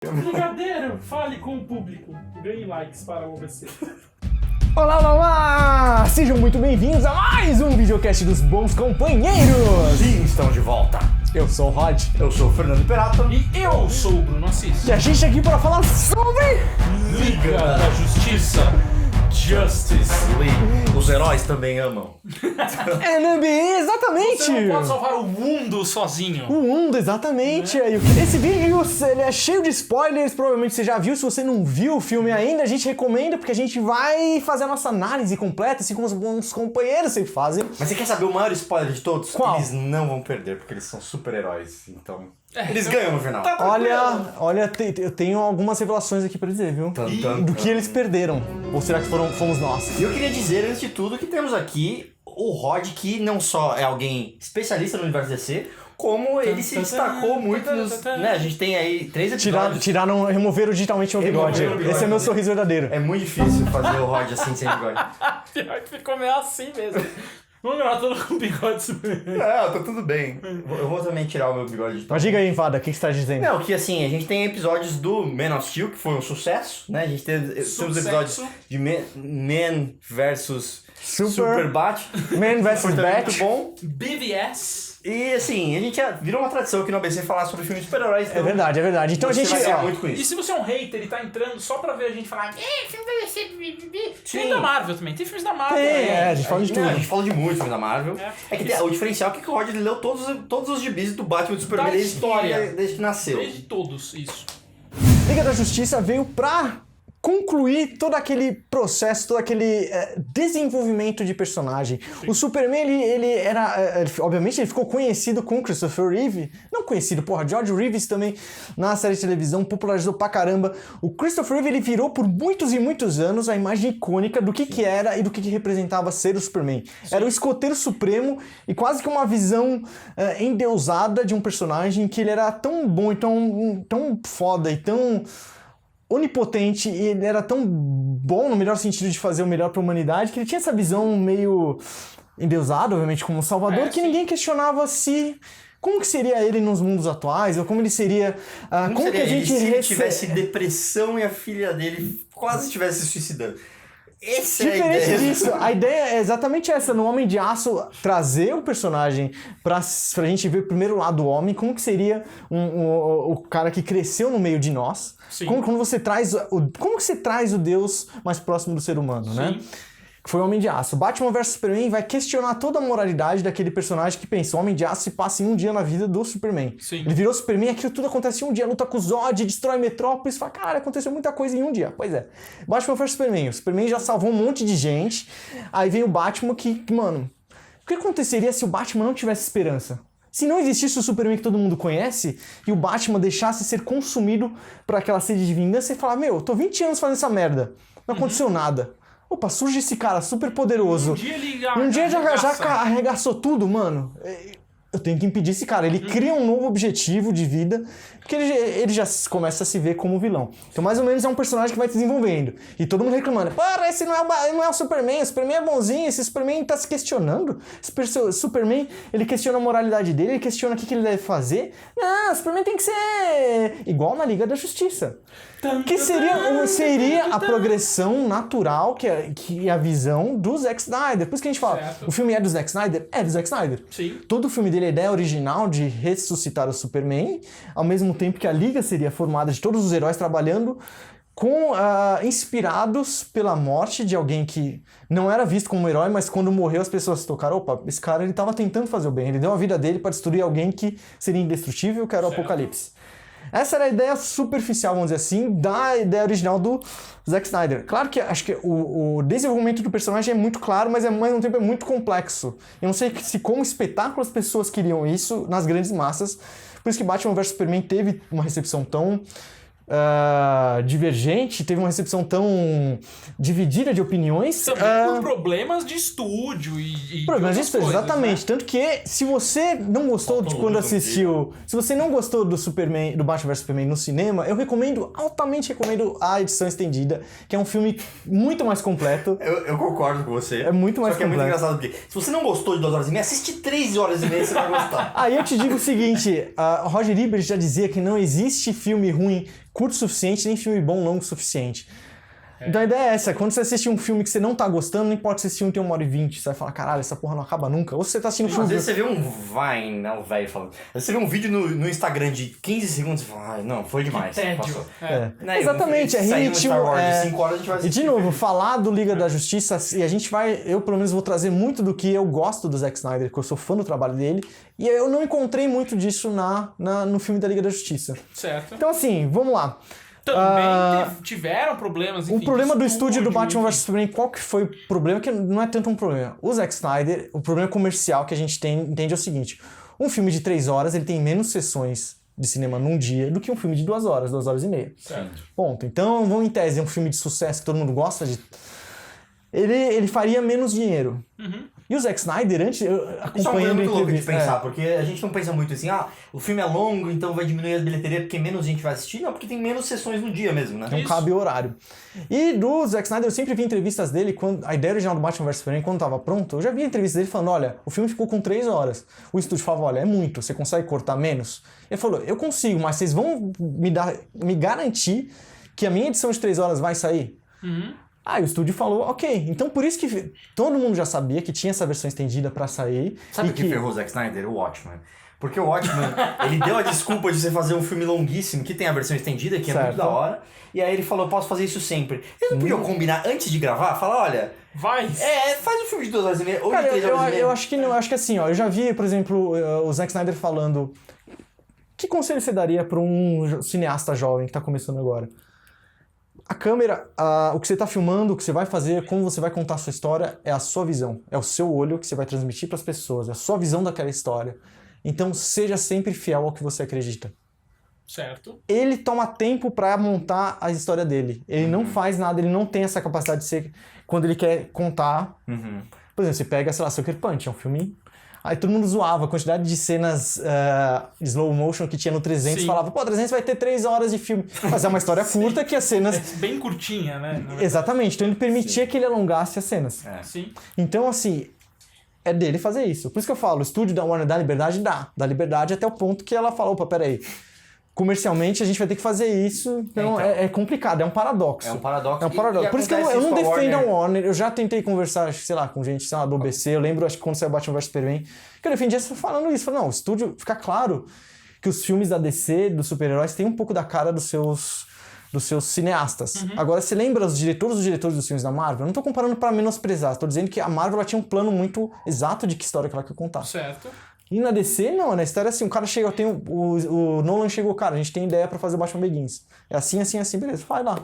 Brigadeiro, fale com o público. Ganhe likes para o OBC. Olá, olá, olá! Sejam muito bem-vindos a mais um videocast dos Bons Companheiros! Sim, estamos de volta. Eu sou o Rod. Eu sou o Fernando Perato. E eu sou o Bruno Assis. E a gente tá aqui para falar sobre... Liga da Justiça. Justice League. Os heróis também amam. NBA, exatamente! Você não pode salvar o mundo sozinho. O mundo, exatamente. Esse vídeo ele é cheio de spoilers, provavelmente você já viu. Se você não viu o filme ainda, a gente recomenda, porque a gente vai fazer a nossa análise completa, assim como os bons companheiros sempre fazem. Mas você quer saber o maior spoiler de todos? Qual? Eles não vão perder, porque eles são super-heróis. Então, eles ganham no final. Olha, eu tenho algumas revelações aqui pra dizer, viu? Do que eles perderam. Ou será que fomos nós? E eu queria dizer, antes de tudo, que temos aqui o Rod, que não só é alguém especialista no universo DC, como ele se destacou muito nos... Né, a gente tem aí 3 episódios. Removeram digitalmente o bigode. Removeram o bigode. Esse é meu sorriso verdadeiro. É muito difícil fazer o Rod assim, sem bigode. Pior que ficou meio assim mesmo. Vamos gravar todo com bigode super. Não, tá tudo bem. Eu vou também tirar o meu bigode de Mas diga aí, Vada, o que você tá dizendo? Não, que assim, a gente tem episódios do Man of Steel, que foi um sucesso, né? A gente temos episódios de Man versus Super Bat. Man vs. Foi também Bat. muito bom. BVS. E assim, a gente já virou uma tradição aqui no ABC falar sobre filmes de super-heróis. É verdade, é verdade. Então a você gente... vai ganhar ó, muito com E isso. se você é um hater e tá entrando só pra ver a gente falar filme da DC, Sim. tem da Marvel também, tem filmes da Marvel. a gente fala de tudo. Não, a gente fala de muito filme da Marvel. É. É que o diferencial é que o Rod leu todos os gibis do Batman e do Superman Da história. desde que nasceu. Desde todos, isso. Liga da Justiça veio pra concluir todo aquele processo, todo aquele desenvolvimento de personagem. O Superman, ele era... obviamente, ele ficou conhecido com Christopher Reeve. Não conhecido, George Reeves também, na série de televisão, popularizou pra caramba. O Christopher Reeve, ele virou por muitos e muitos anos a imagem icônica do que era e do que representava ser o Superman. Sim. Era o escoteiro supremo e quase que uma visão endeusada de um personagem que ele era tão bom e tão foda e tão... onipotente, e ele era tão bom no melhor sentido de fazer o melhor pra humanidade, que ele tinha essa visão meio endeusada, obviamente, como Salvador, que ninguém questionava como que seria ele nos mundos atuais, ou como ele seria... como seria que a gente... se ele tivesse depressão e a filha dele quase estivesse se suicidando. Essa é a Diferente ideia. disso, a ideia é exatamente essa, no Homem de Aço, trazer o personagem pra gente ver o primeiro lado do homem, como que seria o cara que cresceu no meio de nós, como que você traz o Deus mais próximo do ser humano, né? Que foi o Homem de Aço. Batman vs Superman vai questionar toda a moralidade daquele personagem que pensa, o Homem de Aço se passa em um dia na vida do Superman. Sim. Ele virou Superman, aquilo tudo acontece em um dia, luta com o Zod, destrói Metrópolis, fala, cara, aconteceu muita coisa em um dia. Pois é. Batman vs Superman. O Superman já salvou um monte de gente, aí vem o Batman que, mano, o que aconteceria se o Batman não tivesse esperança? Se não existisse o Superman que todo mundo conhece e o Batman deixasse ser consumido por aquela sede de vingança e falar, meu, tô 20 anos fazendo essa merda, não aconteceu nada. Opa, surge esse cara super poderoso. Um dia ele já arregaçou tudo, mano. Eu tenho que impedir esse cara. Ele cria um novo objetivo de vida, porque ele já começa a se ver como vilão. Então, mais ou menos, é um personagem que vai se desenvolvendo. E todo mundo reclamando. Porra, esse não é o Superman. O Superman é bonzinho. Esse Superman tá se questionando. Esse Superman, ele questiona a moralidade dele. Ele questiona o que ele deve fazer. Não, o Superman tem que ser igual na Liga da Justiça. Que seria a progressão natural, que é a visão do Zack Snyder. Por isso que a gente fala, Certo. O filme é do Zack Snyder? É do Zack Snyder. Sim. Todo o filme dele, a ideia original de ressuscitar o Superman, ao mesmo tempo que a Liga seria formada de todos os heróis trabalhando inspirados pela morte de alguém que não era visto como um herói, mas quando morreu as pessoas se tocaram, opa, esse cara ele estava tentando fazer o bem, ele deu a vida dele para destruir alguém que seria indestrutível, que era o Apocalipse. Essa era a ideia superficial, vamos dizer assim, da ideia original do Zack Snyder. Claro que acho que o desenvolvimento do personagem é muito claro, mas ao mesmo tempo é muito complexo. Eu não sei se como espetáculo as pessoas queriam isso nas grandes massas. Por isso que Batman vs Superman teve uma recepção tão divergente, teve uma recepção tão dividida de opiniões. Também por problemas de estúdio e problemas de outras estúdio, coisas, exatamente. né? Tanto que, se você não gostou de quando assistiu... Se você não gostou do Superman, do Batman vs Superman no cinema, eu altamente recomendo a edição estendida, que é um filme muito mais completo. Eu concordo com você. É muito mais Só que completo. é muito engraçado, porque se você não gostou de 2 horas e meia, assiste 3 horas e meia, você vai gostar. Aí eu te digo o seguinte, Roger Ebert já dizia que não existe filme ruim curto o suficiente, nem filme bom longo o suficiente. Então a ideia é essa, quando você assiste um filme que você não tá gostando, não importa se esse filme tem 1h20, você vai falar, caralho, essa porra não acaba nunca. Ou se você tá assistindo um filme... Às vezes você vê um Vine, não, velho, falando. Às vezes você vê um vídeo no Instagram de 15 segundos e fala, ai, não, foi demais. Tédio. Exatamente, é ritmo. De 5 horas a gente vai E de novo, falar do Liga da Justiça, e a gente vai, eu pelo menos vou trazer muito do que eu gosto do Zack Snyder, que eu sou fã do trabalho dele, e eu não encontrei muito disso no filme da Liga da Justiça. Certo. Então assim, vamos lá. Também tiveram problemas, enfim, o problema do estúdio do Batman vs Superman, qual que foi o problema? Que não é tanto um problema. O Zack Snyder, o problema comercial que a gente entende é o seguinte. Um filme de 3 horas, ele tem menos sessões de cinema num dia do que um filme de 2 horas, 2 horas e meia. Certo. Ponto. Então, vamos em tese, é um filme de sucesso que todo mundo gosta de... Ele faria menos dinheiro. E o Zack Snyder, antes, Isso é uma coisa acompanhando muito louca de entrevista... pensar, porque a gente não pensa muito assim, o filme é longo, então vai diminuir a bilheteria porque menos gente vai assistir. Não, porque tem menos sessões no dia mesmo, né? Não cabe o horário. E do Zack Snyder, eu sempre vi entrevistas dele, quando a ideia original do Batman vs Superman, quando tava pronto, eu já vi entrevistas dele falando, olha, o filme ficou com 3 horas. O estúdio falava, olha, é muito, você consegue cortar menos? Ele falou, eu consigo, mas vocês vão me garantir que a minha edição de 3 horas vai sair? Aí o estúdio falou, ok, então por isso que todo mundo já sabia que tinha essa versão estendida pra sair. Sabe o que ferrou o Zack Snyder? O Watchmen. Porque o Watchmen, ele deu a desculpa de você fazer um filme longuíssimo, que tem a versão estendida, que é muito da hora, e aí ele falou, eu posso fazer isso sempre. Eles não podiam combinar antes de gravar? Falar, olha... faz um filme de 2 horas e meia, ou de 3 horas e meia. Eu acho que não, eu acho que assim, ó, eu já vi, por exemplo, o Zack Snyder falando, que conselho você daria pra um cineasta jovem que tá começando agora? A câmera, o que você está filmando, o que você vai fazer, como você vai contar a sua história, é a sua visão. É o seu olho que você vai transmitir para as pessoas. É a sua visão daquela história. Então, seja sempre fiel ao que você acredita. Certo. Ele toma tempo para montar a história dele. Ele não faz nada, ele não tem essa capacidade de ser... Quando ele quer contar... Por exemplo, você pega, sei lá, Sucker Punch, é um filme... Aí todo mundo zoava a quantidade de cenas slow motion que tinha no 300. Falava, pô, 300 vai ter 3 horas de filme. Mas é uma história curta que as cenas... É bem curtinha, né? Exatamente. Então ele permitia que ele alongasse as cenas. Sim. Então, assim, é dele fazer isso. Por isso que eu falo, o estúdio da Warner dá liberdade? Dá liberdade até o ponto que ela fala, opa, peraí. Comercialmente a gente vai ter que fazer isso. Então, é complicado, é um paradoxo. É um paradoxo. Por isso que eu não defendo a Warner. Eu já tentei conversar, sei lá, com gente, sei lá, do OBC. Eu lembro, acho que quando saiu Batman vs Superman, que eu defendia falando isso. Falei, não, o estúdio, fica claro que os filmes da DC, dos super-heróis, têm um pouco da cara dos seus cineastas. Agora, você lembra os diretores dos filmes da Marvel? Eu não tô comparando para menosprezar. Tô dizendo que a Marvel ela tinha um plano muito exato de que história que ela quer contar. Certo. E na DC, não, na história assim, o cara chega, o Nolan chegou, cara, a gente tem ideia pra fazer o Batman Begins. É assim, assim, assim, beleza, vai lá.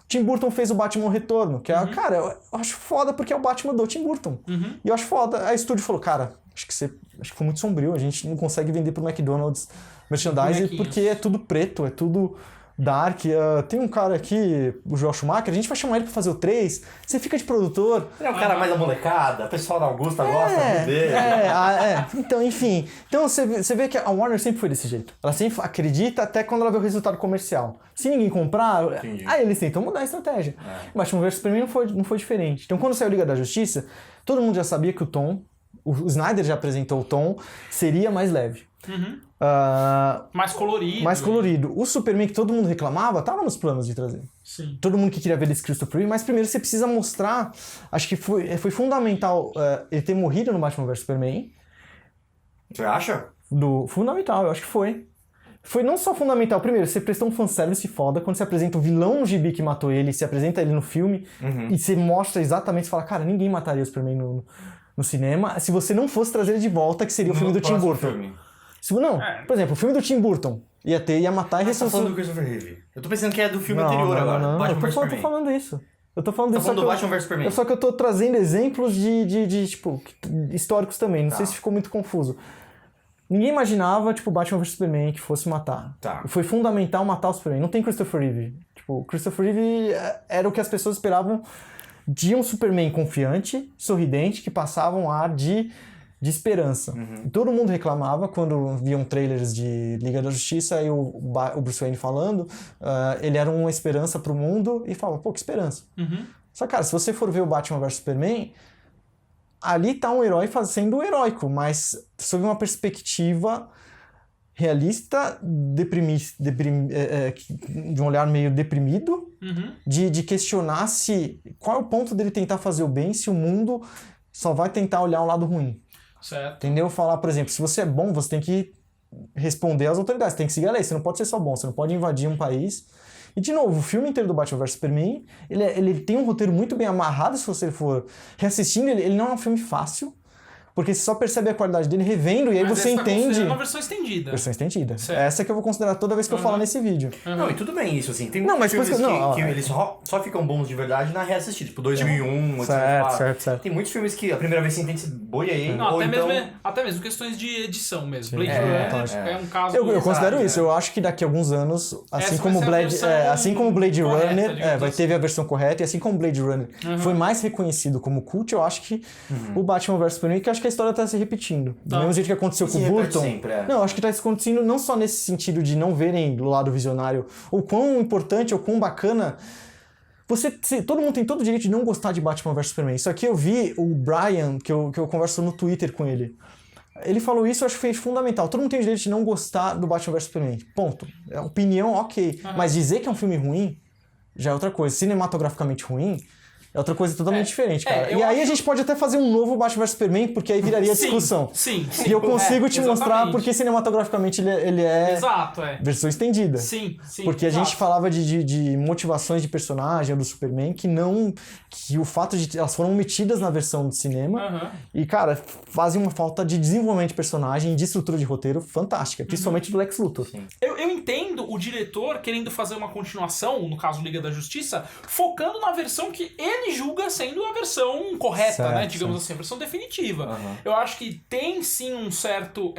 Tim Burton fez o Batman Retorno, que é, cara, eu acho foda porque é o Batman do Tim Burton. E eu acho foda. Aí o estúdio falou, cara, acho que foi muito sombrio, a gente não consegue vender pro McDonald's merchandise porque é tudo preto, é tudo dark. Tem um cara aqui, o Joel Schumacher, a gente vai chamar ele pra fazer o 3, você fica de produtor. Ele é um cara mais da molecada, o pessoal da Augusta gosta dele. Então, enfim. Então você vê que a Warner sempre foi desse jeito. Ela sempre acredita até quando ela vê o resultado comercial. Se ninguém comprar, aí eles tentam mudar a estratégia. Batman vs Superman não foi diferente. Então quando saiu Liga da Justiça, todo mundo já sabia que o tom, o Snyder já apresentou o tom, seria mais leve. Mais colorido. Mais colorido. O Superman que todo mundo reclamava, tava nos planos de trazer. Sim. Todo mundo que queria ver esse Christopher Reeve, mas primeiro você precisa mostrar, acho que foi fundamental ele ter morrido no Batman vs Superman. Você acha? Fundamental, eu acho que foi. Foi não só fundamental, primeiro, você prestou um fanservice foda, quando você apresenta o vilão no gibi que matou ele, você apresenta ele no filme, e você mostra exatamente, você fala, cara, ninguém mataria o Superman no cinema, se você não fosse trazer ele de volta, que seria o filme do Tim Burton. Não, por exemplo, o filme do Tim Burton ia matar e ressuscitar. Você tá falando do Christopher Reeve. Eu tô pensando que é do filme anterior agora. Não, eu tô falando isso. Eu tô falando disso. Tá falando do Batman vs Superman. Só que eu tô trazendo exemplos de tipo, históricos também. Não sei se ficou muito confuso. Ninguém imaginava, tipo, Batman vs Superman que fosse matar. Foi fundamental matar o Superman. Não tem Christopher Reeve. Tipo, Christopher Reeve era o que as pessoas esperavam de um Superman confiante, sorridente, que passava um ar de esperança. Todo mundo reclamava quando viam trailers de Liga da Justiça e o Bruce Wayne falando, ele era uma esperança pro mundo e falava, pô, que esperança. Só que, cara, se você for ver o Batman vs Superman, ali tá um herói sendo heróico, mas sob uma perspectiva realista, de um olhar meio deprimido, de questionar se qual é o ponto dele tentar fazer o bem se o mundo só vai tentar olhar o lado ruim. Certo. Entendeu? Falar, por exemplo, se você é bom, você tem que responder às autoridades, você tem que seguir a lei, você não pode ser só bom, você não pode invadir um país. E, de novo, o filme inteiro do Batman vs Superman, ele tem um roteiro muito bem amarrado, se você for reassistindo, ele não é um filme fácil, porque você só percebe a qualidade dele revendo e aí Mas você essa tá entende... considerando uma versão estendida. Versão estendida. Certo. Essa que eu vou considerar toda vez que eu falar nesse vídeo. Não, e tudo bem isso, assim. Tem Não, muitos mas filmes depois que eles só ficam bons de verdade na reassistir. Tipo, 2001, Certo. Tem muitos filmes que a primeira vez você entende se boiei. Não, ou até mesmo questões de edição mesmo. Blade exatamente. Runner é um caso... Eu considero Exato, isso. Eu acho que daqui a alguns anos, assim Essa como vai ser a versão Blade correta, Runner digamos vai assim. ter a versão correta, e assim como Blade Runner foi mais reconhecido como cult, eu acho que o Batman vs Superman, que eu acho que a história tá se repetindo. Do mesmo jeito que aconteceu com o Burton. Sempre, Não, eu acho que tá acontecendo não só nesse sentido de não verem do lado visionário o quão importante ou quão bacana. Todo mundo tem todo o direito de não gostar de Batman vs Superman. Isso aqui eu vi o Brian, que eu converso no Twitter com ele. Ele falou isso, eu acho que foi fundamental. Todo mundo tem o direito de não gostar do Batman vs Superman. Ponto. É opinião, ok. Mas dizer que é um filme ruim já é outra coisa. Cinematograficamente ruim é outra coisa totalmente diferente, cara. E aí a gente pode até fazer um novo Batman vs Superman, porque aí viraria discussão. Sim. E eu consigo te mostrar exatamente. porque cinematograficamente ele é Exato, versão estendida. Sim. Porque a gente falava de motivações de personagem do Superman que o fato de elas foram omitidas na versão de cinema e, cara, fazem uma falta de desenvolvimento de personagem e de estrutura de roteiro fantástica, principalmente do Lex Luthor. Eu entendo o diretor querendo fazer uma continuação, no caso Liga da Justiça, focando na versão que ele julga sendo a versão correta, Certo, né? Digamos assim, a versão definitiva. Eu acho que tem sim um certo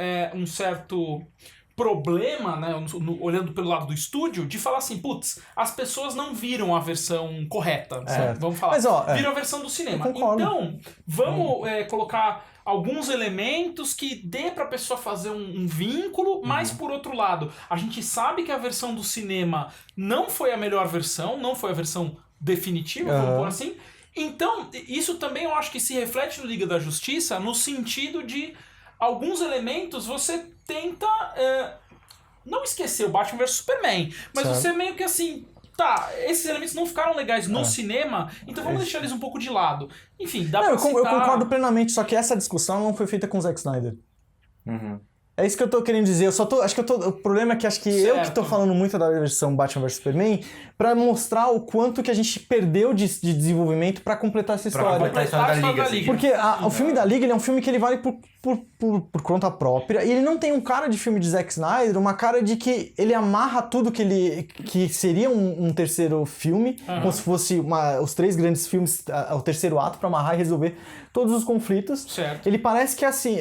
problema, né, olhando pelo lado do estúdio, de falar assim, putz, as pessoas não viram a versão correta, vamos falar. Mas, viram a versão do cinema. Eu concordo. Então, vamos colocar alguns elementos que dê pra pessoa fazer um vínculo, mas por outro lado, a gente sabe que a versão do cinema não foi a melhor versão, não foi a versão definitiva, vamos pôr assim. Então, isso também eu acho que se reflete no Liga da Justiça, no sentido de alguns elementos você tenta não esquecer o Batman vs Superman, mas você meio que assim, tá, esses elementos não ficaram legais no cinema, então vamos deixar eles um pouco de lado. Enfim, dá pra citar... Eu concordo plenamente, só que essa discussão não foi feita com o Zack Snyder. É isso que eu tô querendo dizer. O problema é que acho que eu que tô falando muito da versão Batman vs Superman pra mostrar o quanto que a gente perdeu de desenvolvimento pra completar essa história. Pra completar a história da Liga. Porque o filme da Liga ele é um filme que ele vale por conta própria e ele não tem um cara de filme de Zack Snyder, uma cara de que ele amarra tudo que seria um terceiro filme, como se fosse os três grandes filmes, o terceiro ato pra amarrar e resolver todos os conflitos. Certo. Ele parece que assim,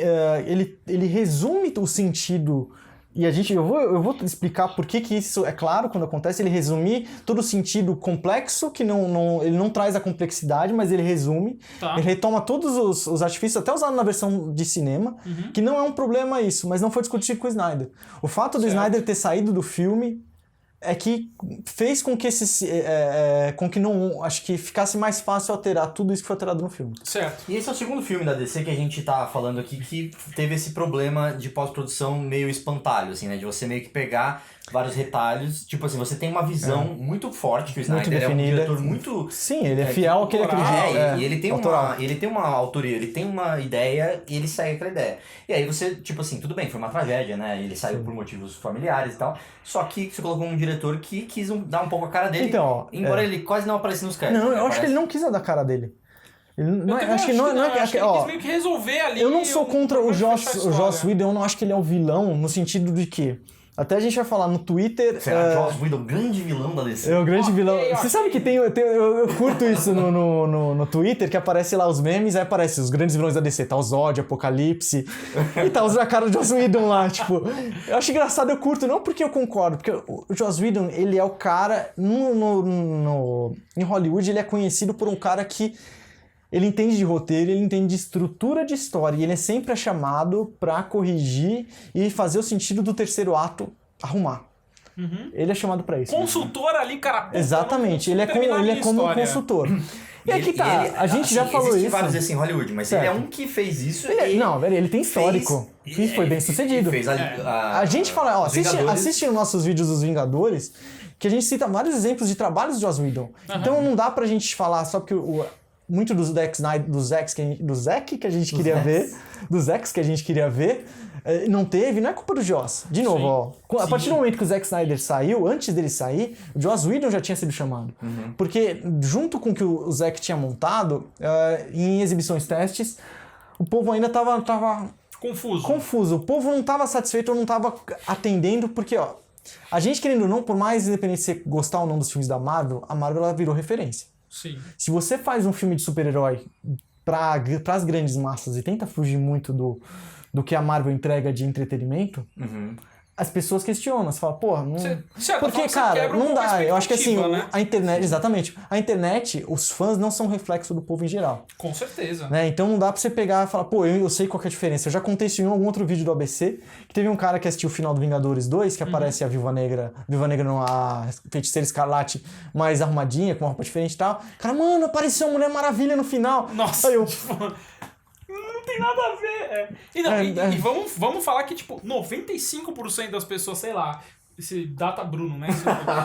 ele resume o sentido. E eu vou explicar por que isso é claro quando acontece. Ele resumir todo o sentido complexo, que ele não traz a complexidade, mas ele resume. Ele retoma todos os artifícios, até usado na versão de cinema, que não é um problema isso, mas não foi discutido com o Snyder. O fato do Snyder ter saído do filme é que fez com que acho que ficasse mais fácil alterar tudo isso que foi alterado no filme. Certo. E esse é o segundo filme da DC que a gente tá falando aqui que teve esse problema de pós-produção meio espantalho, assim, né? De você meio que pegar vários retalhos. Tipo assim, você tem uma visão muito forte, que o Snyder é um diretor muito... Sim, ele é fiel ao que ele acredita. E ele tem uma autoria, ele tem uma ideia e ele segue aquela ideia. E aí você, tipo assim, tudo bem, foi uma tragédia, né? Ele saiu por motivos familiares e tal. Só que você colocou um diretor que quis dar um pouco a cara dele. Então, embora ele quase não apareça nos créditos. Não, eu acho que ele não quis dar a cara dele. Acho que ele quis meio que resolver ali. Eu não sou contra o Joss Whedon, eu não acho que ele é o vilão, no sentido de que... Até a gente vai falar no Twitter... Será Joss Whedon, grande vilão da DC? É o grande vilão. Você sabe que eu curto isso no Twitter, que aparece lá os memes, aí aparece os grandes vilões da DC. Tá o Zod, Apocalipse, e tá a cara do Joss Whedon lá, tipo... Eu acho engraçado, eu curto, não porque eu concordo, porque o Joss Whedon, ele é o cara... Em Hollywood, ele é conhecido por um cara que... Ele entende de roteiro, ele entende de estrutura de história, e ele é sempre chamado pra corrigir e fazer o sentido do terceiro ato arrumar. Ele é chamado pra isso. Consultor ali, cara. Exatamente, ele é como um consultor. E aqui tá, a gente já falou existe isso. vários assim em Hollywood, mas Certo. ele é um que fez isso. Não, velho, ele tem histórico. E foi bem sucedido. Fez A gente fala, ó, assiste nos nossos vídeos dos Vingadores, que a gente cita vários exemplos de trabalhos de Joss Whedon. Então não dá pra gente falar só porque muito dos Zacks que a gente queria ver, dos Zacks que a gente queria ver, não teve, não é culpa do Joss. De novo, ó, a partir do momento que o Zack Snyder saiu, antes dele sair, o Joss Whedon já tinha sido chamado. Porque junto com o que o Zack tinha montado, em exibições testes, o povo ainda tava confuso. O povo não tava satisfeito ou não tava atendendo, porque, ó, a gente querendo ou não, por mais independente de você gostar ou não dos filmes da Marvel, a Marvel ela virou referência. Sim. Se você faz um filme de super-herói para as grandes massas e tenta fugir muito do que a Marvel entrega de entretenimento, as pessoas questionam. Você fala, porra, não... Porque, cara, não dá. Eu acho que assim, né? A internet, exatamente. A internet, os fãs não são reflexo do povo em geral. Com certeza. Né? Então não dá pra você pegar e falar, pô, eu sei qual que é a diferença. Eu já contei isso em algum outro vídeo do ABC, que teve um cara que assistiu o final do Vingadores 2, que aparece a Viúva Negra não, a Feiticeira Escarlate mais arrumadinha, com uma roupa diferente e tal. Cara, mano, apareceu a Mulher Maravilha no final. Nossa. Aí eu... Não tem nada a ver. E vamos falar que, tipo, 95% das pessoas, sei lá, esse data Bruno, né?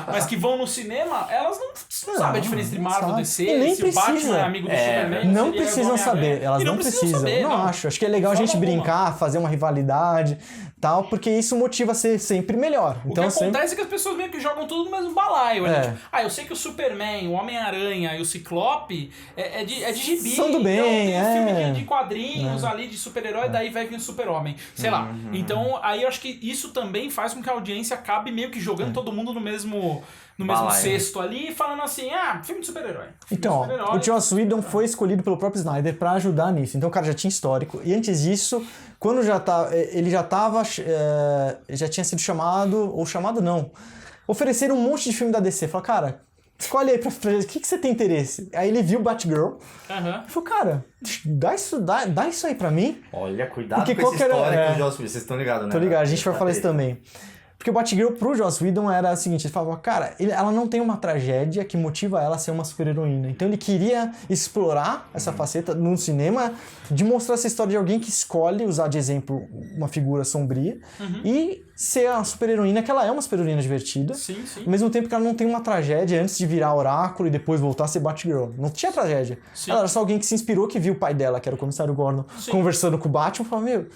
Mas que vão no cinema, elas não sabem a diferença entre Marvel e DC, e nem se o Batman é amigo do Superman. Não precisam saber, elas não precisam. Saber, não acho. Acho que é legal a gente brincar, fazer uma rivalidade, tal, porque isso motiva a ser sempre melhor. Então, o que acontece é que as pessoas meio que jogam tudo no mesmo balaio. Tipo, eu sei que o Superman, o Homem-Aranha e o Ciclope é de gibi. São do bem, então tem filme de quadrinhos ali, de super-herói, daí vai vir o Super-Homem. Sei lá. Então, aí eu acho que isso também faz com que a audiência acabe meio que jogando todo mundo no mesmo cesto ali, falando assim, filme de super-herói. Então, o Joss Whedon foi escolhido pelo próprio Snyder pra ajudar nisso. Então o cara já tinha histórico. E antes disso, quando ele já tinha sido chamado, ou chamado não, ofereceram um monte de filme da DC. Falaram, cara, escolhe aí pra o que você tem interesse? Aí ele viu Batgirl e falou, cara, dá isso aí pra mim. Olha, cuidado com essa história que o Joss Whedon, vocês estão ligados, né? Tô ligado, a gente vai falar isso também. Porque o Batgirl pro Joss Whedon era o seguinte, ele falava, cara, ela não tem uma tragédia que motiva ela a ser uma super-heroína. Então ele queria explorar essa faceta no cinema, de mostrar essa história de alguém que escolhe usar de exemplo uma figura sombria e ser a super-heroína, que ela é uma super-heroína divertida. Sim, sim. Ao mesmo tempo que ela não tem uma tragédia antes de virar Oráculo e depois voltar a ser Batgirl. Não tinha tragédia. Sim. Ela era só alguém que se inspirou, que viu o pai dela, que era o comissário Gordon, conversando com o Batman, e falou, meu...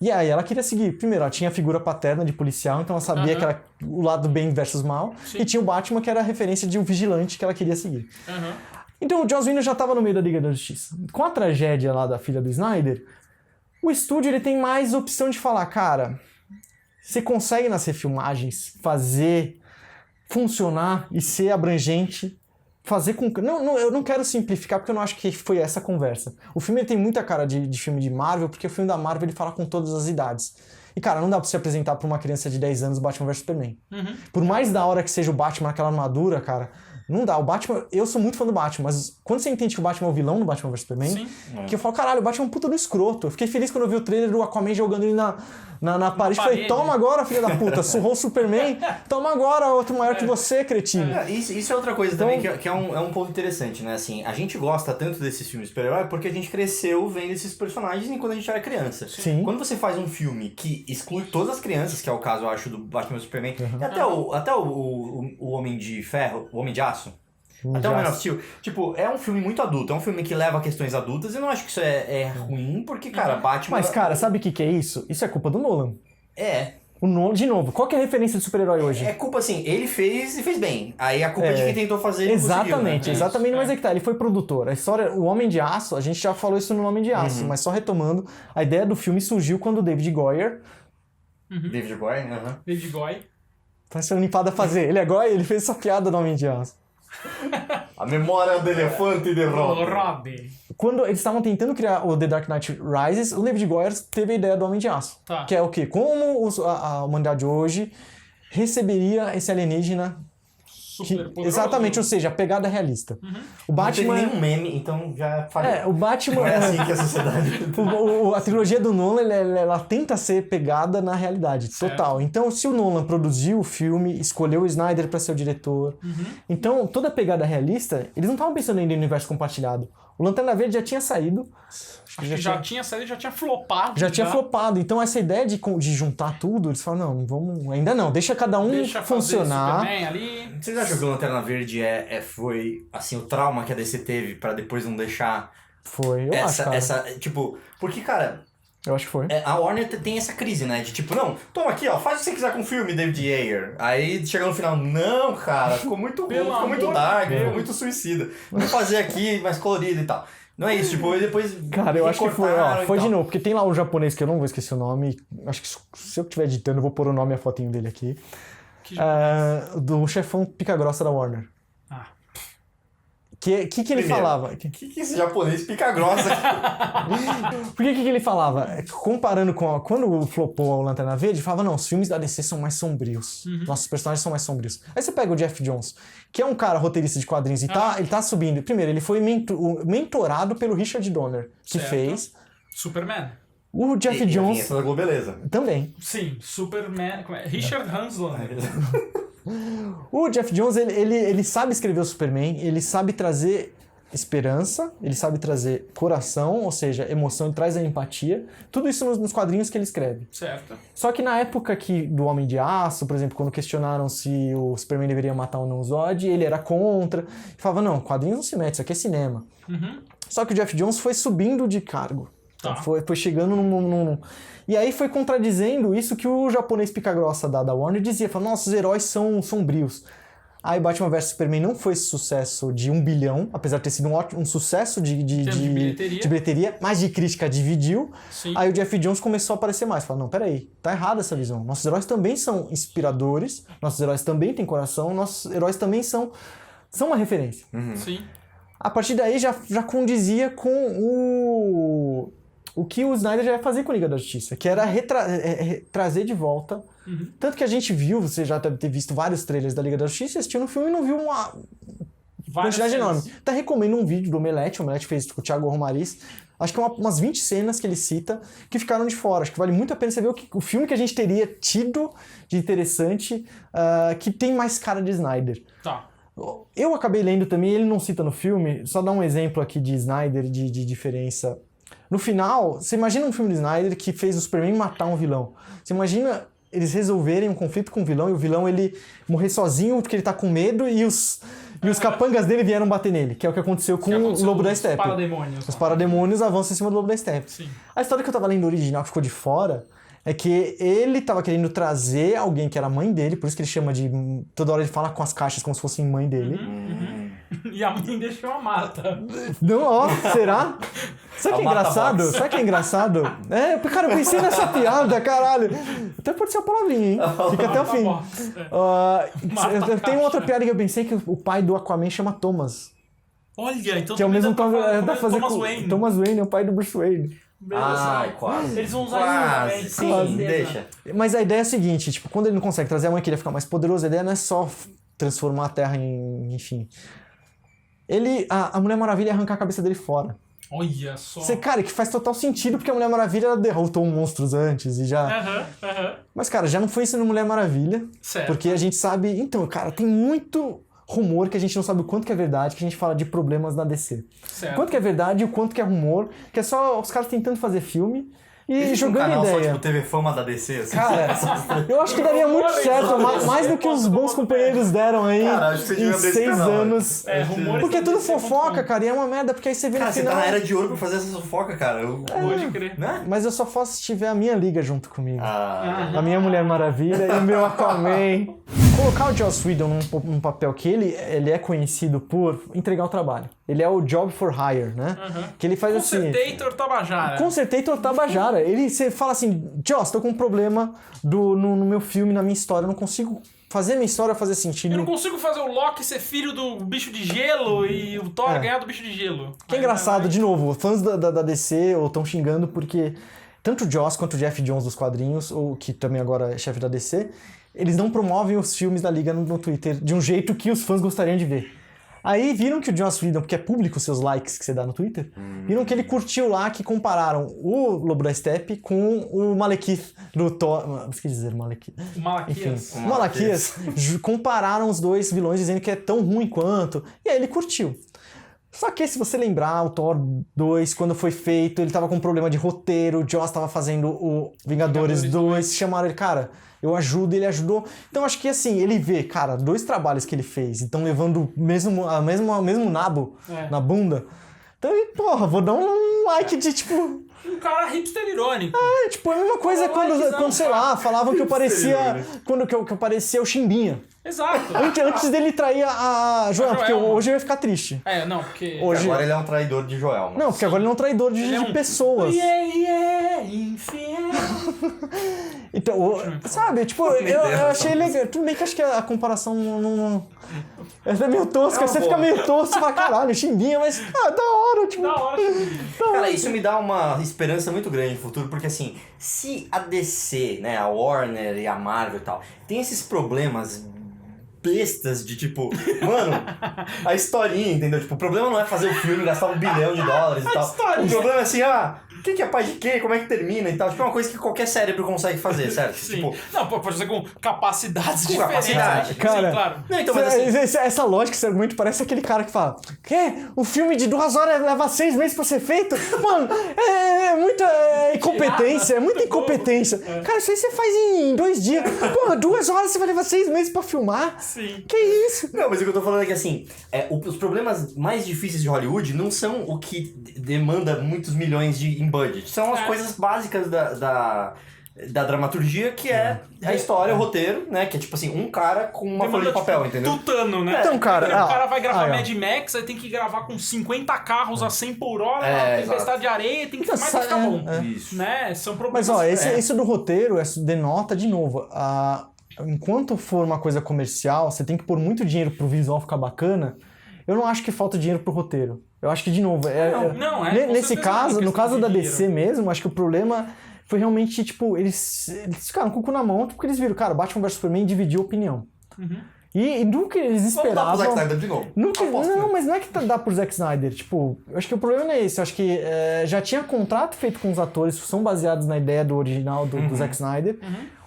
E aí ela queria seguir. Primeiro, ela tinha a figura paterna de policial, então ela sabia que era o lado bem versus mal. Sim. E tinha o Batman, que era a referência de um vigilante que ela queria seguir. Então o Joss Whedon já estava no meio da Liga da Justiça. Com a tragédia lá da filha do Snyder, o estúdio ele tem mais opção de falar, cara, você consegue nas refilmagens fazer funcionar e ser abrangente, fazer com... Não, eu não quero simplificar, porque eu não acho que foi essa conversa. O filme ele tem muita cara de filme de Marvel, porque o filme da Marvel ele fala com todas as idades. E, cara, não dá pra você apresentar pra uma criança de 10 anos Batman vs Superman. Por mais da hora que seja o Batman naquela armadura, cara, não dá. O Batman... Eu sou muito fã do Batman, mas quando você entende que o Batman é o vilão no Batman vs Superman, que eu falo, caralho, o Batman é um puta do escroto. Eu fiquei feliz quando eu vi o trailer do Aquaman jogando ele na parede. Falei, toma agora, filha da puta, surrou o Superman, toma agora, outro maior que você, cretino. Isso é outra coisa também, que é um ponto interessante, né? Assim, a gente gosta tanto desses filmes de super-herói porque a gente cresceu vendo esses personagens enquanto a gente era criança. Sim. Quando você faz um filme que exclui todas as crianças, que é o caso, eu acho, do Batman vs Superman, e até o Homem de Ferro, o Homem de Aço, até o Man of Steel, tipo, é um filme muito adulto, é um filme que leva a questões adultas, e eu não acho que isso é ruim, porque, cara, Batman... Mas, cara, sabe o que é isso? Isso é culpa do Nolan. O Nolan, de novo, qual que é a referência de super-herói hoje? É culpa, assim, ele fez e fez bem. Aí a culpa é de quem tentou fazer e não conseguiu, né? Exatamente, mas é que tá, ele foi produtor. A história, o Homem de Aço, a gente já falou isso no Homem de Aço, mas só retomando, a ideia do filme surgiu quando o David Goyer... David Goyer? David Goyer. Tá sendo limpada a fazer. Ele é Goyer, ele fez essa piada no Homem de Aço. A memória do elefante de Robin. Quando eles estavam tentando criar o The Dark Knight Rises, o David Goyer teve a ideia do Homem de Aço. Que é o quê? Como a humanidade hoje receberia esse alienígena super poderoso. Exatamente, ou seja, a pegada realista. O Não Batman... teve nenhum meme, então já falei. o Batman... Não é assim que a sociedade... A trilogia do Nolan, ela tenta ser pegada na realidade, total. Então, se o Nolan produziu o filme, escolheu o Snyder pra ser o diretor, então toda a pegada realista, eles não estavam pensando ainda em universo compartilhado. O Lanterna Verde já tinha saído. Acho que já tinha saído, já tinha flopado. Já tinha flopado. Então, essa ideia de juntar tudo, eles falam, não, vamos... Ainda não, deixa cada um funcionar. Superman ali. Vocês acham que o Lanterna Verde foi, assim, o trauma que a DC teve pra depois não deixar... Foi, eu acho, cara. Tipo, porque, cara... Eu acho que foi. A Warner tem essa crise, né? De tipo, não, toma aqui, ó, faz o que você quiser com o filme, David Ayer. Aí chega no final, não, cara, ficou muito ruim, ficou muito dark, ficou muito suicida. Vamos fazer aqui mais colorido e tal. Não é isso, tipo, e depois. Cara, eu acho que foi, foi de novo, porque tem lá o japonês que eu não vou esquecer o nome. Acho que se eu estiver editando, eu vou pôr o nome e a fotinho dele aqui. Do chefão pica-grossa da Warner. Que ele falava? Que esse japonês pica grossa? Por que ele falava? Comparando com quando flopou o Lanterna Verde, falava, não, os filmes da DC são mais sombrios. Nossos personagens são mais sombrios. Aí você pega o Jeff Jones, que é um cara roteirista de quadrinhos e ele tá subindo. Primeiro, ele foi mentorado pelo Richard Donner, que fez... Superman. O Jeff Jones... da Globeleza. Também. Sim, Superman... Richard Hansland. O Jeff Jones, ele sabe escrever o Superman, ele sabe trazer esperança, ele sabe trazer coração, ou seja, emoção, ele traz a empatia. Tudo isso nos quadrinhos que ele escreve. Certo. Só que na época do Homem de Aço, por exemplo, quando questionaram se o Superman deveria matar ou não o Zod, ele era contra. Ele falava, não, quadrinhos não se mete, isso aqui é cinema. Só que o Jeff Jones foi subindo de cargo. Então foi chegando num... E aí foi contradizendo isso que o japonês pica-grossa da Warner dizia. Falou, nossos heróis são sombrios. Aí Batman vs Superman não foi sucesso de 1 bilhão, apesar de ter sido um sucesso de bilheteria, mas de crítica dividiu. Sim. Aí o Jeff Jones começou a aparecer mais. Falou, não, peraí, tá errada essa visão. Nossos heróis também são inspiradores, nossos heróis também têm coração, nossos heróis também são uma referência. Sim. A partir daí já condizia com o que o Snyder já ia fazer com a Liga da Justiça, que era trazer de volta. Tanto que a gente viu, você já deve ter visto vários trailers da Liga da Justiça, assistiu no filme e não viu uma quantidade enorme. Até recomendo um vídeo do Omelete, o Omelete fez com o Thiago Romariz, acho que umas 20 cenas que ele cita que ficaram de fora. Acho que vale muito a pena você ver o filme que a gente teria tido de interessante, que tem mais cara de Snyder. Tá. Eu acabei lendo também, ele não cita no filme, só dar um exemplo aqui de Snyder, de diferença. No final, você imagina um filme de Snyder que fez o Superman matar um vilão. Você imagina eles resolverem um conflito com o vilão e o vilão ele morrer sozinho porque ele tá com medo e os capangas dele vieram bater nele, que é o que aconteceu com o Lobo da Steppe. Os parademônios avançam em cima do Lobo da Steppe. Sim. A história que eu tava lendo original, que ficou de fora, é que ele tava querendo trazer alguém que era mãe dele, por isso que ele chama de... Toda hora ele fala com as caixas como se fossem mãe dele. E a mãe deixou a Marta. Não, ó, será? Sabe o que é engraçado? Sabe o que é engraçado? Cara, eu pensei nessa piada, caralho. Até pode ser uma palavrinha, hein? Fica até o fim. Tem outra piada que eu pensei que o pai do Aquaman chama Thomas. Olha, então que é o mesmo Thomas Wayne. Thomas Wayne é o pai do Bruce Wayne. Quase. Eles vão usar isso também. Sim, deixa. Mas a ideia é a seguinte, tipo, quando ele não consegue trazer a mãe que ele ia ficar mais poderoso, a ideia não é só transformar a Terra em... Enfim. A Mulher Maravilha ia arrancar a cabeça dele fora. Olha só. Cara, que faz total sentido, porque a Mulher Maravilha ela derrotou monstros antes e já... Mas, cara, já não foi isso no Mulher Maravilha. Certo. Porque a gente sabe... Então, cara, tem muito rumor que a gente não sabe o quanto que é verdade, que a gente fala de problemas na DC. Certo. O quanto que é verdade e o quanto que é rumor, que é só os caras tentando fazer filme e jogando um canal ideia. Só, tipo, TV Fama da DC, assim. Cara, eu acho que daria muito certo, mais do que os bons companheiros deram aí em 6 anos. Porque é tudo fofoca, cara, e é uma merda, porque aí você vê no final... Você tá na era de ouro pra fazer essa fofoca, cara. Pode crer. Né? Mas eu só faço se tiver a minha liga junto comigo. A minha Mulher Maravilha e o meu Aquaman. Colocar o Joss Whedon num papel que ele é conhecido por entregar o trabalho. Ele é o job for hire, né? Que ele faz assim... Concertator Tabajara. Concertator Tabajara. Você fala assim, Joss, tô com um problema no meu filme, na minha história. Eu não consigo fazer minha história fazer sentido. Eu não consigo fazer o Loki ser filho do bicho de gelo e o Thor ganhar do bicho de gelo. Que é engraçado, de novo, fãs da DC estão xingando porque tanto o Joss quanto o Jeff Jones dos quadrinhos, ou que também agora é chefe da DC, eles não promovem os filmes da Liga no Twitter de um jeito que os fãs gostariam de ver. Aí viram que o Joss Whedon, porque é público os seus likes que você dá no Twitter, viram que ele curtiu lá que compararam o Lobo da Steppe com o Malekith do Thor... Esqueci de dizer Malekith. O Malaquias. Enfim, o Malaquias. Compararam os dois vilões dizendo que é tão ruim quanto. E aí ele curtiu. Só que se você lembrar, o Thor 2, quando foi feito, ele tava com um problema de roteiro, o Joss tava fazendo o Vingadores 2, chamaram ele, cara, eu ajudo, ele ajudou. Então acho que assim, ele vê, cara, 2 trabalhos que ele fez, então levando o mesmo nabo na bunda. Então, porra, vou dar um like de tipo... Um cara hipster irônico. Tipo, a mesma coisa quando sei lá, falavam que eu parecia... Quando que eu parecia o Chimbinha. Exato. Antes dele trair a Joelma, porque hoje eu ia ficar triste. Não, porque... Hoje... Agora ele é um traidor de Joelma. Não, porque agora ele é um traidor de pessoas. Infiel. Então, sabe, tipo, eu achei legal. Tudo bem que acho que a comparação não... Essa é meio tosca, você fica meio tosco e fala, caralho, Chimbinha, mas da hora, tipo... Da hora, Chimbinha. Cara, isso me dá uma esperança muito grande no futuro, porque assim, se a DC, né, a Warner e a Marvel e tal, tem esses problemas bestas de tipo, mano, a historinha, entendeu? Tipo, o problema não é fazer o filme, gastar $1 bilhão e tal. O problema é assim, quem que é pai de quê? Como é que termina e tal? Tipo, é uma coisa que qualquer cérebro consegue fazer, certo? Sim. Tipo, não, pode ser com capacidades diferentes. Capacidade. Cara, sim, claro. Não, então, mas assim, essa lógica, esse argumento parece aquele cara que fala, o filme de 2 horas leva 6 meses pra ser feito? Mano, é muita incompetência, é muita incompetência. Cara, isso aí você faz em 2 dias. Porra, 2 horas você vai levar 6 meses pra filmar? Sim. Que isso? Não, mas o que eu tô falando é que assim, os problemas mais difíceis de Hollywood não são o que demanda muitos milhões em budget. São as coisas básicas da dramaturgia, que é a história, o roteiro, né? Que é tipo assim, um cara com uma folha de papel, entendeu? Tutano, né? Então, cara... O cara vai gravar Mad Max, aí tem que gravar com 50 carros a 100 por hora, tempestade de areia, tem que filmar e ficar bom. Isso. Né? São problemas... Mas, isso do roteiro denota, de novo, enquanto for uma coisa comercial, você tem que pôr muito dinheiro pro visual ficar bacana. Eu não acho que falta dinheiro pro roteiro. Eu acho que, de novo, nesse caso, no caso da DC mesmo, acho que o problema foi realmente, tipo, eles ficaram com o cu na mão, porque eles viram, cara, Batman vs Superman dividiu opinião. Uhum. E nunca eles esperavam... Vamos dar pro Zack Snyder de novo. Não, mas não é que dá pro Zack Snyder. Tipo, eu acho que o problema não é esse. Eu acho que já tinha contrato feito com os atores, são baseados na ideia do original do Zack Snyder.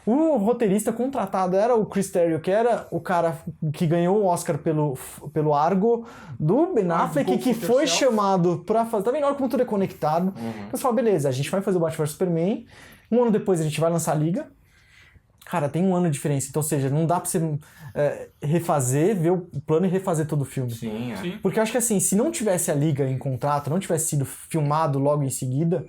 O roteirista contratado era o Chris Terrio, que era o cara que ganhou o Oscar pelo Argo, do Ben Affleck, que foi chamado pra fazer... Tá vendo? Olha como tudo é conectado. Então você fala, beleza, a gente vai fazer o Batman vs Superman, 1 ano depois a gente vai lançar a Liga. Cara, tem 1 ano de diferença, então, ou seja, não dá pra você refazer, ver o plano e refazer todo o filme. Sim. Porque eu acho que assim, se não tivesse a Liga em contrato, não tivesse sido filmado logo em seguida...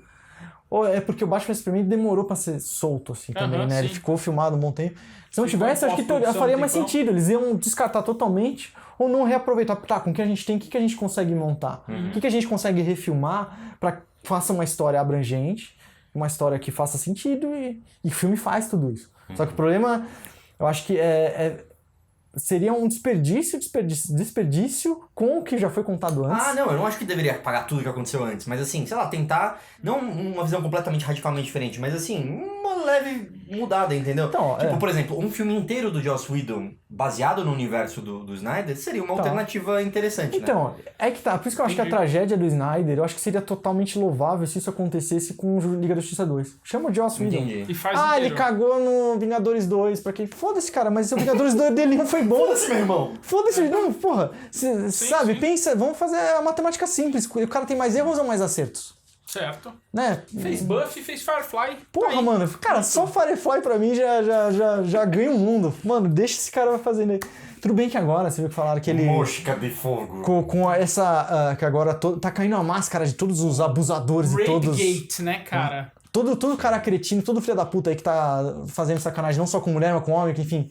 Ou é porque o Batman vs Superman demorou pra ser solto, assim, também, né? Sim. Ele ficou filmado um bom tempo. Se não tivesse, acho que faria mais sentido. Eles iam descartar totalmente ou não reaproveitar. Tá, com o que a gente tem, o que a gente consegue montar? O que a gente consegue refilmar pra que faça uma história abrangente, uma história que faça sentido e o filme faz tudo isso. Só que o problema, eu acho que seria um desperdício com o que já foi contado antes. Não, eu não acho que deveria pagar tudo que aconteceu antes, mas assim, sei lá, tentar, não uma visão completamente radicalmente diferente, mas assim, uma leve mudada, entendeu? Então, tipo, por exemplo, um filme inteiro do Joss Whedon, baseado no universo do Snyder, seria uma alternativa interessante, então, né? é que tá, por isso que eu acho que a tragédia do Snyder, eu acho que seria totalmente louvável se isso acontecesse com o Liga da Justiça 2. Chama o Joss Whedon. Entendi. E faz ele cagou no Vingadores 2, pra quem? Foda-se, cara, mas o Vingadores 2 dele não foi bom. Foda-se, meu irmão! Foda-se, não, porra. Sabe, pensa, vamos fazer a matemática simples. O cara tem mais erros ou mais acertos? Certo. Né? Fez Buffy, fez Firefly. Porra, mano, cara, só Firefly pra mim já ganha o mundo. Mano, deixa esse cara fazendo aí. Tudo bem que agora, você viu que falaram que ele... Mosca de fogo. Com essa... que agora tá caindo a máscara de todos os abusadores e todos... Rapegate, né, cara? Todo cara cretino, todo filho da puta aí que tá fazendo sacanagem, não só com mulher, mas com homem, que enfim...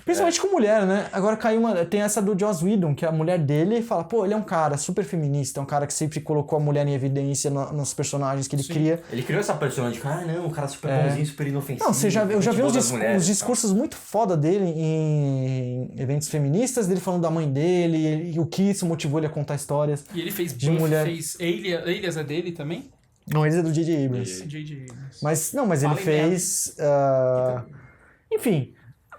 Principalmente com mulher, né? Agora caiu tem essa do Joss Whedon, que a mulher dele fala, pô, ele é um cara super feminista, é um cara que sempre colocou a mulher em evidência nos personagens que ele cria. Ele criou essa personagem de não, um cara super bonzinho, super inofensivo. Não, eu já vi uns discursos muito foda dele em eventos feministas, dele falando da mãe dele, e o que isso motivou ele a contar histórias. E ele fez de Buffy, mulher. fez Alias é dele também? Não, ele é do J.J. Abrams. J.J. Abrams. Mas ele fez... enfim...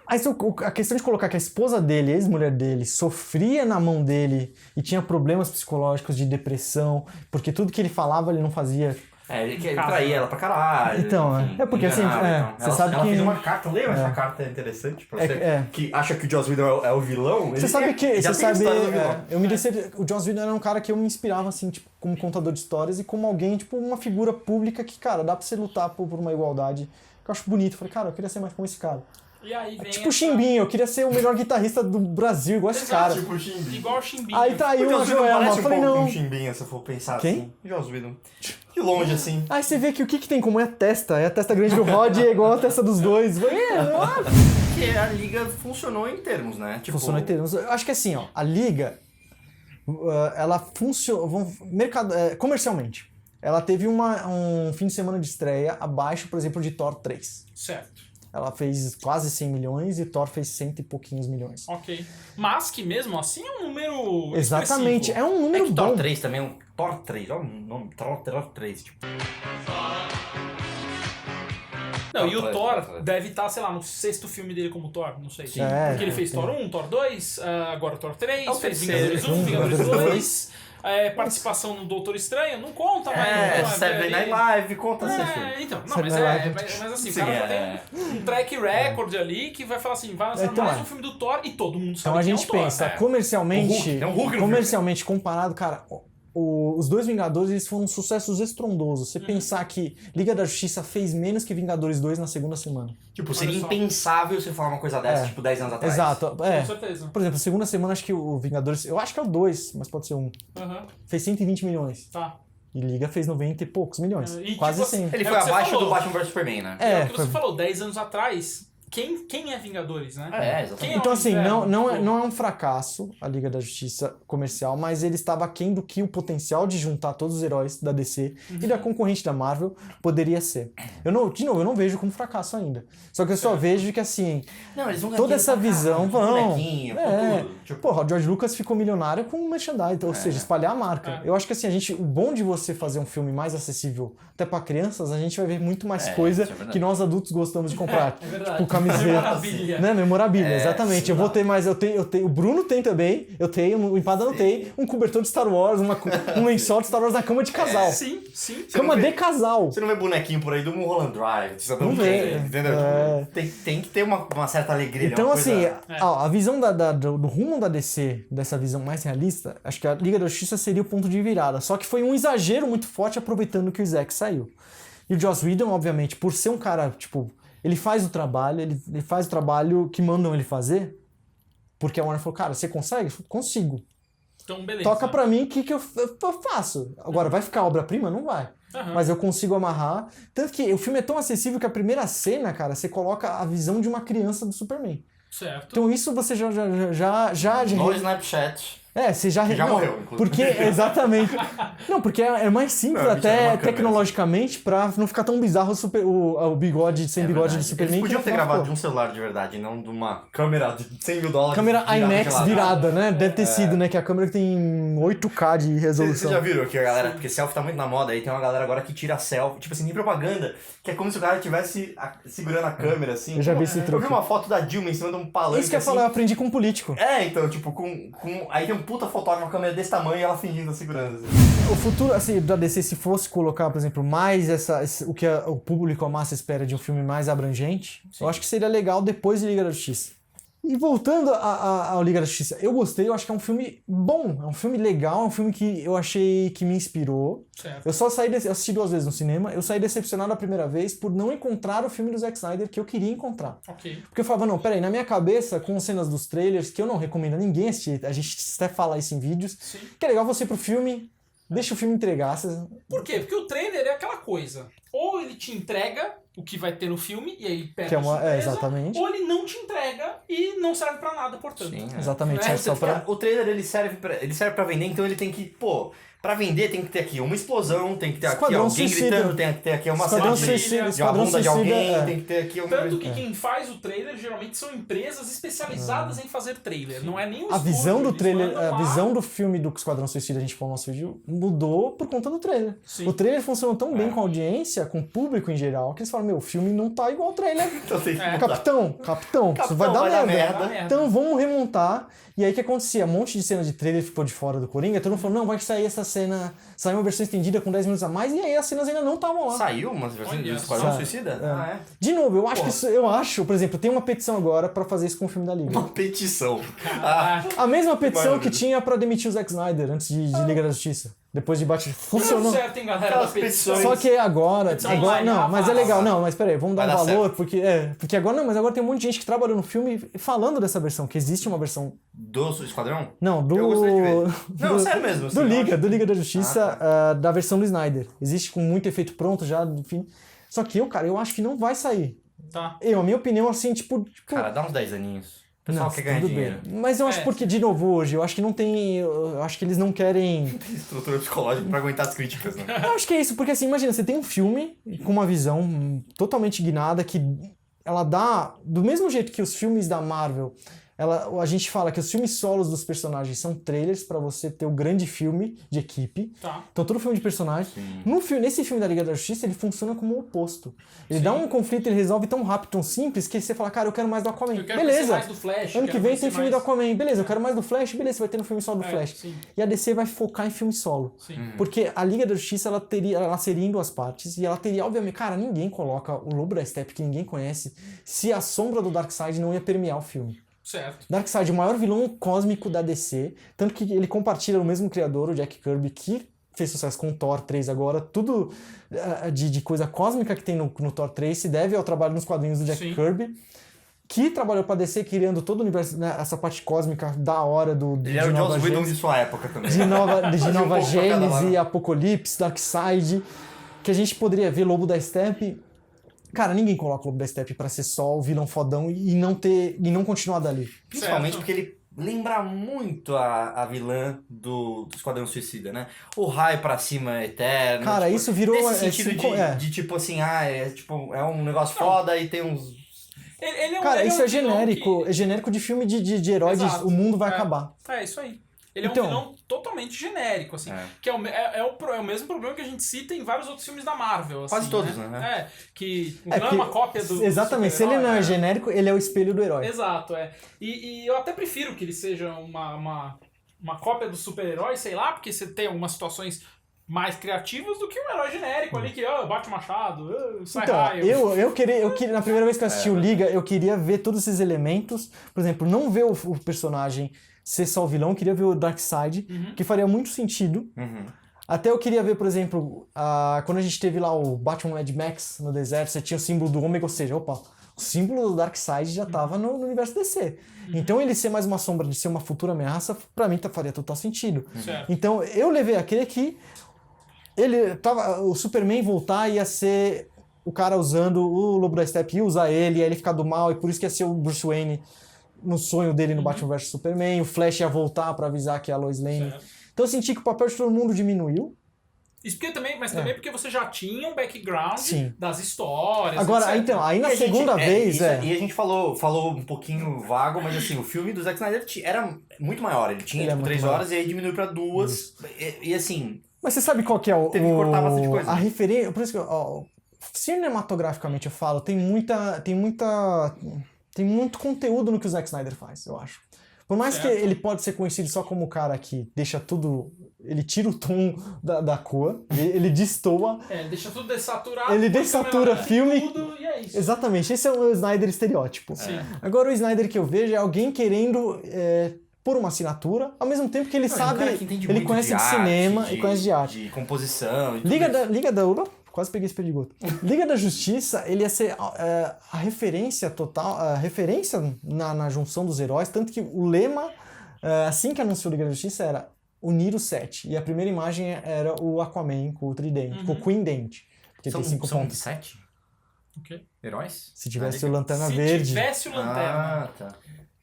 Aí a questão de colocar que a esposa dele, a ex-mulher dele, sofria na mão dele e tinha problemas psicológicos de depressão, porque tudo que ele falava ele não fazia. Ele traía ela pra caralho. Então, enfim, porque assim, você sabe ela que... fez uma carta, lembra? Essa carta é interessante pra você que acha que o Joss Whedon é o vilão. Você sabe que... já Você tem a sabe... história do vilão. Eu me o Joss Whedon era um cara que eu me inspirava, assim, tipo, como contador de histórias e como alguém, tipo, uma figura pública que, cara, dá pra você lutar por uma igualdade. Que eu acho bonito. Falei, cara, eu queria ser mais como esse cara. E aí vem Tipo o Chimbinho, eu queria ser o melhor guitarrista do Brasil, igual esse cara. Tipo o Chimbinho. Igual o Chimbinho. Aí traiu uma Joelma, eu falei não. Um Chimbinho, se eu for pensar Quem? assim. Joss Whedon. De longe, assim. Aí você vê que o que tem em comum é a testa. É a testa grande do Rod é igual a testa dos dois. Porque a liga funcionou em termos, né? Tipo... Funcionou em termos. Eu acho que assim, ó, a liga, ela funciona comercialmente. Ela teve um fim de semana de estreia abaixo, por exemplo, de Thor 3. Certo. Ela fez quase 100 milhões e Thor fez 100 e pouquinhos milhões. Ok. Mas que mesmo assim é um número Exatamente, expressivo. é um número que bom. Thor 3 também é um Thor 3, olha o nome, Thor 3, tipo... Não, e o Thor Thor 3. deve estar, sei lá, no 6º filme dele como Thor, não sei. Sim. Porque ele fez Thor 1, Thor 2, agora Thor 3, É o fez terceiro. Vingadores 1, Vingadores 2, participação no Doutor Estranho, não conta, mas... Saturday Night Live, conta esse filme. Então, não, Saturday mas Night Live. mas assim, Sim, o cara já tem um track record ali que vai falar assim, vai lançar Então, mais um filme do Thor e todo mundo sabe Então a quem gente é o Thor. pensa, comercialmente, O Hulk, é um Hulk no comercialmente comparado, cara, os dois Vingadores eles foram sucessos estrondosos. Você pensar que Liga da Justiça fez menos que Vingadores 2 na segunda semana. Tipo, seria só. impensável você falar uma coisa dessa, tipo, 10 anos atrás. Exato, Com certeza. Por exemplo, segunda semana acho que o Vingadores, eu acho que é o 2, mas pode ser um, Aham, fez 120 milhões. tá. E Liga fez 90 e poucos milhões. E Quase tipo 100. assim, Ele É foi o que você abaixo falou. do Batman vs Superman, né? É o que você falou, 10 anos atrás, quem é Vingadores, né? Exatamente. Quem é Então, o assim, Inferno? não é um fracasso a Liga da Justiça comercial, mas ele estava aquém do que o potencial de juntar todos os heróis da DC e da concorrente da Marvel poderia ser. Eu não vejo como fracasso ainda. Só que eu só vejo que, assim, Não, eles vão toda essa visão vão. tudo. Tipo, Porra, o George Lucas ficou milionário com merchandising, ou seja, espalhar a marca. Eu acho que, assim, o bom de você fazer um filme mais acessível até pra crianças, a gente vai ver muito mais coisa isso é verdade. que nós adultos gostamos de comprar. É verdade. Tipo, camiseta. Memorabilia. Né? Memorabilia, exatamente. sim. Eu vou ter mais, eu tenho, o Bruno tem também, eu tenho, o Empada não tem, um cobertor de Star Wars, um lençol de Star Wars na cama de casal. Sim. Cama não vê- de casal. Você não vê bonequinho por aí do Mulholland Drive, você Não vê. entendeu? É. Tipo, tem que ter uma certa alegria. Então, uma assim, coisa... ó, a visão do rumo da DC, dessa visão mais realista, acho que a Liga da Justiça seria o ponto de virada. Só que foi um exagero muito forte aproveitando que o Zack saiu. E o Joss Whedon, obviamente, por ser um cara, tipo, ele faz o trabalho, ele faz o trabalho que mandam ele fazer, porque a Warner falou, cara, você consegue? Eu falei, consigo. Então, beleza. Toca pra mim, o que eu faço? Agora, vai ficar obra-prima? Não vai. Aham. Mas eu consigo amarrar. Tanto que o filme é tão acessível que a primeira cena, cara, você coloca a visão de uma criança do Superman. Certo. Então isso você já No Snapchat. você já... Que já não, morreu, inclusive. Porque, exatamente. Não, porque é mais simples Não, mentira, até uma câmera, tecnologicamente pra não ficar tão bizarro o bigode sem bigode do Superman. Eles podiam que ter no final gravado de ficou. um celular de verdade, não de uma câmera de $100 mil. Câmera IMAX virada, né? Deve ter É. sido, né? Que a câmera que tem 8K de Vocês resolução. já viram aqui a galera? Porque selfie tá muito na moda, aí tem uma galera agora que tira selfie, tipo assim, nem propaganda, que é como se o cara estivesse segurando a câmera, assim. Eu já vi esse Eu truque. vi uma foto da Dilma em cima de um palanque, Isso que eu assim. falo, eu aprendi com um político. Então, tipo, aí tem um puta fotógrafo com uma câmera desse tamanho e ela fingindo a segurança. Assim. O futuro, assim, da DC, se fosse colocar, por exemplo, mais o que o público, a massa espera de um filme mais abrangente, eu acho que seria legal depois de Liga da Justiça. E voltando ao Liga da Justiça, eu gostei, eu acho que é um filme bom, é um filme legal, é um filme que eu achei que me inspirou. Certo. Eu só saí, eu assisti 2 vezes no cinema, eu saí decepcionado a primeira vez por não encontrar o filme do Zack Snyder que eu queria encontrar. Ok. Porque eu falava, não, peraí, na minha cabeça, com cenas dos trailers, que eu não recomendo a ninguém assistir, a gente até fala isso em vídeos, Sim. que é legal você ir pro filme, deixa o filme entregar. Por quê? Porque o trailer é aquela coisa. Ou ele te entrega o que vai ter no filme, e aí pega Que é a uma- surpresa, exatamente. ou ele não te entrega e não serve pra nada, portanto. Exatamente, É, serve só pra... O trailer ele serve pra vender, então ele tem que, pra vender tem que ter aqui uma explosão, tem que ter aqui Esquadrão alguém Suicida. gritando, tem que ter aqui uma Esquadrão cena Suicida, de uma Esquadrão bunda de Suicida, alguém, tem que ter aqui uma... Tanto que quem faz o trailer geralmente são empresas especializadas em fazer trailer. Não é nem o A visão do estúdio, eles trailer, mandam a lá. visão do filme do Esquadrão Suicida, a gente falou no nosso vídeo, mudou por conta do trailer. Sim. O trailer funcionou tão bem com a audiência, com o público em geral, que eles falaram, o filme não tá igual ao trailer. Então tem que mudar. Capitão, isso vai dar merda. merda. Então vamos remontar. E aí o que acontecia? Um monte de cena de trailer ficou de fora do Coringa, todo mundo falou, não, vai sair essa cena, sair uma versão estendida com 10 minutos a mais, e aí as cenas ainda não estavam lá. Saiu umas versões do Esquadrão Suicida? Ah, é? De novo, eu acho, por exemplo, tem uma petição agora pra fazer isso com o filme da Liga. Uma petição. A mesma petição que tinha pra demitir o Zack Snyder antes de Liga da Justiça. Depois de Batman. Funcionou. Certo, hein, galera? Aquelas das petições. Só que agora não, mas é legal, não, mas peraí, vamos dar Vai um dar valor, porque agora não, mas agora tem um monte de gente que trabalhou no filme falando dessa versão, que existe uma versão. Do Esquadrão? Não, do. Eu gostaria de ver. Não, sério mesmo. Assim, do Liga da Justiça, da versão do Snyder. Existe com muito efeito pronto já, enfim. Só que eu acho que não vai sair. Tá. A minha opinião, assim, tipo. Cara, dá uns 10 aninhos. O pessoal quer ganhar tudo dinheiro. bem. Mas eu acho porque, de novo, hoje, eu acho que não tem. Eu acho que eles não querem. Estrutura psicológica pra aguentar as críticas, né? Eu acho que é isso, porque assim, imagina, você tem um filme com uma visão totalmente guinada que ela dá, do mesmo jeito que os filmes da Marvel, a gente fala que os filmes solos dos personagens são trailers pra você ter o grande filme de equipe. Tá. Então todo filme de personagem. Nesse filme da Liga da Justiça, ele funciona como o oposto. Ele dá um conflito, ele resolve tão rápido, tão simples, que você fala, cara, eu quero mais do Aquaman. Eu quero conhecer mais do Flash. Ano que vem tem filme do Aquaman. Beleza, eu quero mais do Flash. Beleza, você vai ter um filme solo do Flash. Sim. E a DC vai focar em filme solo. Sim. Porque a Liga da Justiça, ela seria em duas partes. E ela teria, obviamente... Cara, ninguém coloca o Lobo da Steppe, que ninguém conhece, se a sombra do Darkseid não ia permear o filme. Certo. Darkseid, o maior vilão cósmico da DC. Tanto que ele compartilha o mesmo criador, o Jack Kirby, que fez sucesso com o Thor 3 agora. Tudo de coisa cósmica que tem no Thor 3 se deve ao trabalho nos quadrinhos do Jack Kirby. Que trabalhou pra DC criando todo o universo, né, essa parte cósmica da hora Ele era o Joss Whedon de sua época também. De Nova pouco Gênese, Apocalipse, Darkseid, que a gente poderia ver Lobo da Steppe. Cara, ninguém coloca o Lobo da Steppe pra ser só o vilão fodão e não continuar dali. Principalmente porque ele lembra muito a vilã do Esquadrão Suicida, né? O raio pra cima eterno. Cara, tipo, isso virou... nesse sentido de tipo assim, é um negócio foda e tem uns... Isso é genérico. É genérico de filme de herói, o mundo vai acabar. É, isso aí. Ele é um vilão totalmente genérico, assim. Que é o mesmo problema que a gente cita em vários outros filmes da Marvel. Assim, quase todos, né? Que não é uma cópia do... Exatamente, se ele não é genérico, ele é o espelho do herói. Exato, E eu até prefiro que ele seja uma cópia do super-herói, sei lá, porque você tem algumas situações mais criativas do que um herói genérico ali que bate o machado, sai raio. Eu queria, na primeira vez que eu assisti o Liga, eu queria ver todos esses elementos. Por exemplo, não ver o personagem ser só o vilão, eu queria ver o Darkseid, que faria muito sentido. Até eu queria ver, por exemplo, quando a gente teve lá o Batman Mad Max no deserto, você tinha o símbolo do Ômega, ou seja, o símbolo do Darkseid já estava no universo DC. Então ele ser mais uma sombra de ser uma futura ameaça, pra mim faria total sentido. Então eu levei aquele que o Superman voltar ia ser o cara usando o Lobo da Steppe, ia usar ele, ia ele ficar do mal, e por isso que ia ser o Bruce Wayne no sonho dele no Batman vs Superman, o Flash ia voltar pra avisar que é a Lois Lane. Então eu senti que o papel de todo mundo diminuiu. Isso porque também porque você já tinha um background das histórias. Agora, etc. então, aí na segunda vez. E a gente falou um pouquinho vago, mas assim, o filme do Zack Snyder era muito maior. Ele tinha 3 horas e aí diminuiu pra 2. E assim. Mas você sabe qual que é teve que cortar bastante coisa. A referência. Por isso que cinematograficamente eu falo, tem muito conteúdo no que o Zack Snyder faz, eu acho. Por mais que ele pode ser conhecido só como o cara que deixa tudo... Ele tira o tom da cor, ele destoa. Ele deixa tudo dessaturado. Ele dessatura filme. Tudo, e é isso. Exatamente, esse é o Snyder estereótipo. Agora o Snyder que eu vejo é alguém querendo pôr uma assinatura, ao mesmo tempo que ele sabe... Ele conhece de cinema e conhece de arte. De composição e Liga da quase peguei esse perdigoto. Liga da Justiça, ele ia ser a referência total, a referência na junção dos heróis, tanto que o lema, assim que anunciou Liga da Justiça, era unir os 7. E a primeira imagem era o Aquaman com o tridente, com o Queen Dente. Porque tem 5 pontos. 7? O quê? Heróis? Se tivesse o Lanterna Verde. Se tivesse o Lanterna.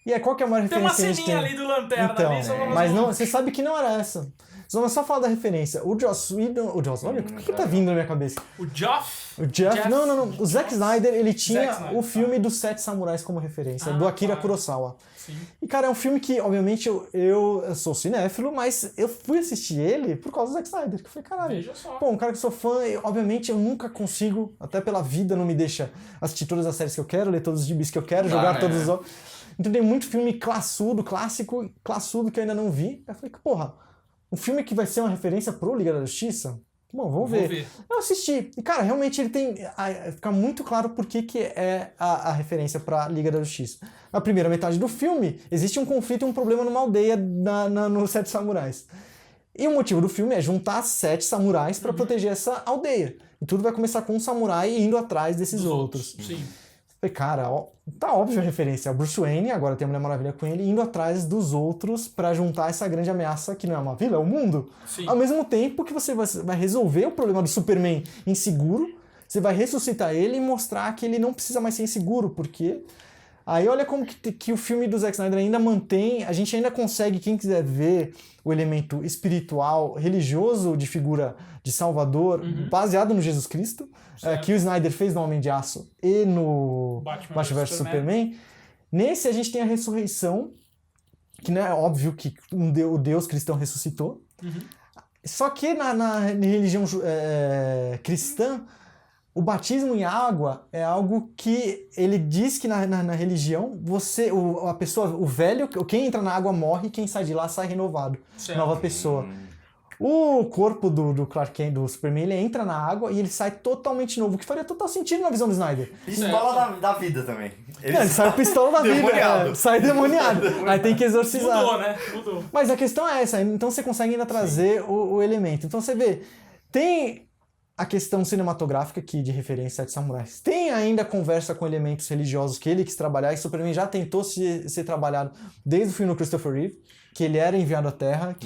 E qual que é a maior referência que a gente tem? Tem uma ceninha ali do Lanterna. Então, ali, mas não, você sabe que não era essa. Vamos só falar da referência. O Joss Whedon... O Joss, olha, o que tá vindo na minha cabeça? O Jeff... O Jeff... Não. O Zack Snyder, ele tinha Snyder, o filme dos 7 Samurais como referência, do Akira Kurosawa. Sim. E, cara, é um filme que, obviamente, eu sou cinéfilo, mas eu fui assistir ele por causa do Zack Snyder. Que eu falei, caralho, Veja só. pô, um cara que eu sou fã, obviamente eu nunca consigo, até pela vida não me deixa assistir todas as séries que eu quero, ler todos os gibis que eu quero, jogar todos os jogos. Então tem muito filme clássico, classudo que eu ainda não vi. Eu falei, porra, um filme que vai ser uma referência pro Liga da Justiça? Bom, vamos ver. Eu assisti. E, cara, realmente ele tem... Fica muito claro por que é a referência pra Liga da Justiça. Na primeira metade do filme, existe um conflito e um problema numa aldeia nos 7 samurais. E o motivo do filme é juntar 7 samurais pra proteger essa aldeia. E tudo vai começar com um samurai indo atrás desses outros. Sim. Falei, cara, tá óbvio a referência. É o Bruce Wayne, agora tem a Mulher Maravilha com ele, indo atrás dos outros pra juntar essa grande ameaça, que não é uma vila, é o mundo. Sim. Ao mesmo tempo que você vai resolver o problema do Superman inseguro, você vai ressuscitar ele e mostrar que ele não precisa mais ser inseguro, porque... Aí olha como que o filme do Zack Snyder ainda mantém, a gente ainda consegue, quem quiser ver o elemento espiritual, religioso de figura de Salvador, baseado no Jesus Cristo, que o Snyder fez no Homem de Aço e no Batman vs Superman. Nesse a gente tem a ressurreição, que não é óbvio que o Deus cristão ressuscitou. Só que na religião cristã, o batismo em água é algo que ele diz que na religião, a pessoa, o velho, quem entra na água morre, quem sai de lá sai renovado. Certo. Nova pessoa. O corpo do Clark Kent, do Superman, ele entra na água e ele sai totalmente novo, o que faria total sentido na visão do Snyder. Pistola da vida também. Ele sai pistola da vida, sai demoniado. Aí tem que exorcizar. Mudou, né? Mudou. Mas a questão é essa, então você consegue ainda trazer o elemento. Então você vê, tem a questão cinematográfica aqui de referência a 7 samurais. Tem ainda conversa com elementos religiosos que ele quis trabalhar, e Superman já tentou ser trabalhado desde o filme do Christopher Reeve, que ele era enviado à Terra,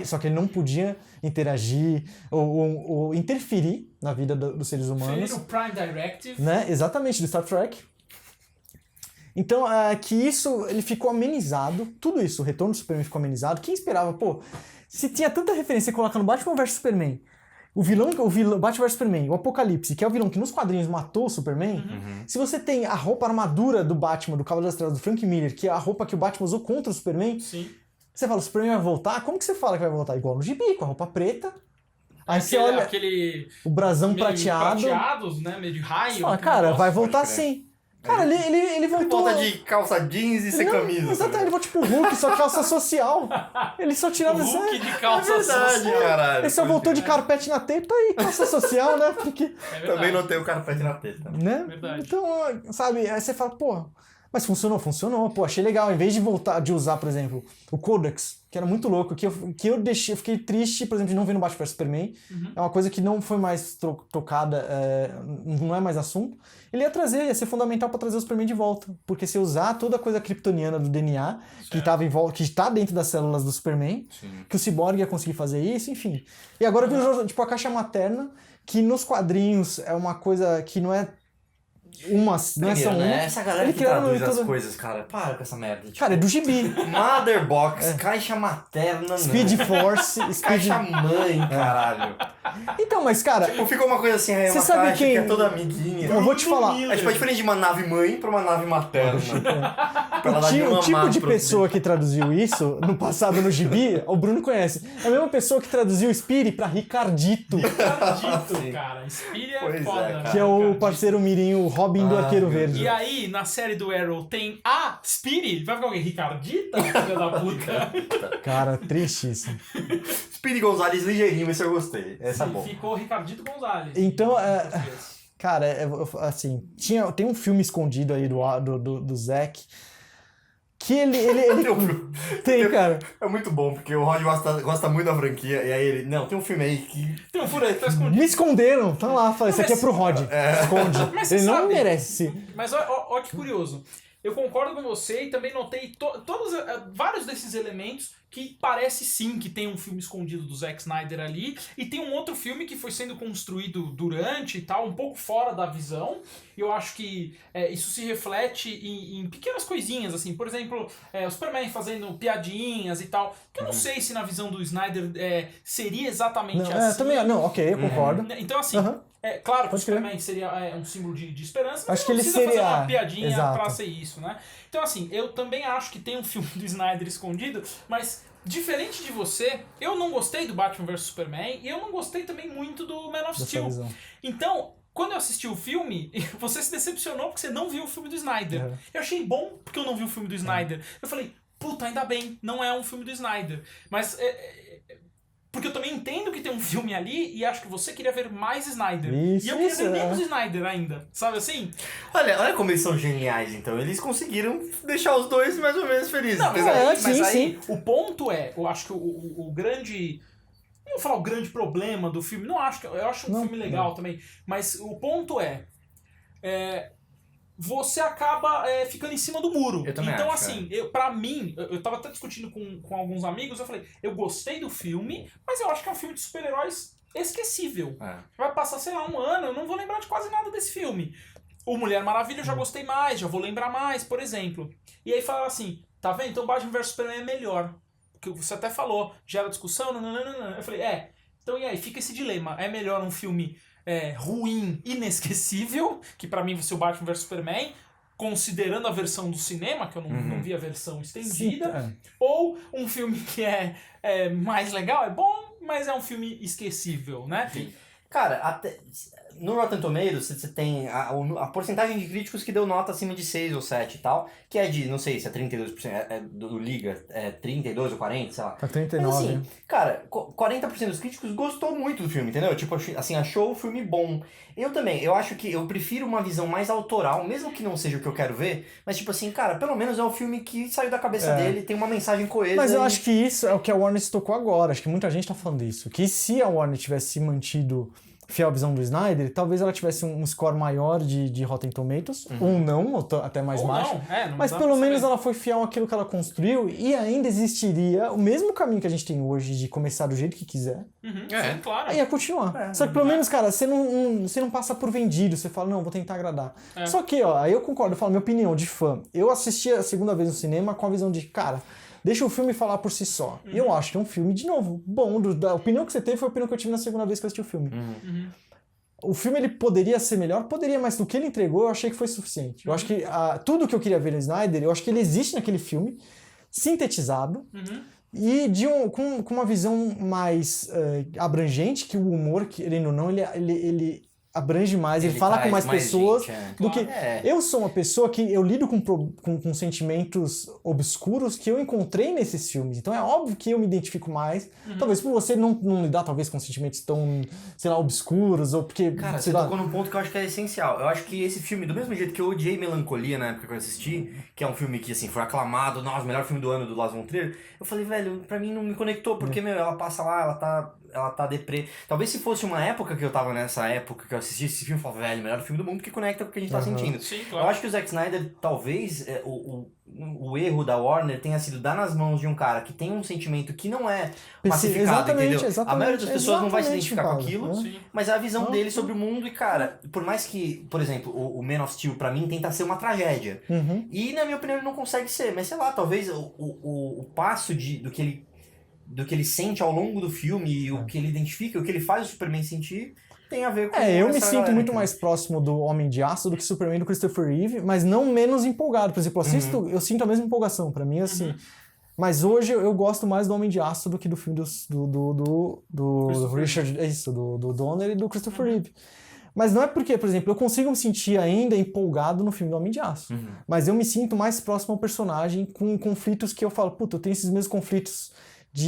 só que ele não podia interagir ou interferir na vida dos seres humanos. Ferir o Prime Directive. Né? Exatamente, do Star Trek. Então, que isso, ele ficou amenizado, tudo isso, o retorno do Superman ficou amenizado. Quem esperava, pô, se tinha tanta referência e coloca no Batman vs Superman, o vilão Batman vs Superman, o Apocalipse, que é o vilão que nos quadrinhos matou o Superman, se você tem a armadura do Batman, do Cavaleiro das Trevas, do Frank Miller, que é a roupa que o Batman usou contra o Superman, Sim. Você fala, o Superman vai voltar? Como que você fala que vai voltar? Igual no gibi, com a roupa preta. Aí você olha o brasão prateado, né? Meio de raio. Você fala, cara, vai voltar sim. Cara, ele voltou... Volta de calça jeans e sem camisa. Exatamente, ele voltou tipo o Hulk, só calça social. Ele só tirava... O Hulk de calça social. Caralho. Ele só voltou de carpete na teta e calça social, né? Porque... Também não tem o carpete na teta. Né? Verdade. Então, sabe, aí você fala, pô... Mas funcionou. Pô, achei legal. Em vez de usar, por exemplo, o Codex, que era muito louco, que eu fiquei triste, por exemplo, de não ver no Batman vs Superman. É uma coisa que não foi mais tocada, não é mais assunto. Ele ia ser fundamental pra trazer o Superman de volta. Porque se usar toda a coisa kryptoniana do DNA, que está dentro das células do Superman, que o Cyborg ia conseguir fazer isso, enfim. E agora viu, tipo, a caixa materna, que nos quadrinhos é uma coisa que não é não é só uma. Essa galera que traduz as coisas, cara, para com essa merda. Tipo, cara, é do gibi. Mother Box, caixa materna, Speed Force, caixa mãe, caralho. Então, mas, cara... Tipo, fica uma coisa assim, é uma sabe caixa quem... que é toda amiguinha. Eu vou te falar. É tipo a diferença de uma nave mãe pra uma nave materna. O tipo de pessoa que traduziu isso no passado no gibi, o Bruno conhece. É a mesma pessoa que traduziu Spiri pra Ricardito. Ricardito, cara. Spiri é foda. Cara, que é o parceiro mirim, o Robin do Arqueiro Verde. E aí, na série do Arrow, tem a Spiri? Vai ficar alguém? Ricardita? Filha da puta. Cara, triste isso. Speedy Gonzalez ligeirinho, esse eu gostei. Essa é bom. Ficou Ricardito Gonzalez. Então, cara, assim, tem um filme escondido aí do Zack que ele tem, cara. É muito bom, porque o Rod gosta muito da franquia, e aí ele, não, tem um filme aí que... Tem um furo aí que tá escondido. Me esconderam, tá lá, falei, isso aqui é pro Rod. Esconde. Mas ele não sabe, merece. Mas olha que curioso. Eu concordo com você e também notei vários desses elementos que parece sim que tem um filme escondido do Zack Snyder ali, e tem um outro filme que foi sendo construído durante e tal, um pouco fora da visão, e eu acho que isso se reflete em pequenas coisinhas, assim, por exemplo, o Superman fazendo piadinhas e tal, que eu não sei se na visão do Snyder seria exatamente assim. Também, não, ok, eu concordo. Então, assim, claro que o Superman seria um símbolo de esperança, mas acho que ele precisa seria fazer uma piadinha exato. pra ser isso, né? Então, assim, eu também acho que tem um filme do Snyder escondido, mas diferente de você, eu não gostei do Batman vs Superman e eu não gostei também muito do Man of Steel. Então, quando eu assisti o filme, você se decepcionou porque você não viu o filme do Snyder. Eu achei bom porque eu não vi o filme do Snyder. Eu falei, puta, ainda bem, não é um filme do Snyder. Mas porque eu também entendo que tem um filme ali e acho que você queria ver mais Snyder. Isso, e eu queria ver menos Snyder ainda, sabe assim? Olha como eles são geniais, então. Eles conseguiram deixar os dois mais ou menos felizes. Não, mas aí o ponto eu acho que o grande... Não vou falar o grande problema do filme, eu acho um filme legal também, mas o ponto você acaba ficando em cima do muro. Eu também então, acho, assim, pra mim, eu tava até discutindo com alguns amigos, eu falei, eu gostei do filme, mas eu acho que é um filme de super-heróis esquecível. Vai passar, sei lá, um ano, eu não vou lembrar de quase nada desse filme. O Mulher Maravilha eu já gostei mais, já vou lembrar mais, por exemplo. E aí falaram assim, tá vendo? Então Batman vs Superman é melhor. Que você até falou, gera discussão, não. Eu falei, então e aí, fica esse dilema. É melhor um filme ruim, inesquecível, que pra mim vai ser o Batman vs Superman, considerando a versão do cinema, que eu não vi a versão estendida, ou um filme que é mais legal, é bom, mas é um filme esquecível, né? Sim. Cara, até no Rotten Tomatoes você tem a porcentagem de críticos que deu nota acima de 6 ou 7 e tal, que é de, não sei se é 32% do Liga, 32 ou 40, sei lá. Tá 39. Mas assim, cara, 40% dos críticos gostou muito do filme, entendeu? Tipo, assim, achou o filme bom. Eu também, eu acho que eu prefiro uma visão mais autoral, mesmo que não seja o que eu quero ver, mas tipo assim, cara, pelo menos é um filme que saiu da cabeça dele, tem uma mensagem coesa. Mas eu acho que isso é o que a Warner se tocou agora, acho que muita gente tá falando isso, que se a Warner tivesse mantido fiel à visão do Snyder, talvez ela tivesse um score maior de Rotten Tomatoes, ou não, ou até mais baixo. Mas pelo menos ela foi fiel àquilo que ela construiu e ainda existiria o mesmo caminho que a gente tem hoje de começar do jeito que quiser. Sim, claro. Aí ia continuar. Só que pelo menos, cara, você não passa por vendido, você fala, não, vou tentar agradar. Só que, aí eu concordo, eu falo minha opinião de fã. Eu assisti a segunda vez no cinema com a visão de, cara, deixa o filme falar por si só. E eu acho que é um filme, de novo, bom. A opinião que você teve foi a opinião que eu tive na segunda vez que eu assisti o filme. O filme, ele poderia ser melhor? Poderia, mas do que ele entregou, eu achei que foi suficiente. Eu acho que tudo que eu queria ver no Snyder, eu acho que ele existe naquele filme, sintetizado, e com uma visão mais abrangente, que o humor, querendo ou não, ele abrange mais, ele fala com mais pessoas do que... Eu sou uma pessoa que eu lido com sentimentos obscuros que eu encontrei nesses filmes, então é óbvio que eu me identifico mais, talvez por você não lidar talvez com sentimentos tão, sei lá, obscuros, ou porque... Cara, você tocou num ponto que eu acho que é essencial. Eu acho que esse filme, do mesmo jeito que eu odiei Melancolia na época que eu assisti, que é um filme que, assim, foi aclamado, nossa, o melhor filme do ano do Lars von Trier, eu falei, velho, pra mim não me conectou, porque, ela passa lá, ela tá deprê. Talvez se fosse uma época que eu tava nessa época que eu assisti esse filme, eu falava, velho, melhor filme do mundo que conecta com o que a gente tá sentindo. Sim, claro. Eu acho que o Zack Snyder, talvez, o erro da Warner tenha sido dar nas mãos de um cara que tem um sentimento que não é pacificado, entendeu? A maioria das pessoas não vai se identificar com aquilo, mas é a visão dele sobre o mundo e, cara, por mais que, por exemplo, o Man of Steel, pra mim, tenta ser uma tragédia. E, na minha opinião, ele não consegue ser, mas sei lá, talvez o passo do que ele sente ao longo do filme, o que ele identifica, o que ele faz o Superman sentir, tem a ver com eu me sinto muito mais próximo do Homem de Aço do que Superman do Christopher Reeve, mas não menos empolgado. Por exemplo, eu sinto a mesma empolgação, pra mim, assim. Mas hoje eu gosto mais do Homem de Aço do que do filme do Richard, do Donner e do Christopher Reeve. Mas não é porque, por exemplo, eu consigo me sentir ainda empolgado no filme do Homem de Aço. Mas eu me sinto mais próximo ao personagem com conflitos que eu falo, puta, eu tenho esses mesmos conflitos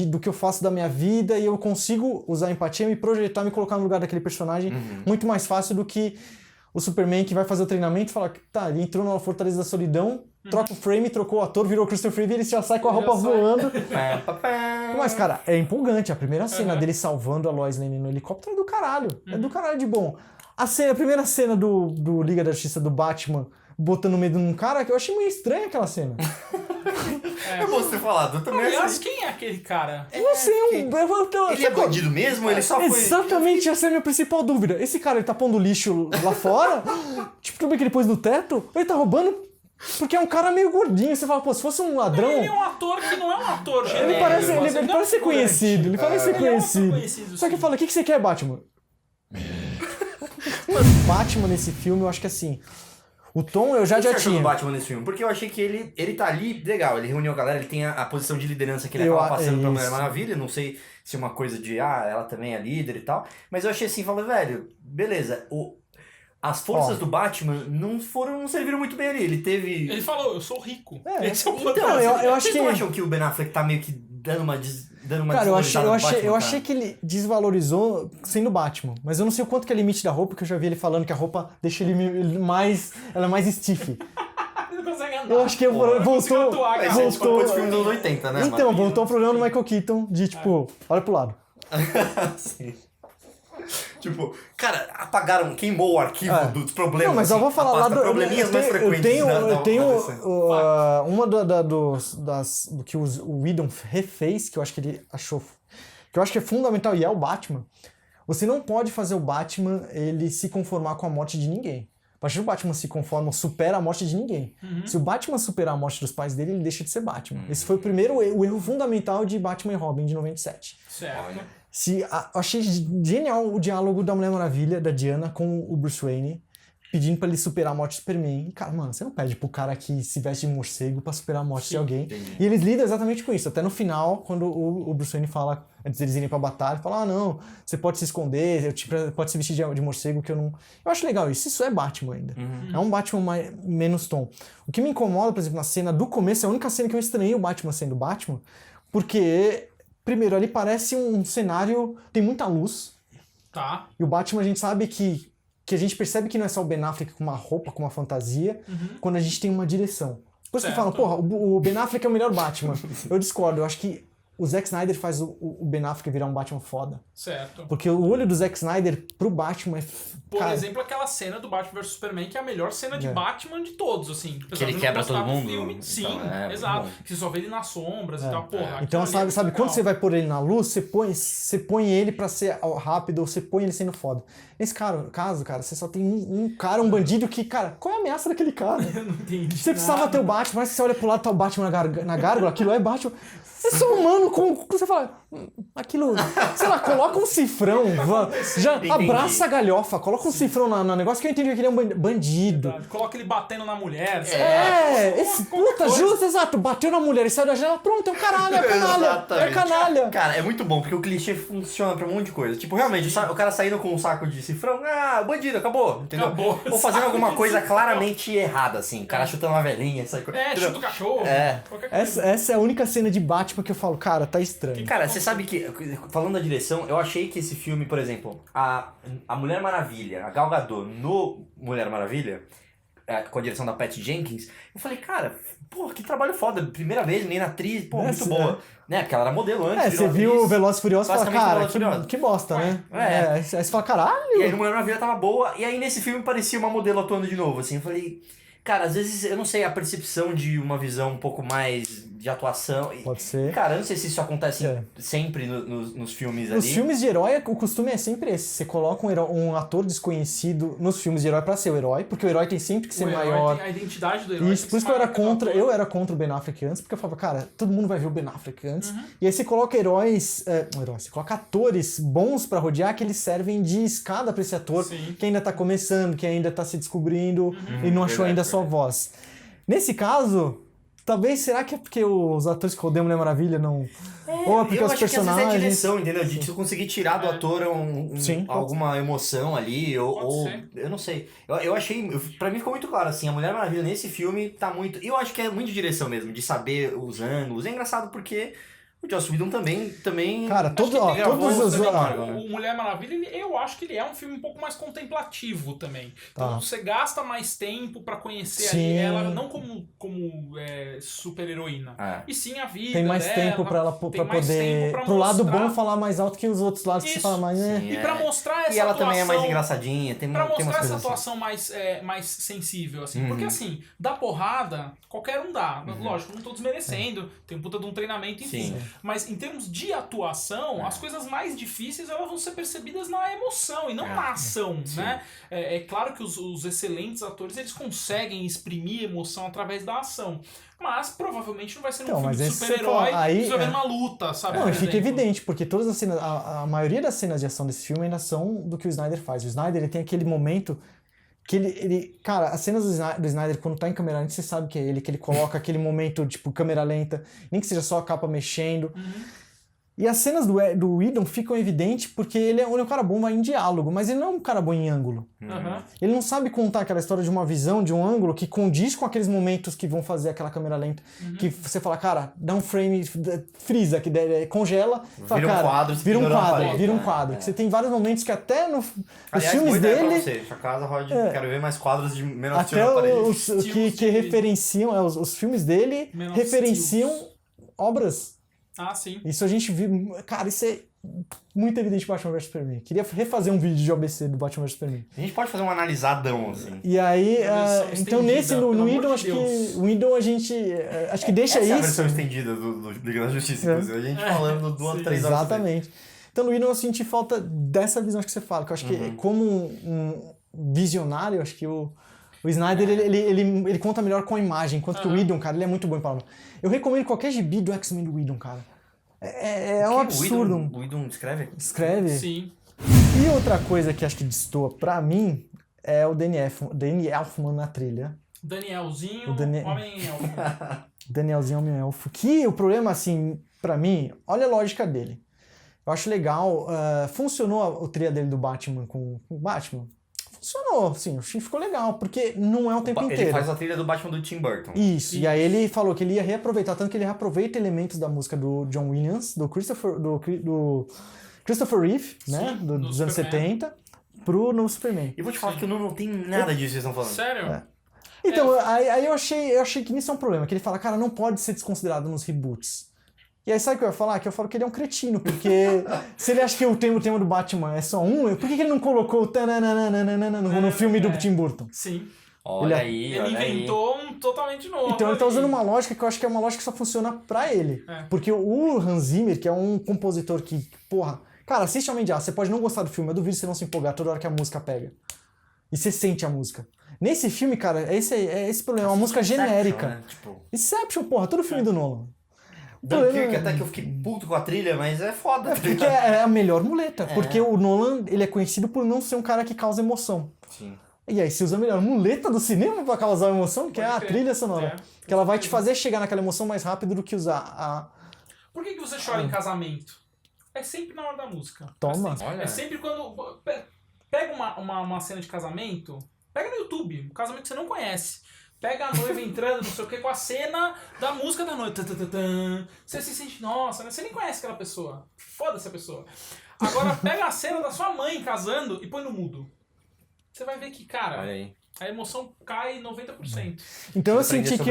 do que eu faço da minha vida e eu consigo usar a empatia, me projetar, me colocar no lugar daquele personagem muito mais fácil do que o Superman que vai fazer o treinamento e fala, tá, ele entrou na Fortaleza da Solidão, troca o frame, trocou o ator, virou o Christopher Reeve e ele já sai com a roupa voando. Mas, cara, é empolgante. A primeira cena dele salvando a Lois Lane no helicóptero é do caralho. É do caralho de bom. A primeira cena do Liga da Justiça do Batman botando medo num cara, que eu achei meio estranha aquela cena. É bom você ter falado, eu também Aliás, achei. quem é aquele cara? Você é um... Ele é bandido mesmo? Ele só foi... Exatamente, essa é a minha principal dúvida. Esse cara, ele tá pondo lixo lá fora? Tipo, tudo bem que ele pôs no teto? Ou ele tá roubando? Porque é um cara meio gordinho. Você fala, pô, se fosse um ladrão... Ele é um ator que não é um ator genérico. Ele parece, assim, ele não é parece ser figurante. conhecido. Ele parece ser Ele é um ator conhecido. conhecido, Só que sim. fala, o que você quer, Batman? Mano, Batman nesse filme, eu acho que assim... O tom eu já O que você achou do tinha. Batman nesse filme? Porque eu achei que ele tá ali, legal, ele reuniu a galera, ele tem a posição de liderança que ele Eu acaba passando pra Mulher isso. Maravilha, não sei se é uma coisa de, ela também é líder e tal, mas eu achei assim, falei, velho, beleza, as forças do Batman não serviram muito bem ali, ele teve... Ele falou, eu sou rico. É. Esse é o Então, poder. eu acho vocês que- não acham que o Ben Affleck tá meio que dando uma Cara, eu achei, desvalorizada no Batman, eu cara? achei que ele desvalorizou sendo Batman. Mas eu não sei o quanto que é limite da roupa, porque eu já vi ele falando que a roupa deixa ele mais... Ela é mais stiff. Ele não consegue andar. Eu acho que Não consigo voltou... atuar, cara. Mas é tipo voltou... os filmes dos anos 80, né? Então, mano? voltou o problema do Michael Keaton de, tipo, olha pro lado. Sim. Tipo, cara, apagaram, queimou o arquivo dos problemas. Não, mas eu vou falar lá do... probleminhas mais frequentes. Eu tenho da uma do que o Whedon refez, que eu acho que ele achou... Que eu acho que é fundamental, e é o Batman. Você não pode fazer o Batman ele se conformar com a morte de ninguém. A partir do Batman se conforma, supera a morte de ninguém. Se o Batman superar a morte dos pais dele, ele deixa de ser Batman. Esse foi o erro fundamental de Batman e Robin de 97. Certo. Eu achei genial o diálogo da Mulher Maravilha, da Diana, com o Bruce Wayne, pedindo pra ele superar a morte do Superman. E, cara, mano, você não pede pro cara que se veste de morcego pra superar a morte de alguém. entendi. E eles lidam exatamente com isso. Até no final, quando o Bruce Wayne fala, antes deles irem pra batalha, fala, não, você pode se esconder, pode se vestir de morcego, que eu não... Eu acho legal isso. Isso é Batman ainda. É um Batman menos tom. O que me incomoda, por exemplo, na cena do começo, é a única cena que eu estranhei o Batman sendo Batman, porque... Primeiro, ali parece um cenário... Tem muita luz. Tá. E o Batman, a gente sabe que a gente percebe que não é só o Ben Affleck com uma roupa, com uma fantasia, quando a gente tem uma direção. Por isso que falam, porra, o Ben Affleck é o melhor Batman. Eu discordo. Eu acho que o Zack Snyder faz o Ben Affleck virar um Batman foda. Certo. Porque o olho do Zack Snyder pro Batman é... Por cara, exemplo, aquela cena do Batman vs Superman, que é a melhor cena de Batman de todos, assim. Que ele quebra todo mundo? Filme. Sim, Então, é, exato. bom. Que você só vê ele nas sombras e tal, porra. Então, aquilo ali é sabe muito quando legal. você vai pôr ele na luz, você põe ele pra ser rápido, ou você põe ele sendo foda. Nesse caso, cara, você só tem um cara, um bandido que, cara, qual é a ameaça daquele cara? Eu não entendi. Você precisava ter o Batman, mas você olha pro lado, tá o Batman na gárgula, aquilo é Batman. Você é só humano, você fala, aquilo, sei lá, coloca um cifrão, já Entendi. abraça a galhofa, coloca um cifrão no negócio que eu entendi que ele é um bandido. Coloca ele batendo na mulher. sei lá. Puta, justo, exato, bateu na mulher e saiu da janela, pronto, é um caralho, é canalha, é Exatamente. canalha. Cara, é muito bom, porque o clichê funciona pra um monte de coisa. Tipo, realmente, o cara saindo com um saco de cifrão, bandido, acabou, entendeu? Acabou. Ou fazendo Saco alguma de coisa cifrão. claramente errada, assim. O cara chutando uma velhinha, essa coisa. entendeu? Chuta o cachorro. É. Qualquer coisa. Essa é a única cena de Batman que eu falo, cara, tá estranho. Cara, você sabe que, falando da direção, eu achei que esse filme, por exemplo, a Mulher Maravilha, a Gal Gadot no Mulher Maravilha, com a direção da Patty Jenkins, eu falei, cara, pô, que trabalho foda, primeira vez, menina atriz, pô, muito Essa, boa. Né? Porque ela era modelo antes. Você viu o Velozes e Furiosos e fala, basicamente cara, Velozes e Furiosos. que bosta, né? É. Aí você fala, caralho. E aí no Mulher Maravilha tava boa, e aí nesse filme parecia uma modelo atuando de novo, assim, eu falei... Cara, às vezes, eu não sei, a percepção de uma visão um pouco mais de atuação... Pode ser. Cara, eu não sei se isso acontece É. sempre nos filmes ali. Nos filmes de herói, o costume é sempre esse. Você coloca um ator desconhecido nos filmes de herói pra ser o herói, porque o herói tem sempre que ser O herói maior. tem a identidade do herói. Isso, por isso que eu era contra o Ben Affleck antes, porque eu falava, cara, todo mundo vai ver o Ben Affleck antes. E aí você coloca você coloca atores bons pra rodear que eles servem de escada pra esse ator Sim. que ainda tá começando, que ainda tá se descobrindo e não achou Verdade, ainda a sua voz. Nesse caso, talvez, será que é porque os atores que rodeiam Mulher Maravilha não... Ou é porque eu os acho que às vezes é personagens... direção, entendeu? De tu conseguir tirar do ator Sim, pode alguma emoção ali, ou ser. eu não sei. Eu achei, pra mim ficou muito claro, assim, a Mulher Maravilha nesse filme tá muito... E eu acho que é muito de direção mesmo, de saber os ângulos. É engraçado porque O Joss Whedon também... Cara, todos os... O Mulher Maravilha, eu acho que ele é um filme um pouco mais contemplativo também. Então você gasta mais tempo pra conhecer ali ela, não como super heroína. E sim a vida tem mais dela, tempo pra ela pra poder... Pro lado bom falar mais alto que os outros lados que você fala mais... E pra mostrar essa atuação... E ela também é mais engraçadinha. Pra mostrar essa atuação mais sensível, assim. Porque assim, da porrada, qualquer um dá. Lógico, não tô desmerecendo. Tem um puta de um treinamento, enfim. Mas em termos de atuação, as coisas mais difíceis elas vão ser percebidas na emoção e não na ação, né? É claro que os excelentes atores eles conseguem exprimir emoção através da ação. Mas provavelmente não vai ser um filme de super-herói que vai ver uma luta, sabe? Não, e fica evidente, porque todas as cenas, a maioria das cenas de ação desse filme ainda são do que o Snyder faz. O Snyder ele tem aquele momento que ele... Cara, as cenas do Snyder, quando tá em câmera lenta, você sabe que é ele, que ele coloca aquele momento, tipo, câmera lenta, nem que seja só a capa mexendo. E as cenas do Whedon ficam evidentes porque ele é um cara bom vai em diálogo, mas ele não é um cara bom em ângulo. Ele não sabe contar aquela história de uma visão, de um ângulo que condiz com aqueles momentos que vão fazer aquela câmera lenta. Que você fala, cara, dá um frame, frisa, que congela. Fala, vira um quadro, vira um quadro. Que você tem vários momentos que até nos filmes dele... dele... Pra você, sua casa, Rod, quero ver mais quadros de menor até na parede. Os que referenciam, os filmes dele referenciam obras. Sim. Isso a gente viu... Cara, isso é muito evidente no Batman vs Superman. Queria refazer um vídeo de OBC do Batman vs Superman. A gente pode fazer um analisadão, assim. E aí... então nesse, no Whedon, acho que... O Whedon a gente... acho que deixa isso... Essa é a versão estendida do Liga da Justiça, inclusive. A gente falando do 3 horas. Exatamente. Então no Whedon eu senti falta dessa visão que você fala. Que eu acho que como um visionário, acho que o Snyder, ele conta melhor com a imagem, enquanto que o Whedon, cara, ele é muito bom em palavra. Eu recomendo qualquer gibi do X-Men do Whedon, cara. É um absurdo. O Whedon escreve? Escreve. Sim. E outra coisa que acho que destoa pra mim é o Danny Elfman na trilha. Danielzinho, Homem-Elfo. Danielzinho, Homem-Elfo. Que o problema, assim, pra mim, olha a lógica dele. Eu acho legal. Funcionou a trilha dele do Batman com o Batman? Funcionou, sim, acho que ficou legal, porque não é o tempo inteiro. Ele faz a trilha do Batman do Tim Burton. Isso, e aí ele falou que ele ia reaproveitar, tanto que ele reaproveita elementos da música do John Williams, do Christopher Reeve, né, dos anos 70, pro novo Superman. E vou te falar que eu não tem nada disso que vocês estão falando. Sério? Então, aí eu achei que isso é um problema, que ele fala, cara, não pode ser desconsiderado nos reboots. E aí sabe o que eu ia falar? Que eu falo que ele é um cretino, porque se ele acha que o tema do Batman é só por que ele não colocou o no filme do Tim Burton? Sim. Ele inventou um totalmente novo. Então ele tá usando uma lógica que eu acho que é uma lógica que só funciona pra ele. Porque o Hans Zimmer, que é um compositor que, porra... Cara, assiste Homem de Aço, você pode não gostar do filme, eu duvido você não se empolgar toda hora que a música pega. E você sente a música. Nesse filme, cara, é esse problema, é uma música genérica. Né? Tipo... Inception, porra, todo filme do Nolan. Dunkirk, até que eu fiquei puto com a trilha, mas é foda. Porque é a melhor muleta. Porque o Nolan, ele é conhecido por não ser um cara que causa emoção. Sim. E aí, se usa a melhor muleta do cinema pra causar emoção, que é a trilha sonora. Que ela vai te fazer chegar naquela emoção mais rápido do que usar a... Por que você chora em casamento? É sempre na hora da música. Toma. É sempre quando... Pega uma cena de casamento, pega no YouTube, um casamento que você não conhece. Pega a noiva entrando, não sei o que, com a cena da música da noite. Você se sente, nossa, né? Você nem conhece aquela pessoa. Foda-se a pessoa. Agora pega a cena da sua mãe casando e põe no mudo. Você vai ver que, cara, a emoção cai 90%. Então eu senti que...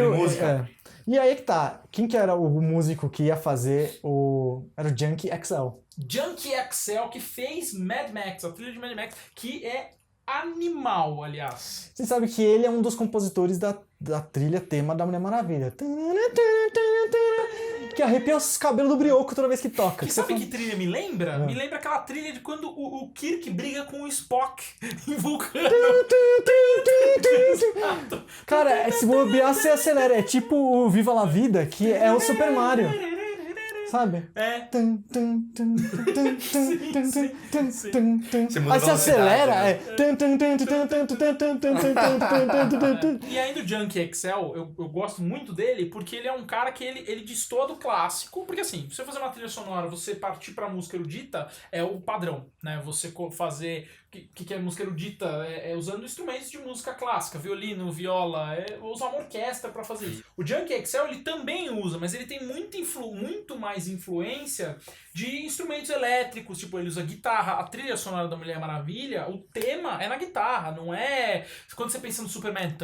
E aí que tá. Quem que era o músico que ia fazer Era o Junkie XL. Junkie XL, que fez Mad Max, a trilha de Mad Max, que é animal, aliás. Você sabe que ele é um dos compositores da trilha tema da Mulher Maravilha. Que arrepia os cabelos do brioco toda vez que toca. E sabe que trilha me lembra? Me lembra aquela trilha de quando o Kirk briga com o Spock em Vulcano. Cara, se bobear, você acelera. É tipo o Viva la Vida, que é o Super Mario. Sabe? É. Aí você acelera. E ainda o Junkie XL, eu gosto muito dele porque ele é um cara que ele destoa do clássico. Porque assim, se você fazer uma trilha sonora, você partir pra música erudita, é o padrão, né? Você fazer... O que é música erudita? É usando instrumentos de música clássica, violino, viola, usar uma orquestra pra fazer isso. O Junkie XL ele também usa, mas ele tem muito mais mais influência de instrumentos elétricos, tipo, ele usa guitarra. A trilha sonora da Mulher Maravilha, o tema é na guitarra, não é... Quando você pensa no Superman,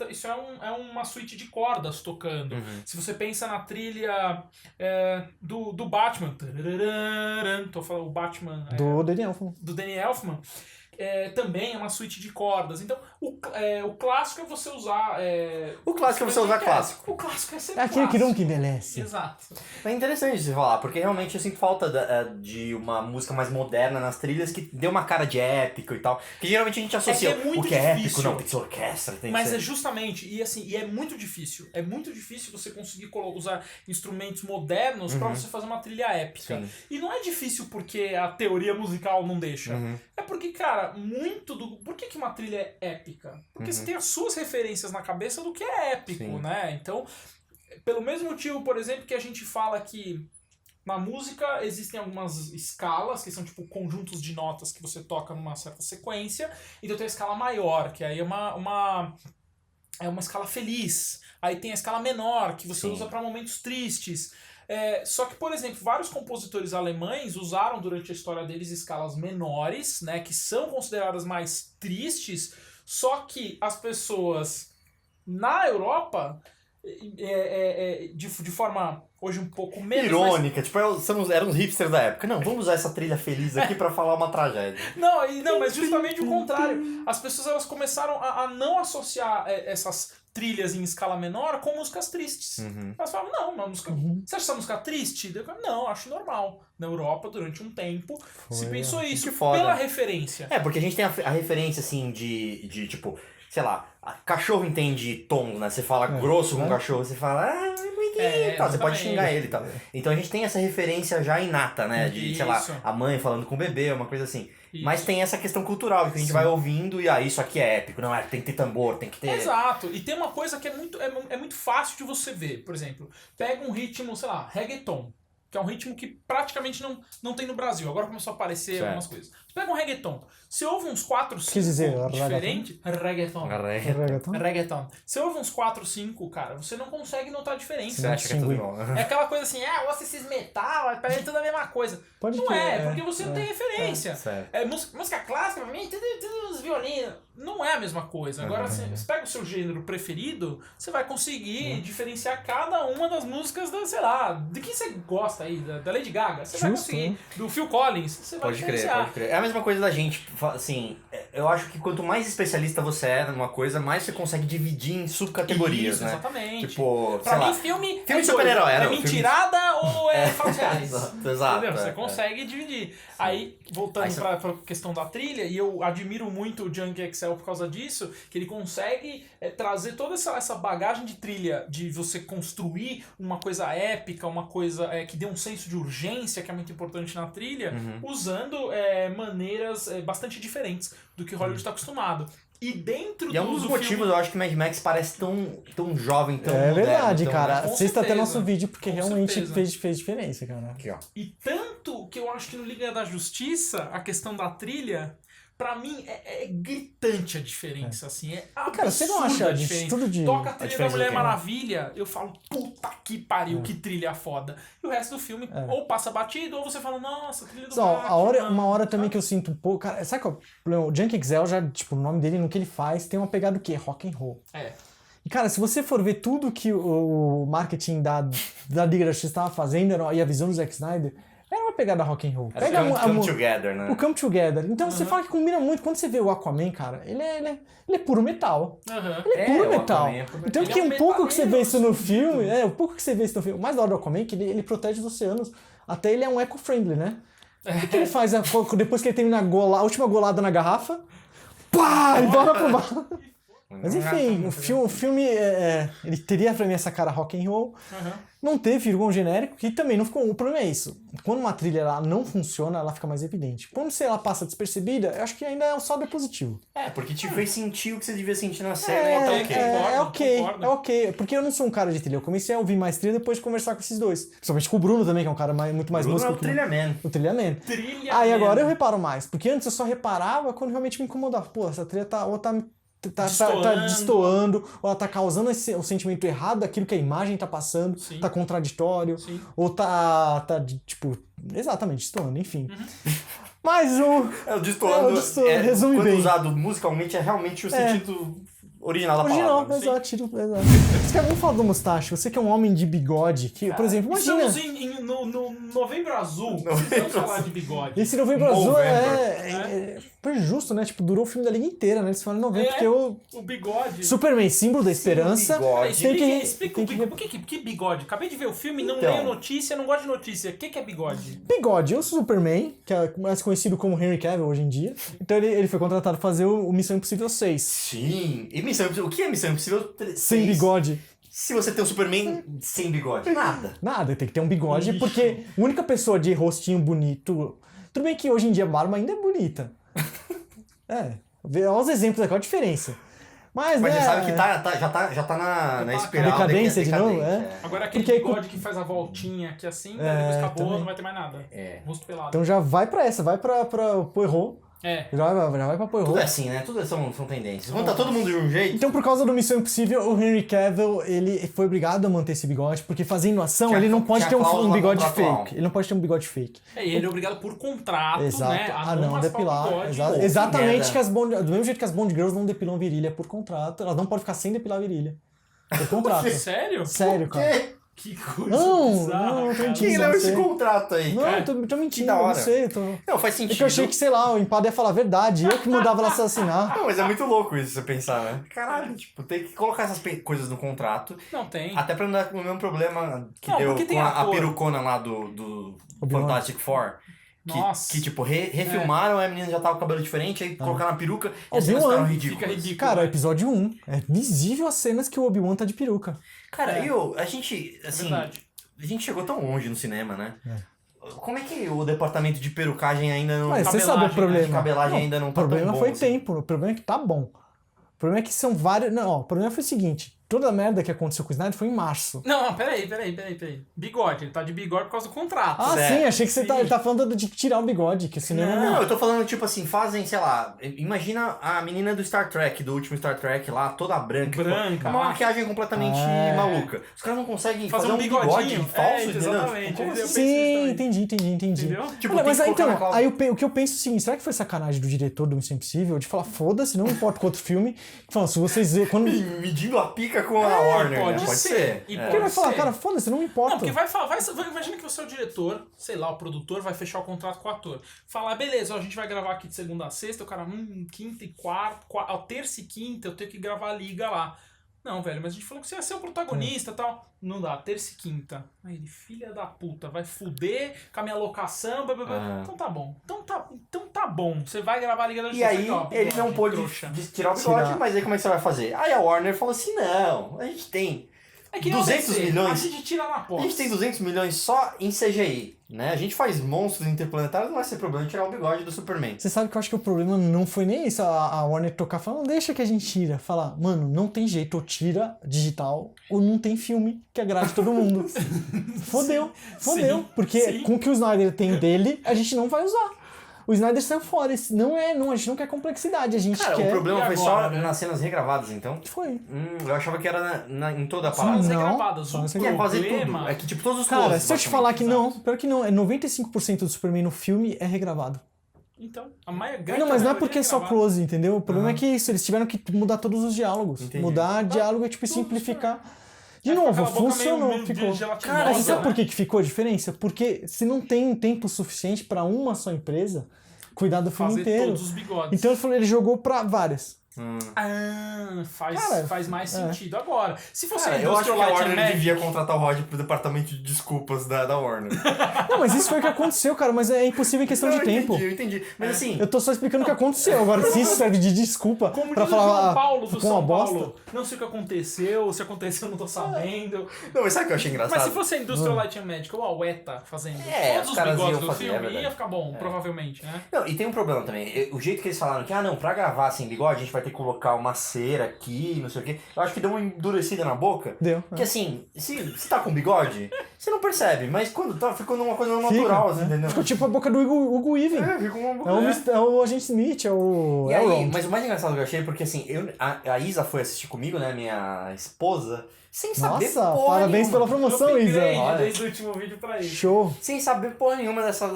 isso é uma suíte de cordas tocando. Se você pensa na trilha do Batman, tô falando o Batman... Do Danny Elfman. Do Danny Elfman. Também é uma suíte de cordas. Então, o clássico é você usar... O clássico é você usar clássico. O clássico é sempre É aquele clássico. que nunca envelhece. Exato. É interessante você falar, porque realmente eu sinto falta de uma música mais moderna nas trilhas que dê uma cara de épico e tal. Que geralmente a gente associa É muito o que é difícil. épico, não, tem que ser orquestra. Tem Mas que ser... é justamente, e é muito difícil. É muito difícil você conseguir usar instrumentos modernos pra você fazer uma trilha épica. Sim. E não é difícil porque a teoria musical não deixa. É porque, cara, por que uma trilha é épica? Porque você tem as suas referências na cabeça do que é épico, Sim. né? Então, pelo mesmo motivo, por exemplo, que a gente fala que na música existem algumas escalas, que são tipo conjuntos de notas que você toca numa certa sequência, então tem a escala maior, que aí é uma escala feliz. Aí tem a escala menor, que você usa para momentos tristes. Só que, por exemplo, vários compositores alemães usaram durante a história deles escalas menores, né, que são consideradas mais tristes, só que as pessoas na Europa, de forma hoje um pouco menos... irônica, tipo, eram os hipsters da época. Não, vamos usar essa trilha feliz aqui pra falar uma tragédia. Não, mas justamente o contrário. As pessoas elas começaram a não associar essas trilhas em escala menor com músicas tristes. Elas falavam, não, uma música... Você acha essa música triste? Eu falei, não, acho normal. Na Europa, durante um tempo, se pensou isso. Que foda. Pela referência. Porque a gente tem a referência, assim, de tipo, sei lá, cachorro entende tons, né? Você fala grosso com o cachorro, você fala, é bonitinho, tal. Você pode xingar ele e tal. Então a gente tem essa referência já inata, né? De, sei lá, a mãe falando com o bebê, uma coisa assim. Isso. Mas tem essa questão cultural, que a gente vai ouvindo e isso aqui é épico. Não, tem que ter tambor, tem que ter... Exato. E tem uma coisa que é muito fácil de você ver. Por exemplo, pega um ritmo, sei lá, reggaeton, que é um ritmo que praticamente não tem no Brasil. Agora começou a aparecer algumas coisas. Você pega um reggaeton. Você ouve uns 4, 5 diferentes... Reggaeton. Você ouve uns 4, 5, cara, você não consegue notar a diferença. Você acha que é tudo igual. É aquela coisa assim, ouça esses metal, parece tudo a mesma coisa. Não é, porque você não tem referência. Música clássica, pra mim, tudo os violinos. Não é a mesma coisa. Agora, você pega o seu gênero preferido, você vai conseguir diferenciar cada uma das músicas sei lá, de quem você gosta aí, da Lady Gaga. Você vai conseguir. Do Phil Collins, você vai diferenciar. Pode crer. É a mesma coisa da gente, assim, eu acho que quanto mais especialista você é numa coisa, mais você consegue dividir em subcategorias, isso, né? Exatamente. Tipo, pra mim, filme de super-herói. É mentirada ou é fatos reais? Exato. Entendeu? Você consegue dividir. Sim. Aí, voltando pra questão da trilha, e eu admiro muito o Junkie XL por causa disso, que ele consegue trazer toda essa bagagem de trilha, de você construir uma coisa épica, uma coisa que dê um senso de urgência, que é muito importante na trilha, usando maneiras bastante diferentes do que Hollywood está acostumado. E dentro do é um dos motivos, filme... eu acho que Mad Max parece tão jovem, tão moderno. É verdade, tão, cara. Né? Assista até nosso vídeo, porque Com realmente certeza. fez diferença, cara. Aqui, ó. E tanto que eu acho que no Liga da Justiça, a questão da trilha, pra mim, é gritante a diferença, assim. É absurda. Cara, você não acha a diferença. tudo de... Toca a trilha da Mulher do quê? Maravilha, eu falo, puta que pariu, que trilha foda. E o resto do filme ou passa batido, ou você fala, nossa, a trilha do Batman. Uma hora também que eu sinto um pouco... Cara, sabe qual é o problema? O Junkie XL já, tipo, o nome dele, no que ele faz, tem uma pegada do quê? Rock and roll. E, cara, se você for ver tudo que o marketing da Liga da Justiça estava fazendo e a visão do Zack Snyder... Era uma pegada rock and roll. Pega Come Together, né? O Come Together. Então você fala que combina muito. Quando você vê o Aquaman, cara, ele é puro metal. Ele é puro metal. Então que um pouco que você vê isso no filme, o pouco que você vê isso no filme, o mais da hora do Aquaman é que ele protege os oceanos. Até ele é um eco-friendly, né? O que ele faz depois que ele termina a última golada na garrafa? Pá! Ele bora pro mar. Mas enfim, o filme ele teria pra mim essa cara rock and roll. Não teve, virou um genérico, que também não ficou. O problema é isso. Quando uma trilha ela não funciona, ela fica mais evidente. Quando ela passa despercebida, eu acho que ainda é um saldo positivo. Porque te fez sentir o que você devia sentir na série. É ok. Porque eu não sou um cara de trilha. Eu comecei a ouvir mais trilha depois de conversar com esses dois. Principalmente com o Bruno também, que é um cara muito mais músico. O Trilhaman. O Trilhaman. Aí agora eu reparo mais. Porque antes eu só reparava quando realmente me incomodava. Pô, essa trilha tá tá destoando, ou ela tá causando o sentimento errado daquilo que a imagem tá passando, Sim. tá contraditório, Sim. ou tá, tipo, exatamente, destoando, enfim. Mas o... O destoando, resume quando bem. usado musicalmente, é realmente o sentido original da palavra. Exato. Você quer falar do Mustache? Você que é um homem de bigode, que, por exemplo, imagina... Estamos no Novembro Azul, precisamos falar de bigode. Esse Novembro Azul November. foi justo, né? Tipo, durou o filme da Liga inteira, né? Eles falam em novembro, porque O bigode. Superman, símbolo da esperança. bigode. Explica o bigode. Por que bigode? Acabei de ver o filme, não Então. leio notícia, não gosto de notícia. O que é bigode? Bigode, o Superman, que é mais conhecido como Henry Cavill hoje em dia. Então ele foi contratado pra fazer o Missão Impossível 6. Sim. E Missão Impossível? O que é Missão Impossível 3? Sem bigode. Se você tem um Superman sem bigode. Nada, tem que ter um bigode, porque a única pessoa de rostinho bonito... Tudo bem que hoje em dia a barba ainda é bonita. Olha os exemplos aqui, olha a diferença. Mas Mas né, você sabe que já tá na espiral. decadência de novo, Agora aquele Porque- bigode que faz a voltinha aqui assim, depois acabou, também. não vai ter mais nada. Rosto pelado. Então já vai pra essa, vai pra Poirot. Já vai pra Poirot. Tudo é assim, né? Tudo são tendências. Quando tá todo mundo de um jeito... Então, por causa do Missão Impossível, o Henry Cavill, ele foi obrigado a manter esse bigode, porque fazendo ação, Tinha- ele não pode tinha ter um cláusula bigode contratual. fake. Ele não pode ter um bigode fake. E ele é obrigado por contrato, Exato. né? A não raspar o depilar. bigode. Exato. Pô, que Exatamente merda. que do mesmo jeito que as Bond Girls não depilam virilha por contrato, elas não podem ficar sem depilar virilha. Por contrato. Sério? Sério, cara. Que coisa Não, bizarra, não, tô cara. mentindo. Quem leu esse sei. contrato aí? Não, eu tô mentindo, que da eu hora. não sei. Não, faz É sentido. que eu achei que, sei lá, o empada ia falar a verdade, eu que mandava ela assassinar. Não, mas é muito louco isso, você pensar, né? Caralho, tipo, tem que colocar essas coisas no contrato. Não tem. Até pra não dar o mesmo problema que Não, deu porque tem com a ator. perucona lá do Obi-Wan. Fantastic Four. Nossa. Que tipo, refilmaram, a menina já tava com o cabelo diferente, aí colocaram a peruca e as Obi-Wan. cenas ficaram Fica ridículas. ridículo. Cara, episódio 1. É visível as cenas que o Obi-Wan tá de peruca. Cara, a gente, assim, verdade. a gente chegou tão longe no cinema, né? Como é que o departamento de perucagem ainda não... Mas você cabelagem, sabe o né? problema. De cabelagem ainda não tá O problema tão bom, foi assim. tempo, o problema é que tá bom. O problema é que são vários... Não, ó, o problema foi o seguinte. Toda a merda que aconteceu com o Snyder foi em março. Não, peraí. Bigode, ele tá de bigode por causa do contrato. Ah, Certo. sim, achei que você tá falando de tirar o bigode, que o cinema Não, eu tô falando, tipo assim, fazem, sei lá, imagina a menina do Star Trek, do último Star Trek lá, toda branca. Branca, Uma ah. maquiagem completamente maluca. Os caras não conseguem fazer um bigode falso, entendeu? exatamente. Como Eu assim? penso Sim, nisso também. entendi. Entendeu? Tipo, Olha, tem mas que aí, colocar então, na cláusula. aí o que eu penso é o seguinte, será que foi sacanagem do diretor do Missão Impossível de falar, foda-se, não importa com outro filme, falando, se vocês verem, quando... Medindo a pica com a Warner, pode né? Pode ser. ser. E É. Porque ele vai falar, ser. cara, foda-se, não importa. Não, porque vai falar, imagina que você é o diretor, sei lá, o produtor vai fechar o contrato com o ator. Falar, beleza, ó, a gente vai gravar aqui de segunda a sexta, o cara, quinta e quarta, terça e quinta, eu tenho que gravar a liga lá. Não, velho, mas a gente falou que você ia ser o protagonista e tal. Não dá, terça e quinta. Aí ele, filha da puta, vai fuder com a minha locação, blá, blá, blá. Então tá bom. Então tá bom. Você vai gravar a Liga da E Justiça. aí, aqui, ó, ele bigode, não pôde trouxa. tirar o bigode, Tirar. mas aí como é que você vai fazer? Aí a Warner falou assim, não, a gente tem É que nem 200 o DC, milhões. A gente tira na A porta. gente tem 200 milhões só em CGI, né? A gente faz monstros interplanetários, não vai ser problema tirar o bigode do Superman. Você sabe que eu acho que o problema não foi nem isso, a Warner tocar falando, não deixa que a gente tira. Falar, mano, não tem jeito, ou tira digital, ou não tem filme que agrade todo mundo. Fodeu. Sim, Porque sim. com o que o Snyder tem dele, a gente não vai usar. O Snyder saiu fora, a gente não quer complexidade, a gente Cara, quer... o problema E foi agora, só né? nas cenas regravadas, então. Foi. Eu achava que era em toda a Só nas parada. Não, regravadas. só O nas Que é fazer tudo. problema... É que, tipo, todos os Cara, closes, se eu te falar que basicamente. não, pior que não, é 95% do Superman no filme é regravado. Então, a grande Não, mas não é maioria porque é só gravada. close, entendeu? O problema é que isso, eles tiveram que mudar todos os diálogos. Entendi. Mudar diálogo é tipo simplificar. De Aí novo, fica aquela boca funcionou, meio ficou. gelatinosa, Cara, e sabe né? por que filcou a diferença? Porque se não tem tempo suficiente pra uma só empresa cuidar do filme Fazer inteiro. todos os bigodes. Então ele jogou pra várias. Cara, faz mais sentido. Agora, se fosse Cara, a eu acho que Industrial a Light and Warner Magic... devia contratar o Rod pro departamento de desculpas da Warner. Não, mas isso foi o que aconteceu, cara, mas é impossível em questão de tempo. Eu entendi. Mas assim, Eu tô só explicando o que aconteceu. Agora, se isso serve de desculpa Como pra diz o falar João Paulo do ficou uma São bosta. Paulo, não sei o que aconteceu, se aconteceu eu não tô sabendo. não, mas sabe o que eu achei engraçado? Mas se fosse a Industrial Light and Magic ou a UETA fazendo É, todos os os caras bigodes iam do fazer, é filme, verdade. ia ficar bom, provavelmente, né? Não, e tem um problema também. O jeito que eles falaram que, não, pra gravar sem bigode, a gente vai ter que colocar uma cera aqui, não sei o quê. Eu acho que deu uma endurecida na boca. Deu. Porque assim, se tá com bigode, você não percebe, mas quando tá ficando uma coisa natural, assim, entendeu? Ficou tipo a boca do Hugo Weaving. Ficou uma boca. É o Agente Smith, é o... E é o aí, Ron. mas o mais engraçado que eu achei, porque assim, a Isa foi assistir comigo, né, minha esposa, sem saber Nossa, porra parabéns nenhuma. pela promoção, Upgrade Isa. Olha. desde o último vídeo pra isso. Show. Sem saber porra nenhuma dessa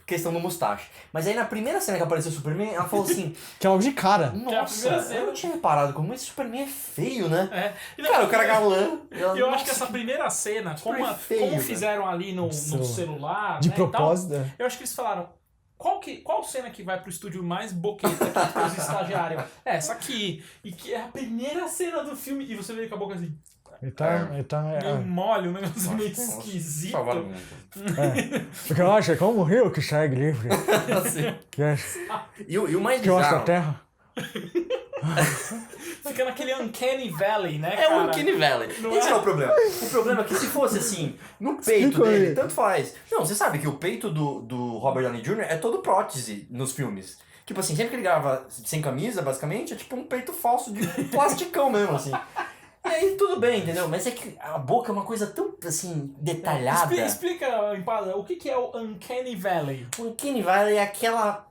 questão do mustache. Mas aí na primeira cena que apareceu o Superman, ela falou assim, Que é logo de cara. nossa, primeira cena. eu não tinha reparado como esse Superman é feio, né? É. E Cara, o cara galã. eu acho que essa primeira cena, como feio, como velho. fizeram ali no celular, De né, e tal, propósito, é. eu acho que eles falaram, qual cena que vai pro estúdio mais boqueta que tem os estagiários? É, essa aqui. E que é a primeira cena do filme, e você vê com a boca assim, Ele tá... meio mole, um negócio meio esquisito. Porque eu acho que como o rio que segue livre. E o mais Que eu acho a bizarro... terra. Fica naquele Uncanny Valley, né, É cara? um Uncanny Valley. Não Esse é? é o problema. O problema é que se fosse assim, no peito Explica dele, aí. tanto faz. Não, você sabe que o peito do Robert Downey Jr. é todo prótese nos filmes. Tipo assim, sempre que ele grava sem camisa, basicamente, é tipo um peito falso de plasticão mesmo, assim. E aí tudo bem, entendeu? Mas é que a boca é uma coisa tão, assim, detalhada. Explica, Empada, o que é o Uncanny Valley? O Uncanny Valley é aquela...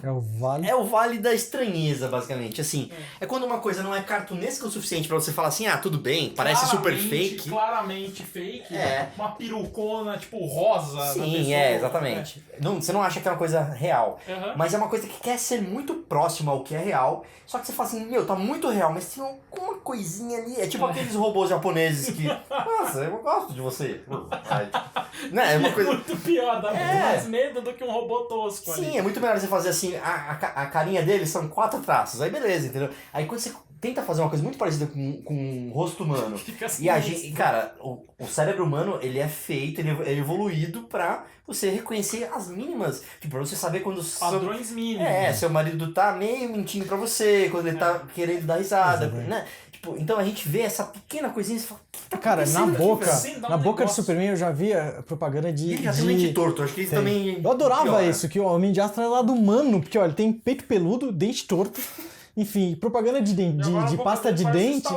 É o vale. É o vale da estranheza, basicamente. Assim, é quando uma coisa não é cartunesca o suficiente pra você falar assim, ah, tudo bem, parece super fake. Claramente fake. É. Uma perucona, tipo, rosa. na Sim, pessoa. exatamente. Não, você não acha que é uma coisa real. Uhum. Mas é uma coisa que quer ser muito próxima ao que é real. Só que você fala assim, meu, tá muito real, mas tem uma coisinha ali. É tipo aqueles robôs japoneses que. Nossa, eu gosto de você. Né? É uma coisa. Muito pior, dá muito É. mais medo do que um robô tosco ali. Sim, é muito melhor você fazer assim, a carinha dele são 4 traços. Aí beleza, entendeu? Aí quando você tenta fazer uma coisa muito parecida com o rosto humano. Fica assim, E a gente, cara, o cérebro humano, ele é feito, ele é evoluído pra você reconhecer as mínimas. Tipo, pra você saber quando... padrões mínimos. seu marido tá meio mentindo pra você, quando ele tá querendo dar risada, Exatamente. né? Tipo, então a gente vê essa pequena coisinha e você fala, o que tá Cara, na acontecendo aqui, boca, velho? Sim, dá um na boca do negócio. Superman eu já via propaganda de... E ele já tem o dente torto, acho que isso Tem. também... Eu adorava piora. isso, que o Homem de Aço era lá do humano, porque olha, ele tem peito peludo, dente torto, enfim, propaganda de pasta de dente.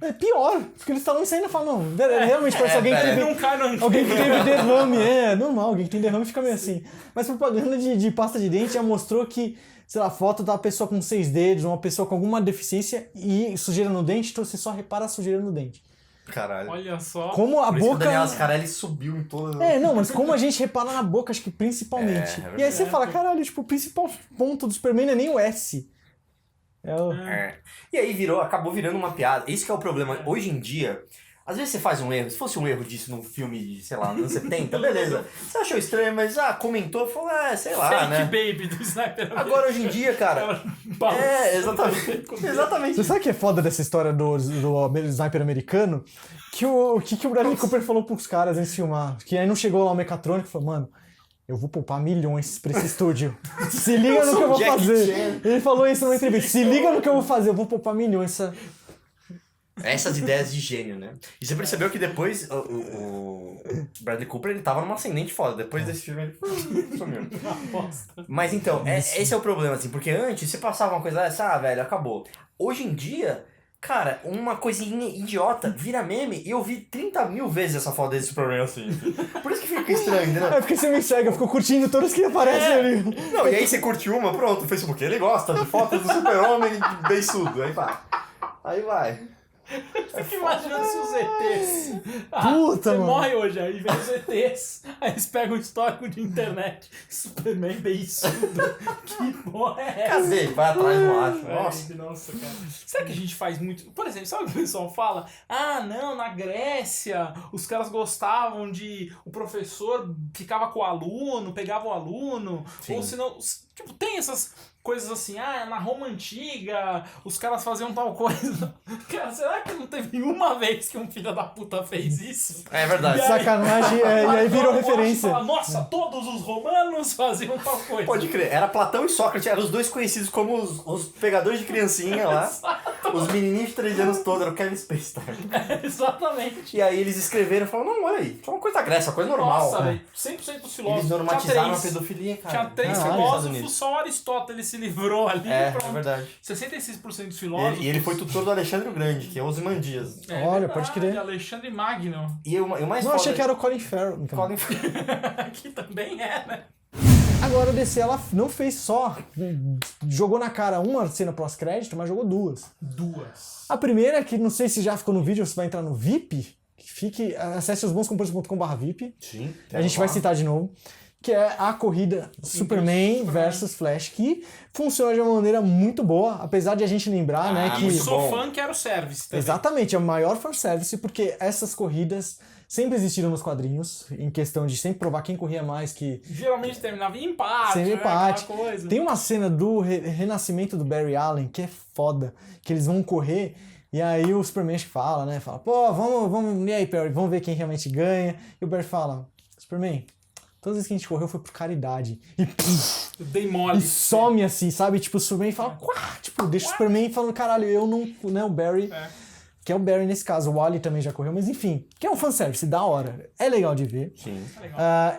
É pior, porque eles estavam saindo e falam, não, realmente parece alguém que velho. teve... Não cai no Alguém que teve derrame, é normal, alguém que tem derrame fica meio assim. Mas propaganda de pasta de dente já mostrou que, sei lá, a foto da pessoa com 6 dedos, uma pessoa com alguma deficiência e sujeira no dente, então você só repara a sujeira no dente. Caralho. Olha só. Como a Por isso que o boca... Daniel Ascarelli subiu em todas... Não, mas como a gente repara na boca, acho que principalmente. É E aí você fala, caralho, tipo, o principal ponto do Superman não é nem o S. É o... É. E aí acabou virando uma piada. Isso que é o problema. Hoje em dia, às vezes você faz um erro. Se fosse um erro disso num filme de, sei lá, anos 70, beleza. Você achou estranho, mas comentou, falou, sei lá, Fake né? baby do Sniper. Agora hoje em dia, cara... exatamente. Exatamente. Você sabe o que é foda dessa história do sniper americano? Que o Bradley Cooper falou pros caras antes de filmar. Que aí não chegou lá o mecatrônico e falou, mano, eu vou poupar milhões pra esse estúdio. Se liga no que eu vou Jack fazer. Chan. Ele falou isso numa entrevista. Se liga no que eu vou fazer, eu vou poupar milhões. Essas ideias de gênio, né? E você percebeu que depois o Bradley Cooper, ele tava numa ascendente foda. Depois desse filme, ele sumiu. Mas então, esse é o problema, assim. Porque antes, você passava uma coisa dessa, velho, acabou. Hoje em dia... Cara, uma coisinha idiota vira meme e eu vi 30 mil vezes essa foto desse Superman assim. Por isso que fica estranho, entendeu? É porque você me segue, eu fico curtindo todas que aparecem ali. Não, e aí você curte uma, pronto, o Facebook, ele gosta de fotos do Super-Homem beiçudo. Aí vai. Aí vai. Fica imaginando se os ETs. Puta, você mano. morre hoje, aí vem os ETs, aí eles pegam o histórico de internet. Superman beiçudo. Que porra é essa? Cadê? Vai atrás, não acho. Nossa. Nossa, cara. Será que a gente faz muito... Por exemplo, sabe o que o pessoal fala? Ah, não, na Grécia os caras gostavam de... O professor ficava com o aluno, pegava o aluno. Sim. Ou senão... Tipo, tem essas coisas assim, na Roma Antiga os caras faziam tal coisa. Cara, será que não teve uma vez que um filho da puta fez isso? É verdade. E aí- Sacanagem, e aí virou referência. Fala, nossa, todos os romanos faziam tal coisa. Pode crer, era Platão e Sócrates, eram os dois conhecidos como os pegadores de criancinha lá. Os menininhos de 3 anos todos eram o Kevin Spacey, tá? Exatamente. E aí eles escreveram e falaram, não, olha aí, isso é uma coisa da Grécia, uma coisa normal. Nossa, velho, 100% dos Eles filósofos. normatizaram a pedofilia, cara. Tinha 3 Ah, filósofos, só Aristóteles se livrou ali. É pronto. verdade. 66% dos filósofos. E ele foi tutor do Alexandre o Grande, que é Ozymandias. Olha, pode crer. Alexandre Magno. E o mais Não, foda... achei que era o Colin Farrell. Então. Colin... Que também é, né? Agora a DC, ela não fez só, jogou na cara uma cena pós-crédito, mas jogou 2. 2. A primeira, que não sei se já ficou no vídeo ou se vai entrar no VIP, acesse osbonscompanheiros.com/VIP. Sim. A gente vai citar de novo. Que é a corrida Superman versus Flash, que funciona de uma maneira muito boa, apesar de a gente lembrar, né, que... Eu sou fã que era o service também. Exatamente, é o maior fanservice, porque essas corridas sempre existiram nos quadrinhos, em questão de sempre provar quem corria mais, que... Geralmente terminava em empate, Sempre né? empate. Aquela coisa. Tem uma cena do renascimento do Barry Allen, que é foda, que eles vão correr, e aí o Superman fala, né, fala, pô, vamos, e aí, Barry, vamos ver quem realmente ganha, e o Barry fala, Superman... Todas as vezes que a gente correu foi por caridade. E Eu dei mole. e some assim, sabe? Tipo, o Superman fala, quá! Tipo, deixa o Superman falando, caralho, eu não, né, o Barry, que é o Barry nesse caso, o Wally também já correu, mas enfim, que é um fanservice, da hora. É legal de ver. Sim.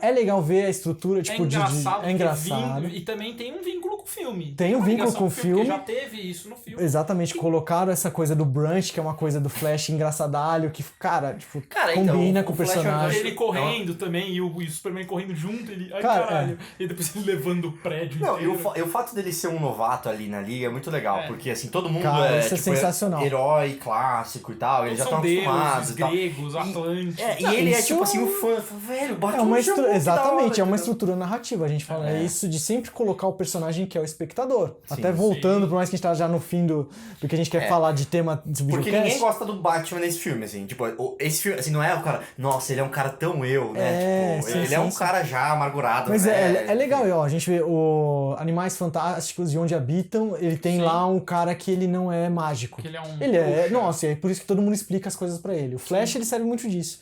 É legal ver a estrutura, tipo, engraçado. é engraçado. E também tem um vínculo com o filme. Tem um uma vínculo ligação com o filme. Porque já teve isso no filme. Exatamente, colocaram essa coisa do brunch, que é uma coisa do Flash engraçadalho, que, cara, tipo, Cara, então, combina o com o Flash personagem. Ele correndo também, e o Superman correndo junto, ele. Ai, Cara, caralho. E depois ele levando o prédio. Não, e inteiro. o fato dele ser um novato ali na liga é muito legal, porque assim, todo mundo Cara, é, isso é tipo, sensacional. Herói clássico e tal, eles já estão São acostumados deuses, e tal. gregos, Atlantes. E ele é isso- tipo assim, o fã, velho, bate É uma muito da hora, exatamente, é uma entendeu? estrutura narrativa. A gente fala é isso de sempre colocar o personagem que é o espectador. Sim, Até voltando, sim. por mais que a gente tá já no fim do que a gente quer falar de tema de Porque videocast. ninguém gosta do Batman nesse filme, assim, tipo, esse filme, assim, não é o cara, nossa, ele é um cara tão eu, né, tipo, sim, ele sim, é um sim. cara já amargurado, Mas né? é legal, ó, a gente vê o Animais Fantásticos e Onde Habitam, ele tem Sim. lá um cara que ele não é mágico. Que ele é um Ele é, trouxa. nossa, e é por isso que todo mundo explica as coisas pra ele. O Flash, ele serve muito disso.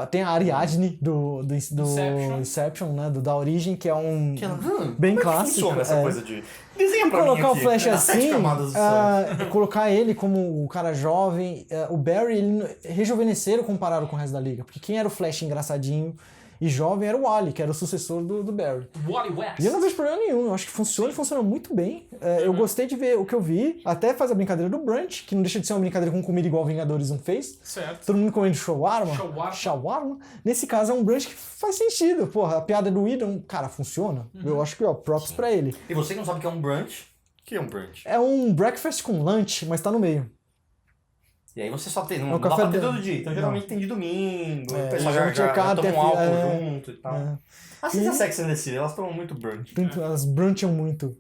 Tem a Ariadne do Inception, né, da Origem, que é um bem como é que clássico. funciona essa é. coisa de... Desenha pra mim Colocar o aqui, Flash nas 7 assim, camadas do sonho. colocar ele como o cara jovem, o Barry, ele rejuvenesceram comparado com o resto da liga, porque quem era o Flash engraçadinho e jovem era o Wally, que era o sucessor do Barry. Wally West. E eu não vejo problema nenhum, eu acho que funciona e funciona muito bem. Eu gostei de ver o que eu vi, até faz a brincadeira do brunch, que não deixa de ser uma brincadeira com comida igual Vingadores não fez. Certo. Todo mundo comendo shawarma. Shawarma. Nesse caso é um brunch que faz sentido. Porra, a piada do Whedon, cara, funciona. Eu acho que, ó, props pra ele. E você que não sabe o que é um brunch, o que é um brunch? É um breakfast com lunch, mas tá no meio. E aí você só tem, não É o dá café pra ter da- todo dia, então geralmente tem de domingo, o pessoal geralmente já é cada toma um álcool é, junto e tal. é. Assim a Sex and the City, elas tomam muito brunch. Elas bruncham muito.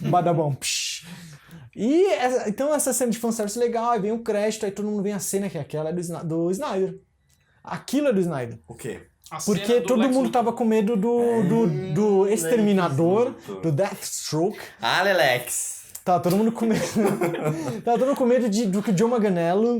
Badabom. Psh. Então essa cena de fanservice é legal, aí vem o crédito, aí todo mundo vem a cena que é aquela é do Snyder. Aquilo é do Snyder. O quê? A cena Porque do todo Lex mundo Luthor. tava com medo do Exterminador, Lex Luthor. do Deathstroke. Ah, Lelex! Tava todo mundo com medo. Tava todo mundo com medo do que o Joe Manganiello,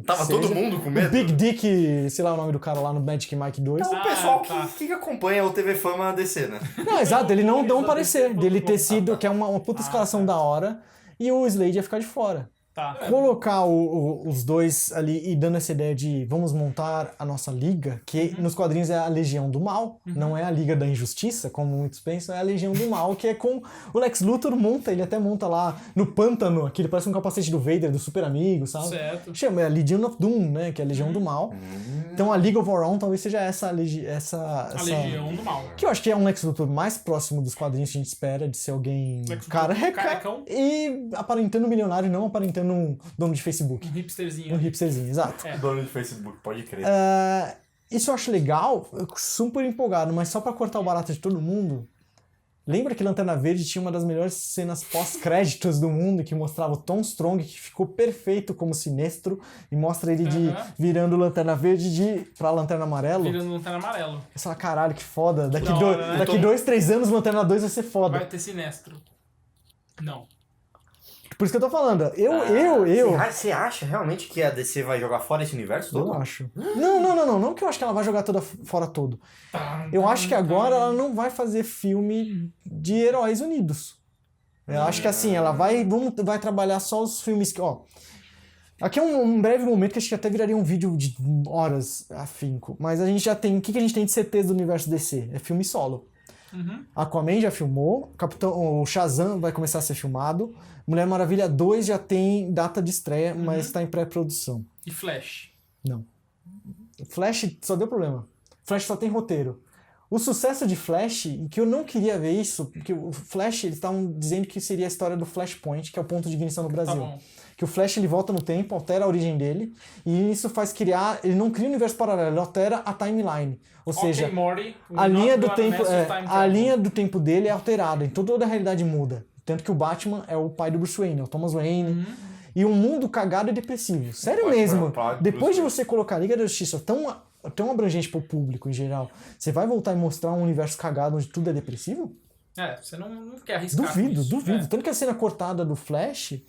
Tava todo mundo com medo? O Big Dick, sei lá o nome do cara lá no Magic Mike 2. É o pessoal tá. que acompanha o TV Fama DC, né? Não, exato, ele não dão Eles parecer, não dele vão- ter sido, que é uma puta escalação da hora, e o Slade ia ficar de fora. Tá. Colocar os dois ali e dando essa ideia de vamos montar a nossa liga, que nos quadrinhos é a Legião do Mal, não é a Liga da Injustiça, como muitos pensam, é a Legião do Mal, que é com o Lex Luthor ele até monta lá no pântano, aquele parece um capacete do Vader, do Super Amigo, sabe? Certo. Chama, é a Legion of Doom, né, que é a Legião do Mal. Então a League of Our Own talvez seja essa A Legião do Mal. que eu acho que é um Lex Luthor mais próximo dos quadrinhos que a gente espera, de ser alguém Lex Luthor careca carecão. e aparentando milionário, não aparentando um dono de Facebook. Um hipsterzinho. Um hipsterzinho, exato. Dono de Facebook, pode crer. Isso eu acho legal, eu super empolgado, mas só pra cortar o barato de todo mundo, lembra que Lanterna Verde tinha uma das melhores cenas pós-créditos do mundo, que mostrava o Tom Strong, que ficou perfeito como Sinestro, e mostra ele virando Lanterna Verde pra Lanterna Amarelo? Virando Lanterna Amarelo. Você fala, caralho, que foda. Daqui, Da hora, né? daqui 2-3 anos, Lanterna 2 vai ser foda. Vai ter Sinestro. Não. Por isso que eu tô falando. Você acha realmente que a DC vai jogar fora esse universo Eu todo? acho. Não que eu acho que ela vai jogar toda fora todo. Eu acho que agora ela não vai fazer filme de heróis unidos. Eu acho que assim, ela vai trabalhar só os filmes que, ó... Aqui é um breve momento que acho que até viraria um vídeo de horas afinco, mas a gente já tem... O que a gente tem de certeza do universo DC? É filme solo. Aquaman já filmou, o Shazam vai começar a ser filmado, Mulher Maravilha 2 já tem data de estreia, mas está em pré-produção. E Flash? Não. Flash só deu problema. Flash só tem roteiro. O sucesso de Flash, e que eu não queria ver isso, porque o Flash, eles estavam dizendo que seria a história do Flashpoint, que é o ponto de ignição no Brasil. Tá bom. Que o Flash ele volta no tempo, altera a origem dele, e isso faz criar... Ele não cria um universo paralelo, ele altera a timeline. Ou seja, Morty, a linha do tempo dele é alterada, então toda a realidade muda. Tanto que o Batman é o pai do Bruce Wayne, é o Thomas Wayne. E um mundo cagado e depressivo. Sério mesmo. Depois de você colocar a Liga da Justiça tão abrangente pro público em geral, você vai voltar e mostrar um universo cagado onde tudo é depressivo? Você não quer arriscar. Duvido. Tanto que a cena cortada do Flash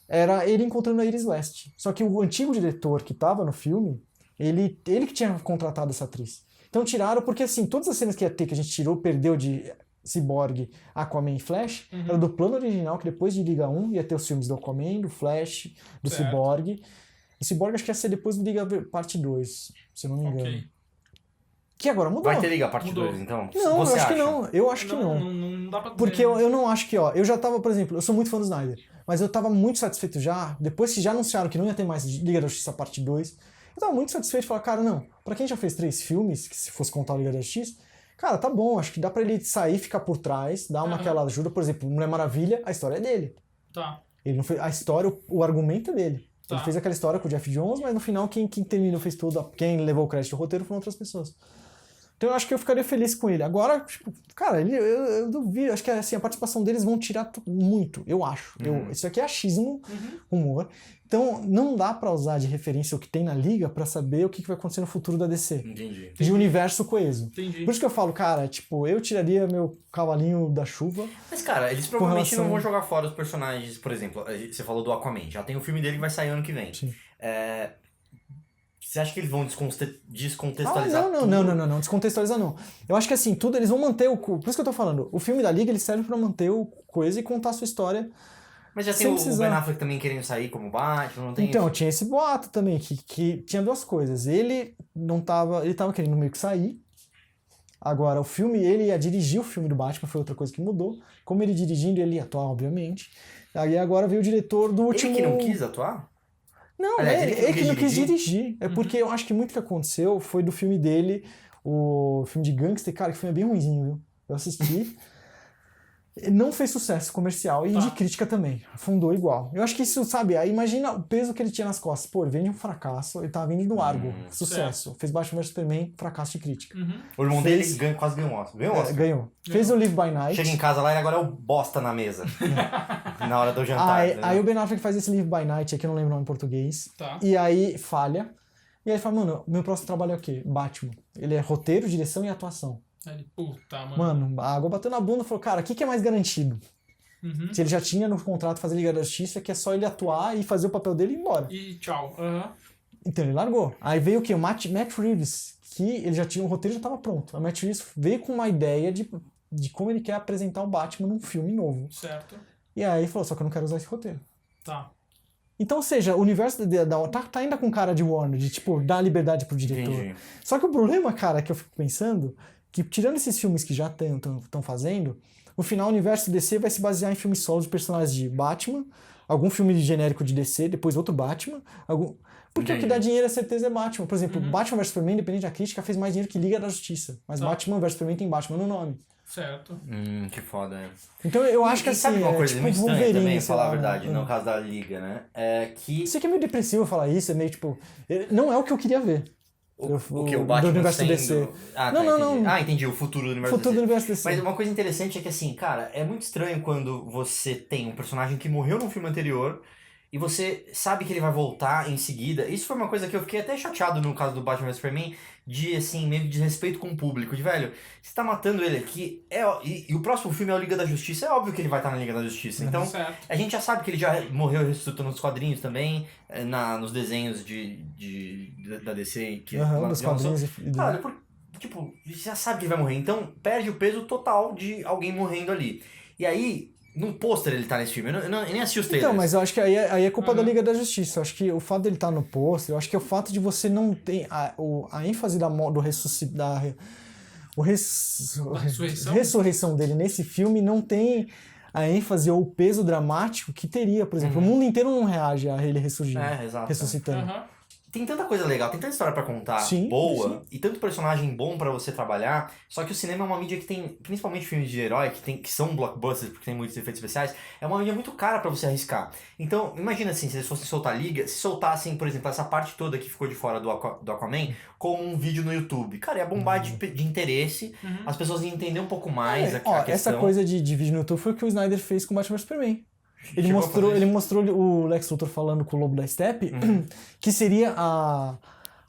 era ele encontrando a Iris West. Só que o antigo diretor que tava no filme, ele que tinha contratado essa atriz. Então tiraram, porque assim, todas as cenas que ia ter, que a gente tirou, perdeu de Cyborg, Aquaman e Flash, era do plano original, que depois de Liga 1 ia ter os filmes do Aquaman, do Flash, do Cyborg. O Cyborg acho que ia ser depois do Liga Parte 2, se eu não me engano. Que agora mudou. Vai ter Liga Parte 2, então? Não, eu acho que não. Eu acho que não. Não dá pra dizer. Porque eu não acho que, ó, eu já tava, por exemplo, eu sou muito fã do Snyder, mas eu tava muito satisfeito já, depois que já anunciaram que não ia ter mais Liga da Justiça Parte 2, eu tava muito satisfeito de falar, cara, não, pra quem já fez 3 filmes, que se fosse contar o Liga da Justiça, cara, tá bom, acho que dá pra ele sair, ficar por trás, dar aquela ajuda, por exemplo, Mulher Maravilha, a história é dele. Tá. Ele não fez, a história, o argumento é dele. Tá. Ele fez aquela história com o Jeff Jones, mas no final quem terminou, fez tudo, quem levou o crédito do roteiro foram outras pessoas. Então eu acho que eu ficaria feliz com ele. Agora, tipo, cara, eu duvido. Acho que assim, a participação deles vão tirar muito, eu acho. Isso aqui é achismo, humor. Então não dá pra usar de referência o que tem na Liga pra saber o que vai acontecer no futuro da DC. Entendi. De universo coeso. Entendi. Por isso que eu falo, cara, tipo, eu tiraria meu cavalinho da chuva. Mas, cara, eles provavelmente não vão jogar fora os personagens. Por exemplo, você falou do Aquaman. Já tem o filme dele que vai sair ano que vem. Sim. Você acha que eles vão descontextualizar tudo? Não, descontextualizar não. Eu acho que assim, tudo eles vão manter o... Por isso que eu tô falando, o filme da Liga ele serve pra manter o coisa e contar a sua história. Mas já tem o Ben Affleck também querendo sair como Batman, não tem Então, isso? tinha esse boato também, que tinha duas coisas. Ele tava querendo meio que sair. Agora, o filme, ele ia dirigir o filme do Batman, foi outra coisa que mudou. Como ele dirigindo, ele ia atuar, obviamente. Aí agora veio o diretor do último... Ele que não quis atuar? Não, ele que não quis dirigir. É porque eu acho que muito que aconteceu foi do filme dele, o filme de gangster, cara, que foi bem ruimzinho, viu? Eu assisti. Não fez sucesso comercial e de crítica também. Afundou igual. Eu acho que isso, sabe, aí imagina o peso que ele tinha nas costas. Pô, ele vem de um fracasso, ele tava vindo do Argo. Sucesso. Certo. Fez Batman vs Superman, fracasso de crítica. O irmão dele quase ganhou um Oscar. Ganhou um Oscar. Ganhou. Fez o Live by Night. Chega em casa lá e agora é o bosta na mesa. Na hora do jantar. Aí o Ben Affleck faz esse Live by Night, aqui eu não lembro o nome em português. Tá. E aí falha. E aí ele fala, mano, meu próximo trabalho é o quê? Batman. Ele é roteiro, direção e atuação. Aí ele, puta, mano. Mano, a água bateu na bunda e falou, cara, o que é mais garantido? Se ele já tinha no contrato fazer Liga da Justiça, que é só ele atuar e fazer o papel dele e ir embora. E tchau. Então ele largou. Aí veio o quê? O Matt Reeves, que ele já tinha, o roteiro já estava pronto. O Matt Reeves veio com uma ideia de como ele quer apresentar o Batman num filme novo. Certo. E aí falou, só que eu não quero usar esse roteiro. Tá. Então, ou seja, o universo tá ainda com cara de Warner, de tipo, dar liberdade pro diretor. Entendi. Só que o problema, cara, que eu fico pensando, que tirando esses filmes que já estão fazendo, no final o universo DC vai se basear em filmes solos de personagens de Batman, algum filme genérico de DC, depois outro Batman, porque o que dá dinheiro, a certeza, é Batman. Por exemplo, Batman vs Superman, independente da crítica, fez mais dinheiro que Liga da Justiça. Mas Batman vs Superman tem Batman no nome. Certo. Que foda, né? Então eu acho que assim, sabe uma coisa tipo muito estranha Wolverine, também, sei falar lá, a verdade, né? no caso da Liga, né? É que... Sei que é meio depressivo falar isso, é meio tipo... Não é o que eu queria ver. O que? O Batman do universo sendo... DC. Ah, Não, tá, não, entendi. não. Ah, entendi, o futuro do universo Futuro do universo DC. Mas uma coisa interessante é que assim, cara, é muito estranho quando você tem um personagem que morreu num filme anterior e você sabe que ele vai voltar em seguida. Isso foi uma coisa que eu fiquei até chateado no caso do Batman vs Superman, de assim, meio de desrespeito com o público, de velho, você tá matando ele aqui, e o próximo filme é o Liga da Justiça, é óbvio que ele vai estar na Liga da Justiça. Então, Certo. a gente já sabe que ele já morreu e ressuscitou nos quadrinhos também, nos desenhos da DC que Dos quadrinhos. Cara, tipo, já sabe que ele vai morrer, então perde o peso total de alguém morrendo ali. E aí, No pôster ele tá nesse filme. Eu nem assisti os trailers. Então, mas eu acho que aí é culpa da Liga da Justiça. Eu acho que o fato dele estar no pôster, eu acho que é o fato de você não ter a ênfase do ressurreição dele nesse filme não tem a ênfase ou o peso dramático que teria, por exemplo. O mundo inteiro não reage a ele ressurgindo, ressuscitando. Tem tanta coisa legal, tem tanta história pra contar, boa, e tanto personagem bom pra você trabalhar, só que o cinema é uma mídia que tem, principalmente filmes de herói, que são blockbusters, porque tem muitos efeitos especiais, é uma mídia muito cara pra você arriscar. Então, imagina assim, se eles fossem soltar a Liga, se soltassem, por exemplo, essa parte toda que ficou de fora do Aquaman, como um vídeo no YouTube. Cara, ia bombar de interesse, as pessoas iam entender um pouco mais a questão. Essa coisa de vídeo no YouTube foi o que o Snyder fez com Batman vs Superman. Ele mostrou o Lex Luthor falando com o Lobo da Steppe, que seria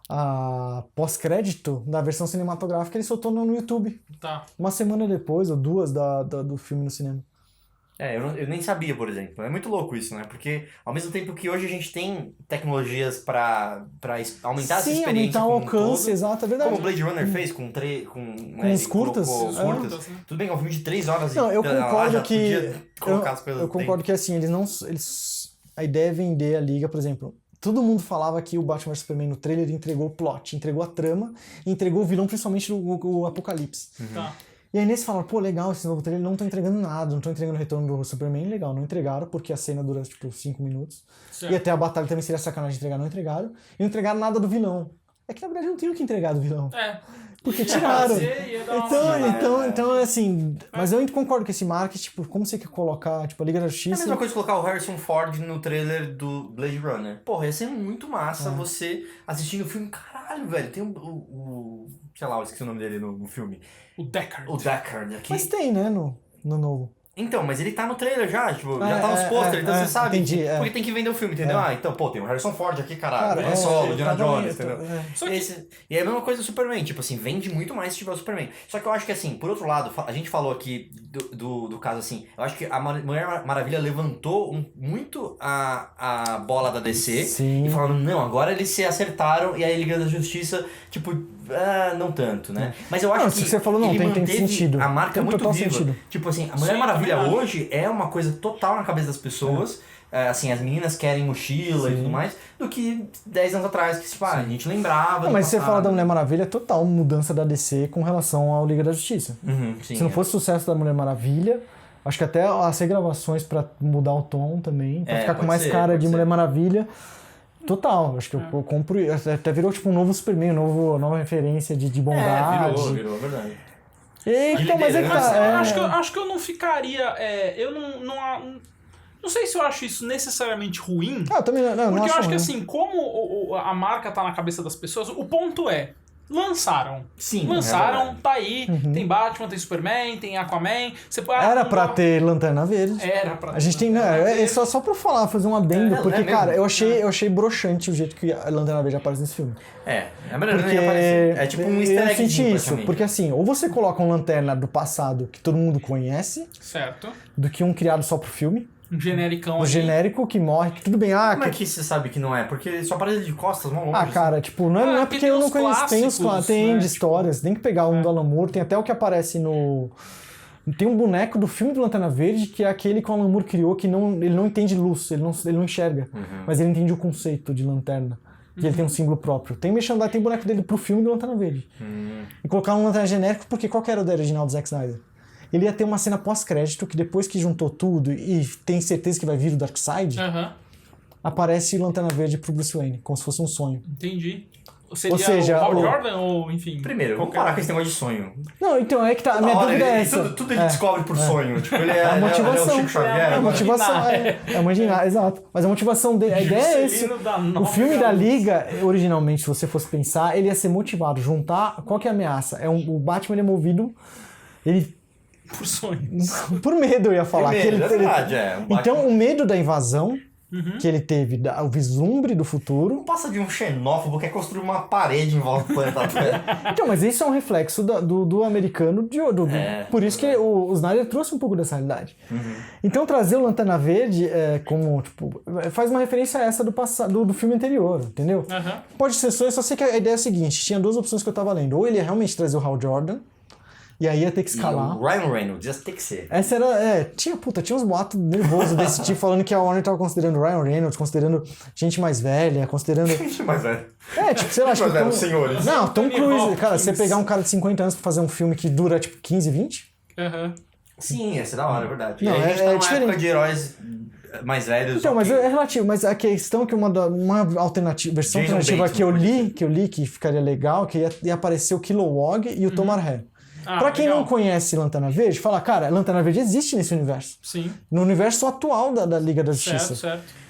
a pós-crédito da versão cinematográfica que ele soltou no YouTube. Tá. Uma semana depois, ou duas, do filme no cinema. Eu nem sabia, por exemplo. É muito louco isso, né? Porque ao mesmo tempo que hoje a gente tem tecnologias pra aumentar essa experiência aumentar o alcance, exato, é verdade. Como o Blade Runner fez com os curtas. Tudo bem, é um filme de 3 horas. Não, eu concordo que... Eu concordo que assim, a ideia é vender a Liga, por exemplo... Todo mundo falava que o Batman vs Superman no trailer entregou o plot, entregou a trama, e entregou o vilão, principalmente o Apocalipse. Tá. E aí nesse falaram, pô, legal, esse novo trailer não tá entregando nada, não tô entregando o retorno do Superman, legal, não entregaram, porque a cena dura, 5 minutos. Certo. E até a batalha também seria sacanagem entregar, não entregaram. E não entregaram nada do vilão. É que na verdade não tem o que entregar do vilão. Porque tiraram. Então, assim, mas eu concordo com esse marketing, tipo, como você quer colocar, tipo, a Liga da Justiça... É a mesma coisa que colocar o Harrison Ford no trailer do Blade Runner. Porra, ia ser muito massa você assistindo o filme, caralho, velho, tem sei lá, eu esqueci o nome dele no filme. O Deckard. O Deckard aqui. Mas tem, né, no novo. Então, mas ele tá no trailer já, tipo, já tá nos posters, então você sabe. Entendi, porque tem que vender o filme, entendeu? Então, pô, tem o Harrison Ford aqui, caralho. Cara, Solo, Indiana Jones, entendeu? E é a mesma coisa do Superman, tipo assim, vende muito mais se tiver o Superman. Só que eu acho que assim, por outro lado, a gente falou aqui do caso assim, eu acho que a Mulher Maravilha levantou muito a bola da DC. Sim. E falando, não, agora eles se acertaram e aí a Liga da Justiça, tipo, não tanto, né? Mas eu acho que você falou, não, tem sentido. A marca tem muito total viva. Sentido. Tipo assim, a Mulher Maravilha hoje é uma coisa total na cabeça das pessoas. Assim, as meninas querem mochila e tudo mais, do que 10 anos atrás, que tipo, a gente lembrava. Mas você fala da Mulher Maravilha, é total mudança da DC com relação ao Liga da Justiça. Sim, se não fosse o sucesso da Mulher Maravilha, acho que até as regravações pra mudar o tom também, pra ficar com mais cara de Mulher Maravilha. Total, acho que eu compro. Até virou tipo um novo Superman, nova referência de bondade. Virou, verdade. Eita, mas é que tá. Acho que eu não ficaria. Eu não sei se eu acho isso necessariamente ruim. Eu também não. Porque eu acho ruim. que assim, como a marca tá na cabeça das pessoas, o ponto é. Lançaram. Sim. Lançaram, tá aí. Tem Batman, tem Superman, tem Aquaman. Você pode, era pra ter Lanterna Verde. Era pra ter. A gente tem. Só pra falar, fazer um adendo, porque, cara, eu achei broxante o jeito que a Lanterna Verde aparece nesse filme. É melhor não aparecer. É tipo um easter egg. Eu senti isso, porque assim, ou você coloca um Lanterna do passado que todo mundo conhece, certo, do que um criado só pro filme. Um genericão ali. Genérico que morre, que tudo bem. Como é que você sabe que não é? Porque só aparece de costas, mó longe. Cara, tipo, não é porque eu não conheço. Tem os clássicos, tem de histórias. Tem que pegar um do Alan Moore, tem até o que aparece no... Tem um boneco do filme do Lanterna Verde, que é aquele que o Alan Moore criou, que ele não entende luz, ele não enxerga. Mas ele entende o conceito de lanterna. E ele tem um símbolo próprio. Tem merchandising, tem boneco dele pro filme do Lanterna Verde. E colocar um Lanterna genérico, porque qual que era o da original do Zack Snyder? Ele ia ter uma cena pós-crédito que depois que juntou tudo e tem certeza que vai vir o Darkseid, aparece Lanterna Verde pro Bruce Wayne, como se fosse um sonho. Entendi. Seria ou seja, o Hal Jordan ou, enfim... Primeiro, vamos parar com esse negócio de sonho. Não, então, é que tá, a minha dúvida é essa. Tudo ele descobre por sonho. Tipo, ele é a motivação, ele é o Chico Xavier. A motivação, é imaginar, exato. Mas a motivação dele, a ideia é essa. O filme da Liga, originalmente, se você fosse pensar, ele ia ser motivado, juntar... Qual que é a ameaça? O Batman, ele é movido... Por sonho. Por medo, eu ia falar. Então, o medo da invasão que ele teve, o vislumbre do futuro... Não passa de um xenófobo que quer construir uma parede em volta do planeta Terra. Então, mas isso é um reflexo do americano. Por isso que o Snyder trouxe um pouco dessa realidade. Então, trazer o Lanterna Verde como, tipo... Faz uma referência a essa do filme anterior, entendeu? Pode ser só sei que a ideia é a seguinte. Tinha duas opções que eu tava lendo. Ou ele ia realmente trazer o Hal Jordan, E aí ia ter que E escalar. o Ryan Reynolds, ia ter que ser. Essa era. Tinha uns boatos nervosos desse tipo, falando que a Warner tava considerando Ryan Reynolds, considerando gente mais velha, considerando. Mas Tipo, sei lá, acho que. Mas senhores. Não, Tom Anthony Cruise. Hopkins. Cara, você pegar um cara de 50 anos pra fazer um filme que dura, tipo, 15, 20? Sim, ia ser da hora, é verdade. Não, e a gente é tá numa diferente. época de heróis mais velhos. Então, mas ok. é relativo. Mas a questão é que uma alternativa, versão Jason alternativa Bateman, que eu li, que ficaria legal, que ia aparecer o Kilowog e o Tom Arré. Pra quem legal. não conhece Lanterna Verde, fala, cara, Lanterna Verde existe nesse universo. Sim, No universo atual da Liga da Justiça. certo.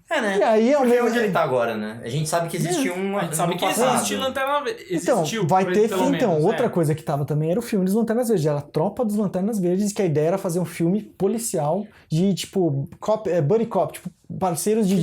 É, né? E aí, ao Porque mesmo onde ele tá agora, né? A gente sabe que existe um. A gente sabe no que passado. existe Lanterna Verde. Então, Existiu, vai ter pelo então, menos, outra coisa que tava também era o filme dos Lanternas Verdes, era a Tropa dos Lanternas Verdes, que a ideia era fazer um filme policial de, tipo, buddy cop, tipo, parceiros de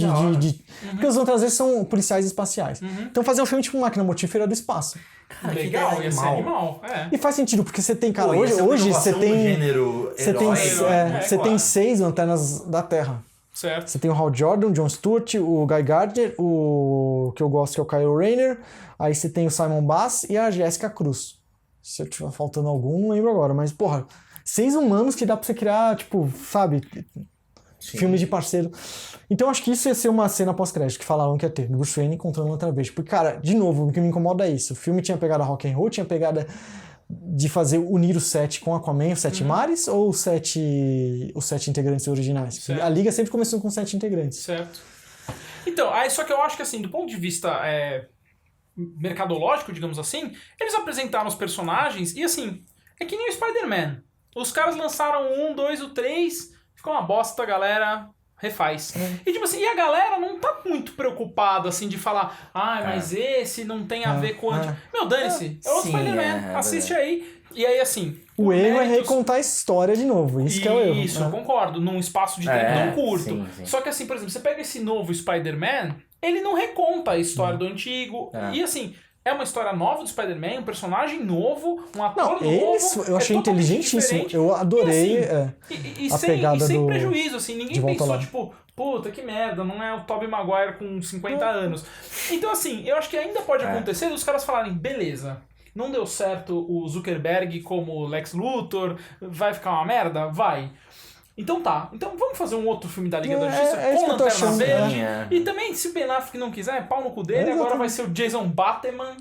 porque os Lanternas Verdes são policiais espaciais. Então fazer um filme tipo Máquina Mortífera do espaço. Cara, que Legal, ideia ia ser animal. E faz sentido, porque você tem, cara, Pô, ia ser uma hoje você inovação do tem gênero você tem, herói, você claro. tem 6 Lanternas da Terra. Certo. Você tem o Hal Jordan, o John Stewart, o Guy Gardner, o que eu gosto que é o Kyle Rayner, aí você tem o Simon Bass e a Jessica Cruz. Se eu tiver faltando algum, não lembro agora, mas porra, 6 humanos que dá pra você criar, tipo, sabe, filme de parceiro. Então acho que isso ia ser uma cena pós-crédito que falaram que ia ter, do Bruce Wayne encontrando outra vez. Porque, cara, de novo, o que me incomoda é isso. O filme tinha pegada rock and roll, tinha pegada de fazer unir o 7 com Aquaman, os 7 mares, ou os 7 integrantes originais? Certo. A Liga sempre começou com 7 integrantes. Certo. Então, aí só que eu acho que assim, do ponto de vista mercadológico, digamos assim, eles apresentaram os personagens e assim, é que nem o Spider-Man. Os caras lançaram o 1, 2, o 3, ficou uma bosta, a galera refaz. E tipo assim, e a galera não tá muito preocupada assim de falar, mas esse não tem a ver com... Meu, dane-se, é outro Sim, Spider-Man, assiste aí. E aí assim... O erro é méritos- recontar a história de novo, isso que é o erro. Isso, eu concordo, num espaço de tempo É, não curto. sim. Só que assim, por exemplo, você pega esse novo Spider-Man, ele não reconta a história do antigo. E assim, é uma história nova do Spider-Man, um personagem novo, um ator Não, novo. eu achei é totalmente inteligentíssimo. diferente. Eu adorei. E a sem, pegada sem do- prejuízo, assim, ninguém de volta pensou, lá. tipo, puta, que merda, não é o Tobey Maguire com 50 anos. Então, assim, eu acho que ainda pode acontecer dos caras falarem, beleza, não deu certo o Zuckerberg como Lex Luthor, vai ficar uma merda? Vai. Então tá, então vamos fazer um outro filme da Liga da Justiça é isso com que eu tô Lanterna achando, Verde. é. E também, se o Ben Affleck não quiser, pau no cu dele, Exatamente. agora vai ser o Jason Bateman.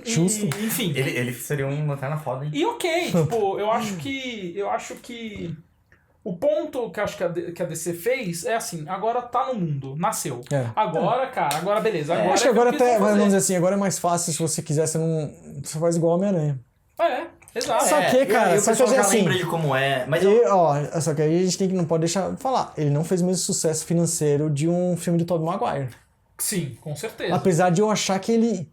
Justo. Enfim. Ele seria um lanterna foda, hein? E ok, tipo, eu acho que o ponto que eu acho que a DC fez é assim, agora tá no mundo, nasceu. Agora, cara, agora beleza. Agora Acho que agora é o eles até, vão vamos fazer. dizer assim, agora é mais fácil se você quiser, você faz igual Homem-Aranha. Exato. Só que, cara, e o só que pessoal já assim, lembra de como é. Mas só que aí a gente não pode deixar de falar. Ele não fez o mesmo sucesso financeiro de um filme do Tobey Maguire. Sim, com certeza. Apesar de eu achar que ele...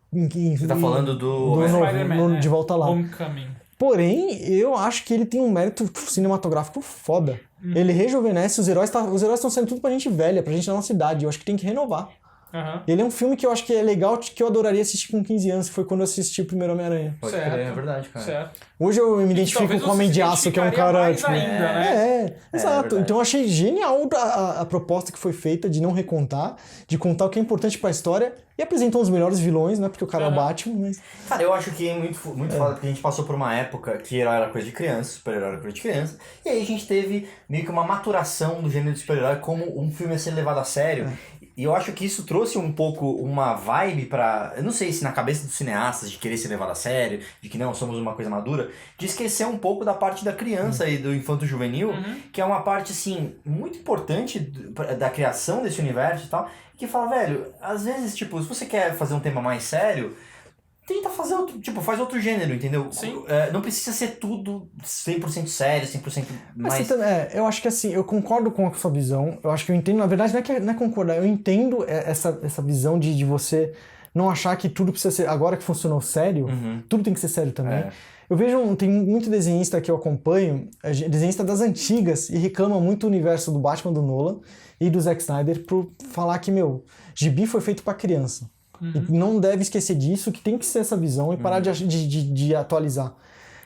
você tá falando do... novo, Spider-Man, De Volta Lá. Homecoming. Porém, eu acho que ele tem um mérito cinematográfico foda. Ele rejuvenesce, os heróis estão sendo tudo pra gente velha, pra gente da nossa idade. Eu acho que tem que renovar. Ele é um filme que eu acho que é legal, que eu adoraria assistir com 15 anos, que foi quando eu assisti o primeiro Homem-Aranha. Pode Certo. crer, é verdade, cara. Certo. Hoje eu me identifico talvez com o Homem você de se Aço, que é um identificaria cara... mais Tipo, ainda, né? exato. verdade. Então eu achei genial a proposta que foi feita de não recontar, de contar o que é importante pra história, e apresentou os melhores vilões, né? Porque o cara é o Batman, mas... Cara, eu acho que é muito foda, porque a gente passou por uma época que herói era coisa de criança, super-herói era coisa de criança, e aí a gente teve meio que uma maturação do gênero de super-herói como um filme a ser levado a sério. E eu acho que isso trouxe um pouco uma vibe pra... Eu não sei se na cabeça dos cineastas de querer ser levado a sério, de que não, somos uma coisa madura, de esquecer um pouco da parte da criança e do infanto-juvenil, que é uma parte, assim, muito importante da criação desse universo e tal, que fala, velho, às vezes, tipo, se você quer fazer um tema mais sério, tenta fazer outro, tipo, faz outro gênero, entendeu? Sim. Não precisa ser tudo 100% sério, 100% Mas mais... você também, eu acho que assim, eu concordo com a sua visão, eu acho que eu entendo, na verdade não é concordar, eu entendo essa visão de você não achar que tudo precisa ser, agora que funcionou sério, tudo tem que ser sério também. Eu vejo, tem muito desenhista que eu acompanho, desenhista das antigas, e reclama muito do universo do Batman do Nolan e do Zack Snyder por falar que, gibi foi feito pra criança. E não deve esquecer disso, que tem que ser essa visão e parar de atualizar.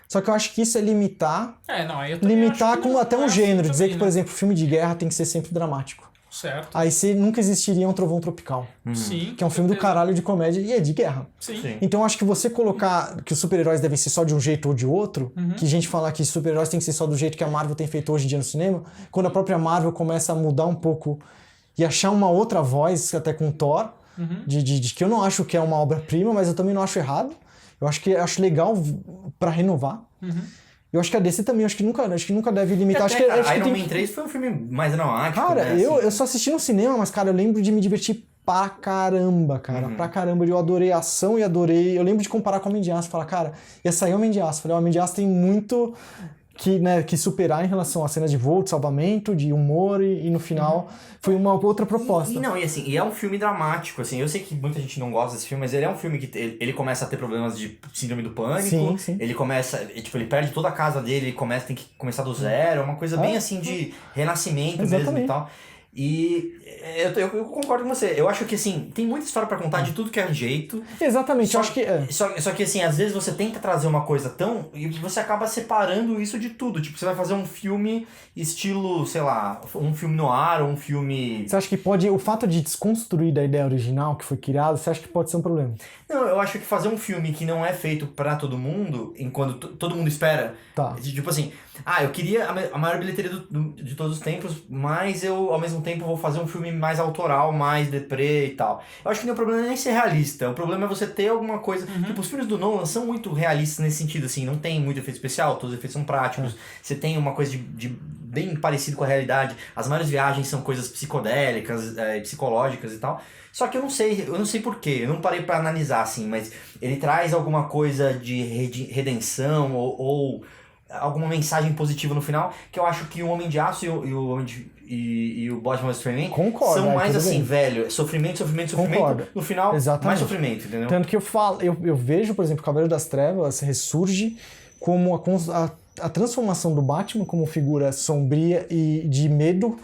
Só que eu acho que isso é limitar Aí eu também limitar acho que com não até é um assim gênero, dizer também, que, por né? exemplo, filme de guerra tem que ser sempre dramático. Certo. Aí nunca existiria um Trovão Tropical. Sim. Que é um filme do caralho de comédia e é de guerra. Sim. Então eu acho que você colocar que os super-heróis devem ser só de um jeito ou de outro, que gente falar que super-heróis tem que ser só do jeito que a Marvel tem feito hoje em dia no cinema, quando a própria Marvel começa a mudar um pouco e achar uma outra voz, até com Thor, de que eu não acho que é uma obra-prima, mas eu também não acho errado. Eu acho legal pra renovar. Eu acho que a DC também, acho que nunca deve limitar. Acho que Iron Man 3 foi um filme mais dramático. Cara, né, eu só assisti no cinema, mas, cara, eu lembro de me divertir pra caramba, cara. Pra caramba. Eu adorei a ação e adorei... Eu lembro de comparar com o Homem de Aço. Falar, cara, ia sair o Homem de Aço. Falei, o Homem de Aço tem muito que superar em relação à cena de voo, de salvamento, de humor e no final foi uma outra proposta. E é um filme dramático, assim, eu sei que muita gente não gosta desse filme, mas ele é um filme que ele começa a ter problemas de síndrome do pânico, sim. Ele começa, tipo, ele perde toda a casa dele, tem que começar do zero, é uma coisa bem assim de renascimento mesmo e tal. E eu concordo com você. Eu acho que, assim, tem muita história pra contar de tudo que é jeito. Exatamente, eu acho que... Só que, assim, às vezes você tenta trazer uma coisa tão... E você acaba separando isso de tudo. Tipo, você vai fazer um filme estilo, sei lá, um filme noir ou um filme... Você acha que pode... O fato de desconstruir da ideia original que foi criada, você acha que pode ser um problema? Não, eu acho que fazer um filme que não é feito pra todo mundo, enquanto todo mundo espera... Tá. Tipo assim, eu queria a maior bilheteria de todos os tempos, mas eu, ao mesmo tempo, vou fazer um filme mais autoral, mais deprê e tal. Eu acho que o problema não é nem ser realista, o problema é você ter alguma coisa... Tipo, os filmes do Nolan são muito realistas nesse sentido, assim, não tem muito efeito especial, todos os efeitos são práticos, você tem uma coisa de bem parecido com a realidade, as maiores viagens são coisas psicodélicas, psicológicas e tal. Só que eu não sei porquê, eu não parei pra analisar, assim, mas ele traz alguma coisa de redenção ou alguma mensagem positiva no final, que eu acho que o Homem de Aço e o Batman vs Superman são mais assim, velho, sofrimento, Concordo. no final, exatamente. mais sofrimento, entendeu? Tanto que eu vejo, por exemplo, o Cavaleiro das Trevas ressurge como a transformação do Batman como figura sombria e de medo,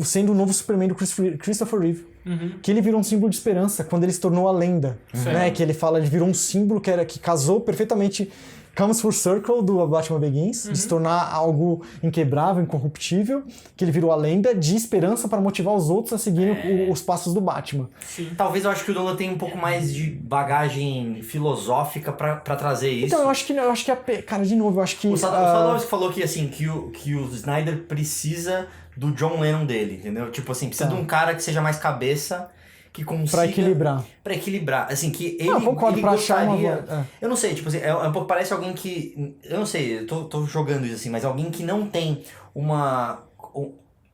sendo o novo Superman do Christopher Reeve. Que ele virou um símbolo de esperança quando ele se tornou a lenda, né? Que ele virou um símbolo que casou perfeitamente, comes full circle do Batman Begins, de se tornar algo inquebrável, incorruptível, que ele virou a lenda de esperança para motivar os outros a seguirem os passos do Batman. Sim. Talvez eu acho que o Nolan tem um pouco mais de bagagem filosófica pra trazer isso. Então, eu acho que cara, de novo, eu acho que... O Sadowski falou que, assim, que o Snyder precisa do John Lennon dele, entendeu? Tipo assim, precisa de um cara que seja mais cabeça, que consiga... Pra equilibrar. Assim, que ele, concordo, ele pra gostaria... achar uma... Eu não sei, tipo assim, um pouco parece alguém que... Eu não sei, eu tô jogando isso assim, mas alguém que não tem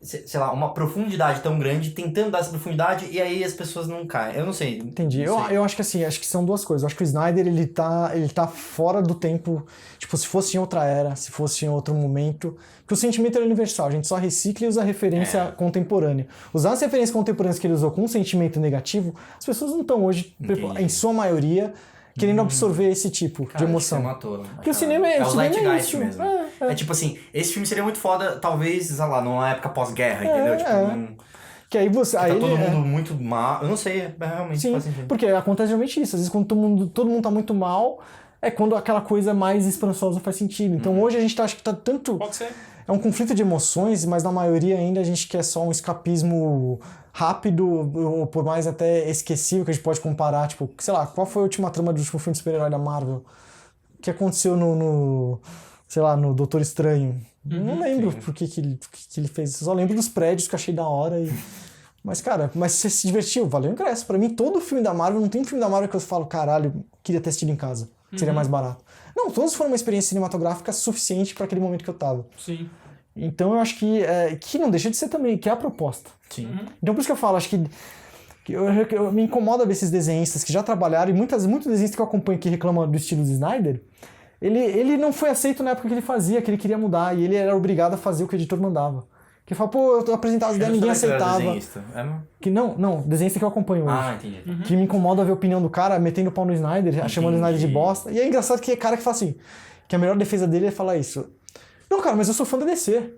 sei lá, uma profundidade tão grande, tentando dar essa profundidade, e aí as pessoas não caem. Eu não sei. Entendi. Eu acho que assim, acho que são duas coisas. Eu acho que o Snyder, ele tá fora do tempo, tipo, se fosse em outra era, se fosse em outro momento, que o sentimento é universal, a gente só recicla e usa referência contemporânea. Usar as referências contemporâneas que ele usou com um sentimento negativo, as pessoas não estão hoje, em sua maioria, querendo absorver esse tipo de emoção. Você matou, né? Porque o cinema é o Zeitgeist mesmo. É. Tipo assim, esse filme seria muito foda, talvez, sei lá, numa época pós-guerra, entendeu? Tipo, que aí você... Tá todo mundo muito mal. Eu não sei, realmente Sim, faz sentido. porque acontece realmente isso. Às vezes quando todo mundo tá muito mal, é quando aquela coisa mais esperançosa faz sentido. Então hoje a gente acho que tá tanto... Pode ser. É um conflito de emoções, mas na maioria ainda a gente quer só um escapismo rápido, ou por mais até esquecível, que a gente pode comparar, tipo, sei lá, qual foi a última trama do último filme de super-herói da Marvel? O que aconteceu sei lá, no Doutor Estranho? Não lembro por que ele fez isso, só lembro dos prédios que eu achei da hora Mas, cara, você se divertiu, valeu o ingresso. Pra mim, todo filme da Marvel, não tem um filme da Marvel que eu falo, caralho, queria ter assistido em casa, seria mais barato. Não, todos foram uma experiência cinematográfica suficiente para aquele momento que eu tava. Sim. Então eu acho que não deixa de ser também, que é a proposta. Sim. Então por isso que eu falo, acho que eu me incomoda ver esses desenhistas que já trabalharam, e muitos desenhistas que eu acompanho que reclamam do estilo do Snyder, ele não foi aceito na época que ele fazia, que ele queria mudar, e ele era obrigado a fazer o que o editor mandava. Que fala, pô, eu apresentava as ideias, ninguém aceitava. Que não, desenhista que eu acompanho hoje. Ah, entendi. Que me incomoda ver a opinião do cara metendo o pau no Snyder, chamando o Snyder de bosta. E é engraçado que é cara que fala assim, que a melhor defesa dele é falar isso. Não, cara, mas eu sou fã da DC.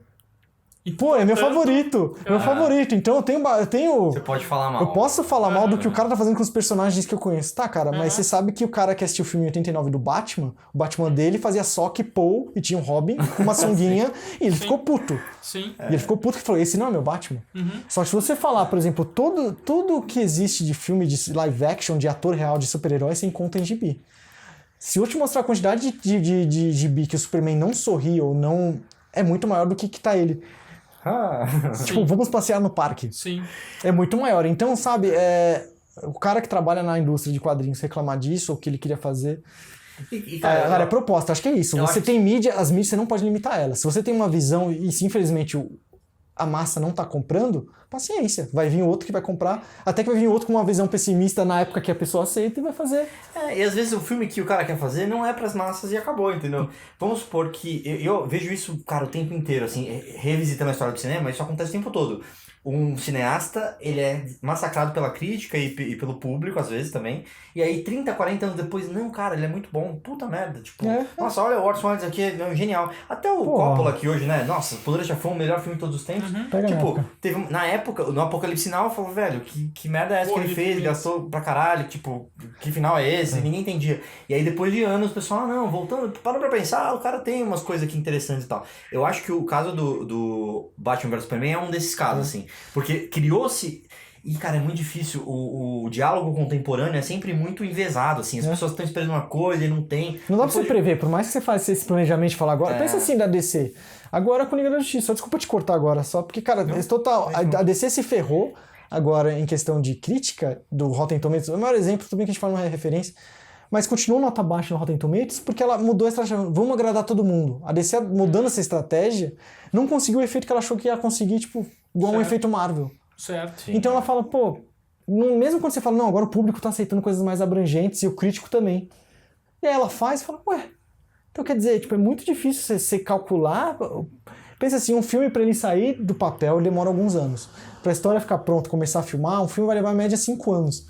Pô, é meu favorito. Meu favorito. Então eu tenho. Você pode falar mal. Eu posso falar mal do que o cara tá fazendo com os personagens que eu conheço. Tá, cara, mas você sabe que o cara que assistiu o filme em 89 do Batman, o Batman dele fazia só que Paul e tinha um Robin com uma sunguinha e ele ficou puto. Sim. E ele ficou puto que falou, esse não é meu Batman. Só que se você falar, por exemplo, tudo que existe de filme de live action, de ator real, de super-herói, você encontra em gibi. Se eu te mostrar a quantidade de gibi que o Superman não sorri ou não... É muito maior do que tá ele. Tipo, vamos passear no parque. Sim. É muito maior. Então, sabe, o cara que trabalha na indústria de quadrinhos reclamar disso, ou o que ele queria fazer... Cara, é proposta, acho que é isso. Você tem mídia, as mídias você não pode limitar elas. Se você tem uma visão e se infelizmente a massa não tá comprando, paciência. Vai vir outro que vai comprar, até que vai vir outro com uma visão pessimista na época que a pessoa aceita e vai fazer. E às vezes o filme que o cara quer fazer não é pras massas e acabou, entendeu? Vamos supor que eu vejo isso, cara, o tempo inteiro, assim, revisitando a história do cinema, isso acontece o tempo todo. Um cineasta, ele é massacrado pela crítica e pelo público, às vezes, também. E aí, 30, 40 anos depois, não, cara, ele é muito bom. Puta merda, tipo... Nossa, olha o Orson Welles aqui, é genial. Até o Coppola aqui hoje, né? Nossa, Poderoso Chefão, o melhor filme de todos os tempos. Tipo, teve, na época, no Apocalipse Now, eu falava, velho, que merda é essa que ele fez? Gastou pra caralho, tipo, que final é esse? Ninguém entendia. E aí, depois de anos, o pessoal, não, voltando, para pra pensar, o cara tem umas coisas aqui interessantes e tal. Eu acho que o caso do Batman vs Superman é um desses casos, assim. Porque criou-se... E, cara, é muito difícil. O diálogo contemporâneo é sempre muito envesado, assim. As pessoas estão esperando uma coisa e não tem. Não dá pra você prever. Por mais que você faça esse planejamento e falar agora... Pensa assim da DC. Agora com o Liga da Justiça. Só desculpa te cortar agora. Só porque, cara, a DC se ferrou agora em questão de crítica do Rotten Tomatoes. O maior exemplo, tudo bem que a gente fala uma referência, mas continuou nota baixa no Rotten Tomatoes porque ela mudou a estratégia. Vamos agradar todo mundo. A DC, mudando essa estratégia, não conseguiu o efeito que ela achou que ia conseguir, tipo, igual um efeito Marvel. Certo. Sim. Então ela fala, pô, mesmo quando você fala, não, agora o público tá aceitando coisas mais abrangentes e o crítico também. E aí ela faz e fala, ué, então quer dizer, tipo, é muito difícil você calcular. Pensa assim, um filme pra ele sair do papel demora alguns anos. Pra história ficar pronta, começar a filmar, um filme vai levar em média 5 anos.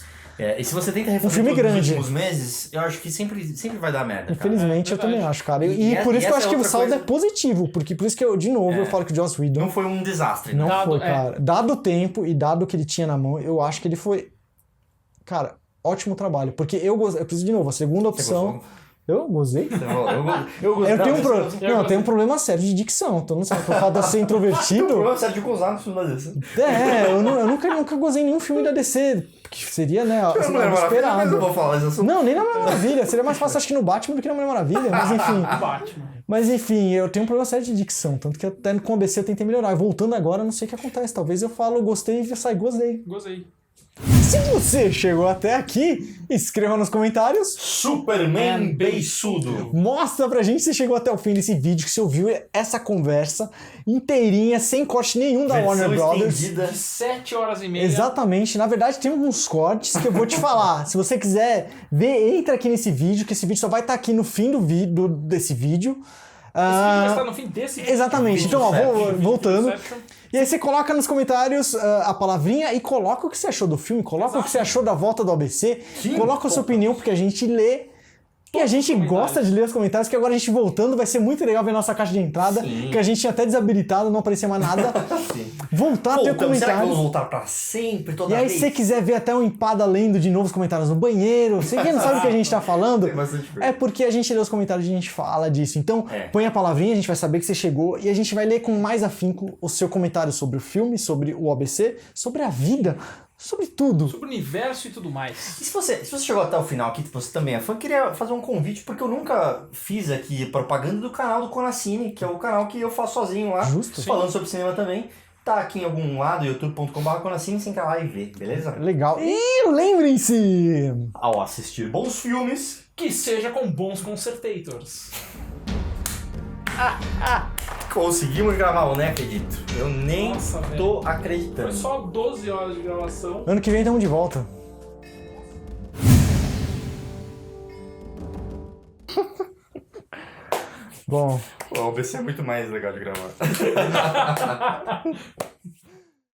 E se você tenta refazer nos últimos meses, eu acho que sempre vai dar merda. Infelizmente, eu também acho, cara. E por isso que eu acho que o saldo é positivo. Porque por isso que eu, de novo, eu falo que o Joss Whedon... Não foi um desastre. Não foi, cara. Dado o tempo e dado o que ele tinha na mão, eu acho que ele foi... Cara, ótimo trabalho. Porque eu preciso, de novo, a segunda opção... Eu gozei? Eu tenho um problema sério de dicção. Então, não sabe, por fato de ser introvertido... Tem um problema sério de gozar no filme da DC. Eu nunca gozei em nenhum filme da DC. Que seria, né? Assim, esperado. Eu não vou falar isso. Não, nem na Mulher Maravilha. Seria mais fácil, acho que no Batman do que na Mulher Maravilha. Mas enfim. Mas enfim, eu tenho um problema sério de dicção. Tanto que até com o ABC eu tentei melhorar. Voltando agora, não sei o que acontece. Talvez eu falo gostei e sai gozei. Se você chegou até aqui, escreva nos comentários Superman beiçudo. Mostra pra gente se você chegou até o fim desse vídeo, que você ouviu essa conversa inteirinha, sem corte nenhum da Warner Brothers. Estendida. De 7 horas e meia. Exatamente. Na verdade, tem uns cortes que eu vou te falar. Se você quiser ver, entra aqui nesse vídeo, que esse vídeo só vai estar aqui no fim desse vídeo. Esse vídeo vai estar no fim desse vídeo. Exatamente. Então, ó, voltando. E aí você coloca nos comentários a palavrinha e coloca o que você achou do filme, coloca o que você achou da volta do ABC, coloca a sua opinião, porque a gente lê e a gente gosta de ler os comentários, que agora a gente voltando vai ser muito legal ver a nossa caixa de entrada, que a gente tinha até desabilitado, não aparecia mais nada. Voltar a ter comentários. Será que vamos voltar pra sempre, toda vez? E aí se você quiser ver até o Empada lendo de novo os comentários no banheiro, você que não sabe o que a gente tá falando, é porque a gente lê os comentários e a gente fala disso. Então, põe a palavrinha, a gente vai saber que você chegou e a gente vai ler com mais afinco o seu comentário sobre o filme, sobre o ABC, sobre a vida, sobre tudo. Sobre o universo e tudo mais. E se você chegou até o final aqui, você também é fã, eu queria fazer um convite, porque eu nunca fiz aqui propaganda do canal do Conacine, que é o canal que eu faço sozinho lá, falando sobre cinema também. Tá aqui em algum lado, youtube.com/Conacine, você entra lá e vê, beleza? Legal. E lembrem-se, ao assistir bons filmes, que seja com bons concertators. Conseguimos gravar, eu nem acredito. Eu nem tô acreditando. Foi só 12 horas de gravação. Ano que vem estamos de volta. Bom. O ABC é muito mais legal de gravar.